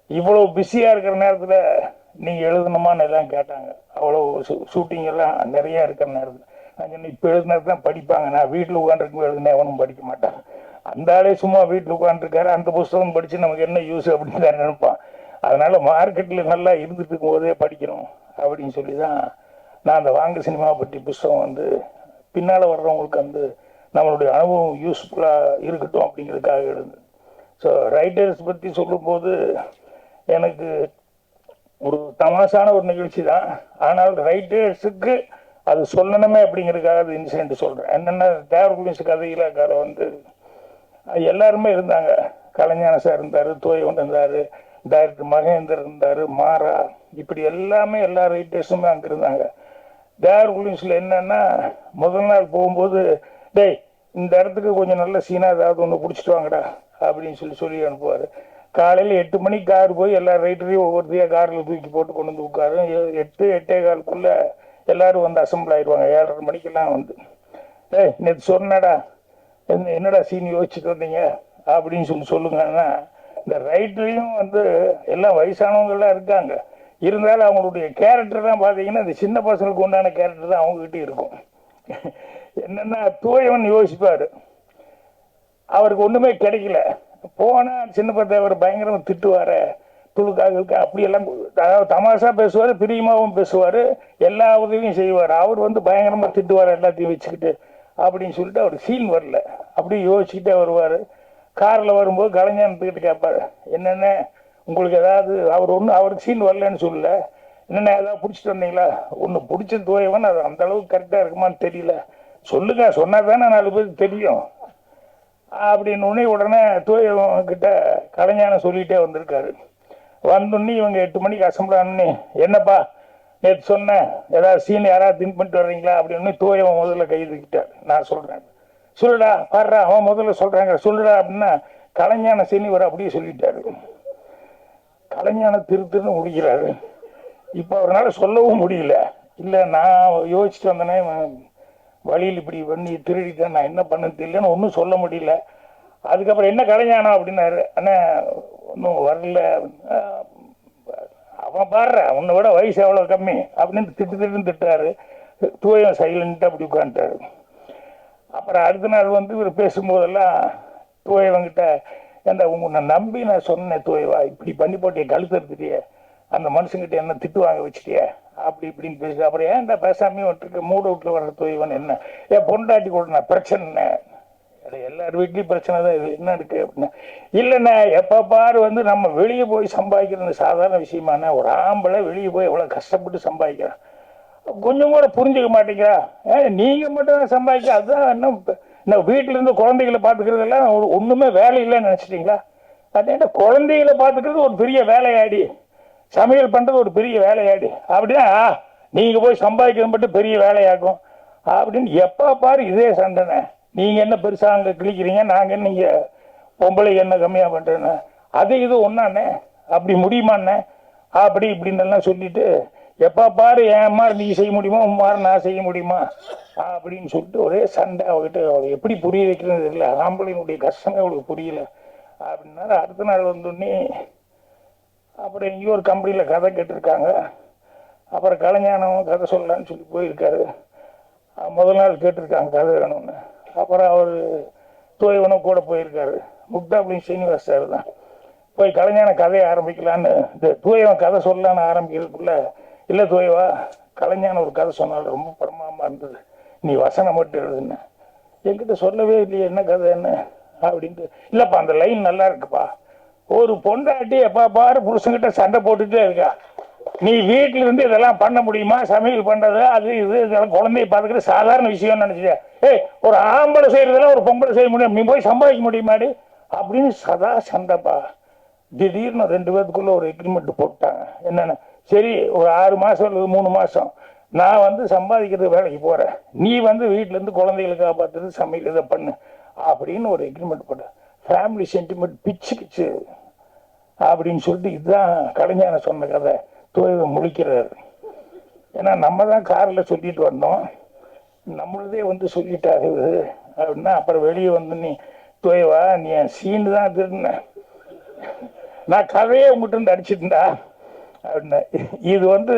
Speaker 11: இவ்வளோ பிஸியாக இருக்கிற நேரத்தில் நீங்கள் எழுதணுமான்னு எல்லாம் கேட்டாங்க. அவ்வளோ ஷூட்டிங் எல்லாம் நிறையா இருக்கிற நேரத்தில் நான் சொன்னேன், இப்போ எழுதுனது தான் படிப்பாங்க, நான் வீட்டில் உட்காந்துருக்கும் எழுதுனேன் எவனும் படிக்க மாட்டான், அந்த ஆளே சும்மா வீட்டில் உட்காந்துருக்காரு, அந்த புஸ்தகம் படித்து நமக்கு என்ன யூஸ் அப்படின்னு தான் நினைப்பான். அதனால மார்க்கெட்டில் நல்லா இருந்துட்டு இருக்கும் போதே படிக்கணும் அப்படின்னு சொல்லி தான் நான் அந்த வாங்க சினிமா பற்றி புஸ்தகம் வந்து பின்னால் வர்றவங்களுக்கு வந்து நம்மளுடைய அனுபவம் யூஸ்ஃபுல்லாக இருக்கட்டும் அப்படிங்கிறதுக்காக எழுது. ஸோ ரைட்டர்ஸ் பற்றி சொல்லும்போது எனக்கு ஒரு தமாஷான ஒரு நிகழ்ச்சி தான், ஆனால் ரைட்டர்ஸுக்கு அது சொல்லணுமே அப்படிங்கிறதுக்காக அது இன்சிடென்ட் சொல்கிறேன். என்னென்ன தேவர் பிலிம்ஸ் கதையிலக்கார வந்து எல்லாருமே இருந்தாங்க. கலைஞான சார் இருந்தார், தோயவன் இருந்தார், டைரக்டர் மகேந்தர் இருந்தார், மாறா, இப்படி எல்லாமே எல்லா ரைட்டர்ஸுமே அங்கே இருந்தாங்க. தேவர் பிலிம்ஸில் என்னன்னா முதல் நாள் போகும்போது, டேய் இந்த இடத்துக்கு கொஞ்சம் நல்ல சீனா ஏதாவது ஒன்று பிடிச்சிட்டு வாங்கடா அப்படின்னு சொல்லி அனுப்புவார். காலையில் 8 மணிக்கு கார் போய் எல்லா ரைட்டரையும் ஒவ்வொருத்தையாக காரில் தூக்கி போட்டு கொண்டு வந்து உட்காரு. 8-8:15 எல்லாரும் வந்து அசம்பிள் ஆயிடுவாங்க. 7:30 மணிக்கெல்லாம் வந்து, டேய் நேற்று சொன்னடா என்னடா சீன் யோசிச்சுட்டு வந்தீங்க அப்படின்னு சொல்லுங்கன்னா, இந்த ரைட்டரையும் வந்து எல்லாம் வயசானவங்கெல்லாம் இருக்காங்க, இருந்தாலும் அவங்களுடைய கேரக்டர் தான் பார்த்தீங்கன்னா இந்த சின்ன பசங்களுக்கு உண்டான கேரக்டர் தான் அவங்ககிட்ட இருக்கும். என்னன்னா தூயவன் யோசிப்பாரு, அவருக்கு ஒண்ணுமே கிடைக்கல, போனா சின்ன பத்தவர் பயங்கரமா திட்டுவாரு, துளுக்காக அப்படியெல்லாம், அதாவது தமாஷா பேசுவாரு, பிரியமாவும் பேசுவாரு, எல்லா உதவியும் செய்வார். அவர் வந்து பயங்கரமா திட்டுவார் எல்லாத்தையும் வச்சுக்கிட்டு அப்படின்னு சொல்லிட்டு அவர் சீன் வரல, அப்படியே யோசிச்சுக்கிட்டே வருவார். காரில் வரும்போது கலைஞானத்துக்கிட்ட கேட்பாரு, என்னென்ன உங்களுக்கு ஏதாவது, அவர் ஒன்றும் அவருக்கு சீன் வரலன்னு சொல்லல, என்னென்ன ஏதாவது பிடிச்சிட்டு வந்தீங்களா, ஒன்று பிடிச்ச தூயவன் அது அந்த அளவுக்கு கரெக்டாக இருக்குமான்னு தெரியல, சொல்லுங்க, சொன்னா தானே 4 பேருக்கு தெரியும் அப்படின்னு உடனே தூயவன் கிட்ட கலைஞானம் சொல்லிட்டே வந்திருக்காரு. வந்தோடனே இவங்க 8 மணிக்கு அசம்பிள் ஆனே, என்னப்பா நேற்று சொன்னேன் ஏதாவது சீன் யாராவது திங்க் பண்ணிட்டு வர்றீங்களா அப்படின்னு தூயவன் முதல்ல கை தூக்கிட்டார். நான் சொல்றேன், சொல்லுடா பாடுறா, அவன் முதல்ல சொல்றாங்க சொல்லுடா அப்படின்னா கலைஞான சீனிவர் அப்படியே சொல்லிட்டாரு. கலைஞான திருன்னு முடிக்கிறாரு. இப்போ அவரால் சொல்லவும் முடியல, இல்லை நான் யோசிச்சுட்டு வந்தேனே வழியில் இப்படி பண்ணி திருடிட்டேன், நான் என்ன பண்ண தெரியலன்னு ஒன்றும் சொல்ல முடியல. அதுக்கப்புறம் என்ன கலைஞானம் அப்படின்னாரு, அண்ணா ஒன்றும் வரல, அவன் பாடுற உன்னை விட வயசு எவ்வளோ கம்மி அப்படின்னு திட்டுறாரு. தூயம் சைலண்ட்டாக அப்படி உட்காந்துட்டாரு. அப்புறம் அடுத்த நாள் வந்து இவர் பேசும்போதெல்லாம் தூயவங்கிட்ட, ஏன்டா உன்னை நம்பி நான் சொன்னேன் தூயவா, இப்படி பண்ணி போட்டிய கழுத்து எடுத்துட்டிய, அந்த மனுஷங்கிட்ட என்ன திட்டு வாங்க வச்சுட்டிய அப்படி இப்படின்னு பேசு. அப்புறம் ஏன்டா பேசாமே வந்துருக்கு, மூட வீட்டில் வர்ற தூயவன் என்ன, ஏன் பொண்டாட்டி கூட நான் பிரச்சனை, எல்லார் வீட்லேயும் பிரச்சனை தான், இது என்ன இருக்கு அப்படின்னா, இல்லைண்ணா எப்போ பாரு வந்து நம்ம வெளியே போய் சம்பாதிக்கிறது சாதாரண விஷயமாண்ணா, ஒரு ஆம்பளை வெளியே போய் எவ்வளோ கஷ்டப்பட்டு சம்பாதிக்கிறான், கொஞ்சம் கூட புரிஞ்சுக்க மாட்டேங்கிறா, நீங்கள் மட்டும் தான் சம்பாதிக்க, அதுதான் இன்னும் வீட்டில இருந்து குழந்தைகளை பார்த்துக்கிறதெல்லாம் ஒன்றுமே வேலை இல்லைன்னு நினச்சிட்டிங்களா, அதே குழந்தைகளை பார்த்துக்கிறது ஒரு பெரிய வேலையாடி, சமையல் பண்ணுறது ஒரு பெரிய வேலையாடு அப்படின்னா நீங்கள் போய் சம்பாதிக்கிறது மட்டும் பெரிய வேலையாகும் அப்படின்னு எப்போ பாரு இதே சண்டைண்ணே. நீங்கள் என்ன பெருசாக அங்கே கிழிக்கிறீங்க, நாங்கள் என்ன இங்கே பொம்பளை என்ன கம்மியாக பண்ணுறேன்னு, அது இது ஒன்றாண்ணே, அப்படி முடியுமாண்ணே அப்படி இப்படின்னு எல்லாம் சொல்லிட்டு எப்போ பாரு என் மாதிரி நீ செய்ய முடியுமா, உன் மாதிரி நான் செய்ய முடியுமா அப்படின்னு சொல்லிட்டு ஒரே சண்டை. அவகிட்ட அவளை எப்படி புரிய வைக்கிறது தெரியல, ஆம்பளையினுடைய கஷ்டமே அவளுக்கு புரியல அப்படின்னா. அடுத்த நாள் வந்தோடனே அப்புறம் எங்கேயோ ஒரு கம்பெனியில் கதை கேட்டிருக்காங்க. அப்புறம் கலைஞானம் கதை சொல்லலான்னு சொல்லி போயிருக்காரு. முதல் நாள் கேட்டிருக்காங்க கதை வேணும்னு. அப்புறம் அவர் தூயவனும் கூட போயிருக்காரு. முக்தாபுலின் சீனிவாஸ் சார் தான் போய் கலைஞான கதையை ஆரம்பிக்கலான்னு, இந்த தூயவன் கதை சொல்லலான்னு ஆரம்பிக்கிறதுக்குள்ள, இல்லை தூயவா கலைஞான ஒரு கதை சொன்னாலும் ரொம்ப பரமாமா இருந்தது, நீ வசனம் மட்டும் எழுதுன்னு. என்கிட்ட சொல்லவே இல்லையே என்ன கதை என்ன அப்படின்ட்டு. இல்லைப்பா அந்த லைன் நல்லா இருக்குப்பா, ஒரு பொண்டாட்டி எப்போ பாரு புருஷங்கிட்ட சண்டை போட்டுட்டே இருக்கா, நீ வீட்டில இருந்து இதெல்லாம் பண்ண முடியுமா, சமையல் பண்றது அது இது இதெல்லாம் குழந்தைய பார்த்துக்கிற சாதாரண விஷயம்னு நினைச்சியா, ஏய் ஒரு ஆம்பளை செய்யறதெல்லாம் ஒரு பொம்பளை செய்ய முடியும், நீ போய் சம்பாதிக்க முடியுமாடி அப்படின்னு சதா சண்டைப்பா. திடீர்னு 2 பேத்துக்குள்ள ஒரு எக்ரிமெண்ட் போட்டாங்க. என்னென்ன, சரி ஒரு 6 மாசம் அல்லது 3 மாசம் நான் வந்து சம்பாதிக்கிறது வேலைக்கு போறேன், நீ வந்து வீட்டுல இருந்து குழந்தைகளுக்கு காப்பாற்றுறது சமையல் இதை பண்ணு அப்படின்னு ஒரு எக்ரிமெண்ட் போட்ட. ஃபேமிலி சென்டிமெண்ட் பிச்சு அப்படின்னு சொல்லிட்டு இதுதான் கலைஞான சொன்ன கதை. தூய முழிக்கிறாரு. ஏன்னா நம்ம தான் காரில் சொல்லிட்டு வந்தோம், நம்மளதே வந்து சொல்லிட்டாரு அப்படின்னா. அப்புறம் வெளியே வந்து நீ தூயவா நீ என் சீனு தான் திருந்த, நான் கதையே உங்ககிட்ட இருந்து அடிச்சிருந்தா அப்படின்னா. இது வந்து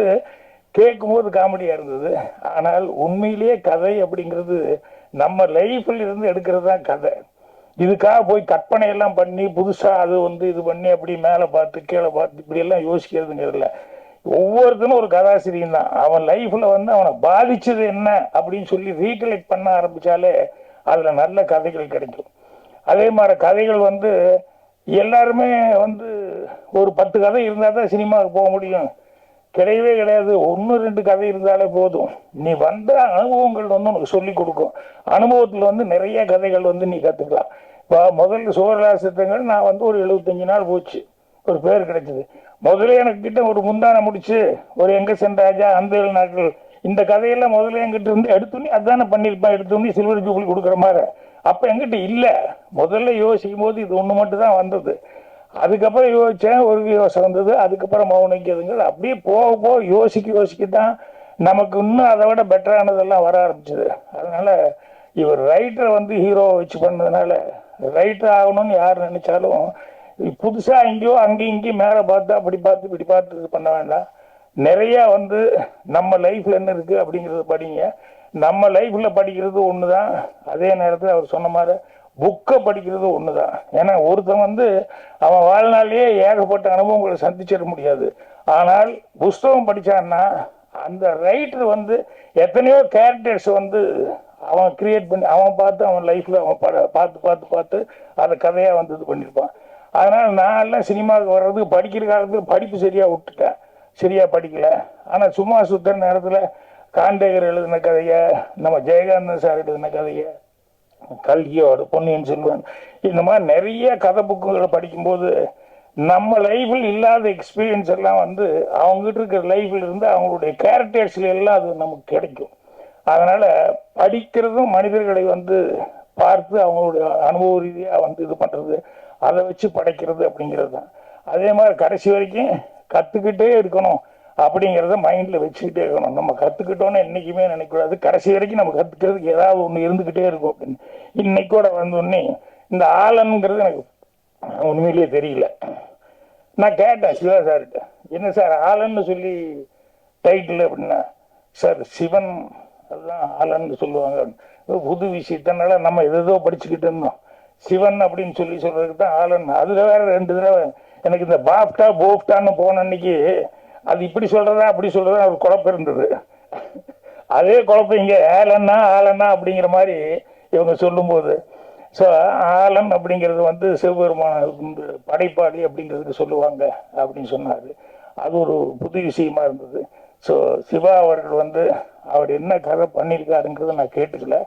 Speaker 11: கேட்கும்போது காமெடியாக இருந்தது. ஆனால் உண்மையிலேயே கதை அப்படிங்கிறது நம்ம லைஃப்பில் இருந்து எடுக்கிறது தான் கதை. இதுக்காக போய் கற்பனை எல்லாம் பண்ணி புதுசாக அது வந்து இது பண்ணி அப்படி மேலே பார்த்து கீழே பார்த்து இப்படியெல்லாம் யோசிக்கிறதுங்கிறதுல ஒவ்வொருத்தனும் ஒரு கதாசிரியன் தான். அவன் லைஃப்பில் வந்து அவனை பாதிச்சது என்ன அப்படின்னு சொல்லி ரீகலெக்ட் பண்ண ஆரம்பித்தாலே அதில் நல்ல கதைகள் கிடைக்கும். அதே மாதிரி கதைகள் வந்து எல்லாருமே வந்து ஒரு 10 கதை இருந்தால் தான் சினிமாவுக்கு போக முடியும், கிடையவே கிடையாது. 1-2 கதை இருந்தாலே போதும். நீ வந்த அனுபவங்கள் வந்து உனக்கு சொல்லி கொடுக்கும். அனுபவத்தில் வந்து நிறைய கதைகள் வந்து நீ கற்றுக்கலாம். இப்போ முதல்ல சுவரலாசத்தங்கள் நான் வந்து ஒரு 75 நாள் போச்சு, ஒரு பேர் கிடைச்சது. முதல்ல எனக்கு கிட்ட ஒரு முந்தானை முடிச்சு ஒரு எங்க சென்றாஜா அந்த 7 நாட்கள் இந்த கதையெல்லாம் முதல்ல என்கிட்ட இருந்து எடுத்துனே அதானே பண்ணியிருப்பேன், எடுத்துனே சில்வர் ஜூபிலி கொடுக்குற மாதிரி. அப்போ என்கிட்ட இல்லை. முதல்ல யோசிக்கும் போது இது ஒன்று மட்டும் தான் வந்தது. அதுக்கப்புறம் யோசித்தேன், ஒரு யோசனை வந்தது. அதுக்கப்புறம் மௌனிக்கிறதுங்க அப்படியே போக போக யோசிக்க தான் நமக்கு இன்னும் அதை விட பெட்டரானதெல்லாம் வர ஆரம்பிச்சது. அதனால இவர் ரைட்டரை வந்து ஹீரோவை வச்சு பண்ணதுனால ரைட்டர் ஆகணும்னு யார் நினைச்சாலும் புதுசாக எங்கேயோ அங்கேயும் இங்கேயும் மேலே பார்த்து அப்படி பார்த்து இப்படி பார்த்து இது பண்ண வேண்டாம். நிறையா வந்து நம்ம லைஃப்பில் என்ன இருக்குது அப்படிங்கிறத படிங்க. நம்ம லைஃப்பில் படிக்கிறது ஒன்று தான், அதே நேரத்தில் அவர் சொன்ன மாதிரி புக்கை படிக்கிறது ஒன்று தான். ஏன்னா ஒருத்தன் வந்து அவன் வாழ்நாளையே ஏகப்பட்ட அனுபவங்களை சந்திச்சிட முடியாது. ஆனால் புஸ்தகம் படித்தான்னா அந்த ரைட்டர் வந்து எத்தனையோ கேரக்டர்ஸ் வந்து அவன் கிரியேட் பண்ணி அவன் பார்த்து அவன் லைஃப்பில் அவன் பார்த்து அதை கதையாக வந்து இது பண்ணியிருப்பான். அதனால் நான் எல்லாம் சினிமாவுக்கு வர்றதுக்கு படிக்கிற காலத்துக்கு படிப்பு சரியாக விட்டுட்டேன், சரியாக படிக்கலை. ஆனால் சும்மா சுற்றுற நேரத்தில் காண்டேகர் எழுதின கதையை, நம்ம ஜெயகாந்தன் சார் எழுதின கதையை, கல்கியோட பொன்னியின் செல்வன், இந்த மாதிரி நிறைய கதை புக்குகளை படிக்கும்போது நம்ம லைஃப்பில் இல்லாத எக்ஸ்பீரியன்ஸ் எல்லாம் வந்து அவங்ககிட்ட இருக்கிற லைஃப்பில் இருந்து அவங்களுடைய கேரக்டர்ஸ்ல எல்லாம் அது நமக்கு கிடைக்கும். அதனால படிக்கிறதும் மனிதர்களை வந்து பார்த்து அவங்களுடைய அனுபவ ரீதியாக வந்து இது பண்ணுறது, அதை வச்சு படைக்கிறது அப்படிங்கிறது தான். அதே மாதிரி கடைசி வரைக்கும் கற்றுக்கிட்டே இருக்கணும் அப்படிங்கிறத மைண்டில் வச்சுக்கிட்டே இருக்கணும். நம்ம கற்றுக்கிட்டோன்னு என்றைக்குமே நினைக்கக்கூடாது. கடைசி வரைக்கும் நம்ம கற்றுக்கிறதுக்கு ஏதாவது ஒன்று இருந்துக்கிட்டே இருக்கும் அப்படின்னு. இன்னைக்கூட வந்தோடனே இந்த ஆலன்ங்கிறது எனக்கு உண்மையிலேயே தெரியல. நான் கேட்டேன் சிவா சார்கிட்ட, என்ன சார் ஆலன்னு சொல்லி டைட்டில் அப்படின்னா, சார் சிவன் அதுதான் ஆலன்னு சொல்லுவாங்க. புது விஷயத்தினால நம்ம எதோ படிச்சுக்கிட்டு இருந்தோம். சிவன் அப்படின்னு சொல்லி சொல்றதுக்கு தான் ஆலன். அதில் வேற 2 தடவை எனக்கு இந்த பாப்டா போப்டான்னு போன அன்னைக்கு அது இப்படி சொல்றதா அப்படி சொல்றதா ஒரு குழப்பம் இருந்தது. அதே குழப்பம் இங்கே ஆலன்னா அப்படிங்கிற மாதிரி இவங்க சொல்லும்போது, ஸோ ஆலன் அப்படிங்கிறது வந்து சிவபெருமான படைப்பாளி அப்படிங்கிறதுக்கு சொல்லுவாங்க அப்படின்னு சொன்னார். அது ஒரு புது விஷயமா இருந்தது. ஸோ சிவா அவர்கள் வந்து அவர் என்ன கதை பண்ணியிருக்காருங்கிறத நான் கேட்டுக்கல.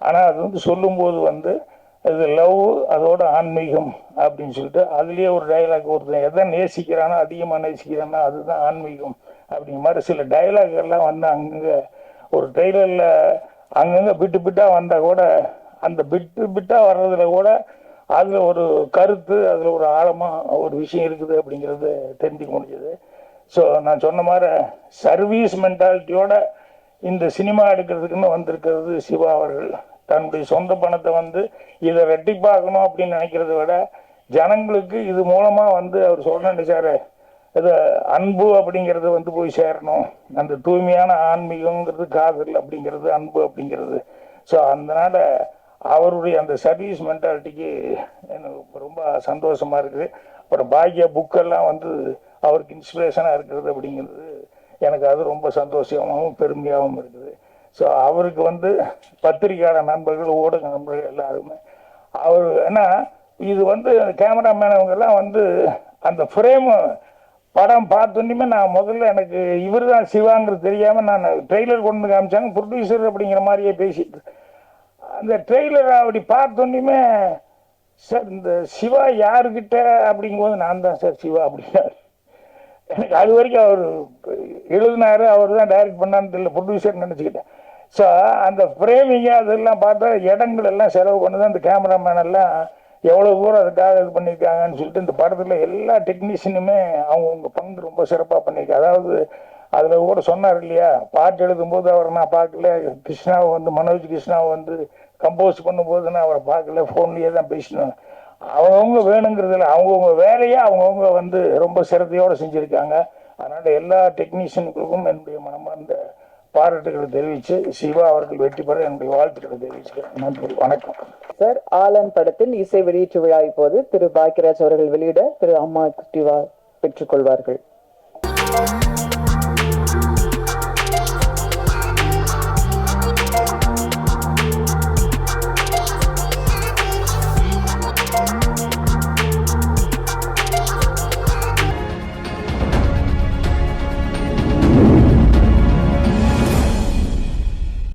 Speaker 11: ஆனால் அது வந்து சொல்லும்போது வந்து அது லவ் அதோட ஆன்மீகம் அப்படின்னு சொல்லிட்டு அதுலேயே ஒரு டைலாக் ஒருத்தன் எதை நேசிக்கிறானோ அதிகமாக நேசிக்கிறானோ அதுதான் ஆன்மீகம் அப்படிங்கிற மாதிரி சில டைலாக்லாம் வந்து அங்கங்கே ஒரு ட்ரெய்லரில் அங்கங்கே பிட்டு பிட்டாக வந்தால் கூட அந்த பிட்டு பிட்டாக வர்றதுல கூட அதில் ஒரு கருத்து அதில் ஒரு ஆழமாக ஒரு விஷயம் இருக்குது அப்படிங்கிறது தெரிஞ்சுக்க முடியுது. ஸோ நான் சொன்ன மாதிரி சர்வீஸ் மென்டாலிட்டியோட இந்த சினிமா எடுக்கிறதுக்குன்னு வந்திருக்கிறது சிவா அவர்கள். தன்னுடைய சொந்த பணத்தை வந்து இதை ரெட்டிப்பாக்கணும் அப்படின்னு நினைக்கிறத விட ஜனங்களுக்கு இது மூலமாக வந்து அவர் சொல்றேன் சார் இது அன்பு அப்படிங்கிறது வந்து போய் சேரணும். அந்த தூய்மையான ஆன்மீகங்கிறது காதல் அப்படிங்கிறது அன்பு அப்படிங்கிறது. ஸோ அதனால அவருடைய அந்த சர்வீஸ் மென்டாலிட்டிக்கு எனக்கு ரொம்ப சந்தோஷமா இருக்குது. அப்புறம் பாக்யா புக்கெல்லாம் வந்து அவருக்கு இன்ஸ்பிரேஷனாக இருக்கிறது அப்படிங்கிறது எனக்கு அது ரொம்ப சந்தோஷமாகவும் பெருமையாகவும் இருக்குது. ஸோ அவருக்கு வந்து பத்திரிகையாளர் நண்பர்கள் ஊடக நண்பர்கள் எல்லாருமே அவர் ஏன்னா இது வந்து கேமராமேன் அவங்கெல்லாம் வந்து அந்த ஃப்ரேமு படம் பார்த்தோன்னே நான் முதல்ல எனக்கு இவர் தான் சிவாங்கிறது தெரியாமல் நான் ட்ரெய்லர் கொண்டு வந்து காமிச்சாங்க ப்ரொடியூசர் அப்படிங்கிற மாதிரியே பேசிட்டு அந்த ட்ரெய்லர் அப்படி பார்த்தோன்னே சார் இந்த சிவா யாருக்கிட்ட அப்படிங்கும்போது நான் தான் சார் சிவா அப்படின்னாரு. எனக்கு அது வரைக்கும் அவர் எழுதினாரு அவர் தான் டைரக்ட் பண்ணான்னு தெரியல ப்ரொடியூசர் நினச்சிக்கிட்டேன். ஸோ அந்த ஃப்ரேமிங்க அதெல்லாம் பார்த்தா இடங்கள் எல்லாம் செலவு பண்ணது அந்த கேமராமேன் எல்லாம் எவ்வளோ தூரம் அதுக்காக இது பண்ணியிருக்காங்கன்னு சொல்லிட்டு இந்த படத்தில் எல்லா டெக்னீஷியனுமே அவங்கவுங்க பங்கு ரொம்ப சிறப்பாக பண்ணியிருக்காங்க. அதாவது அதில் கூட சொன்னார் இல்லையா பாட்டு எழுதும்போது அவரை நான் பார்க்கல, கிருஷ்ணாவை வந்து மனோஜ் கிருஷ்ணாவை வந்து கம்போஸ் பண்ணும்போது நான் அவரை பார்க்கல, ஃபோன்லேயே தான் பேசினேன். அவங்கவுங்க வேணுங்கிறதுல அவங்கவுங்க வேலையை அவங்கவுங்க வந்து ரொம்ப சிரத்தையோடு செஞ்சுருக்காங்க. அதனால் எல்லா டெக்னீஷியனுக்கும் என்னுடைய மனமார்ந்த பாராட்டுகளை தெரிவித்து சிவா அவர்கள் வெற்றி பெற என்னுடைய வாழ்த்துக்களை தெரிவிச்சுக்கிறேன். நன்றி, வணக்கம்.
Speaker 1: சார், ஆலன் படத்தின் இசை வெளியீட்டு விழா இப்போது திரு பாக்கியராஜ் அவர்கள் வெளியிட திரு அம்மா சிவா பெற்றுக்கொள்வார்கள்.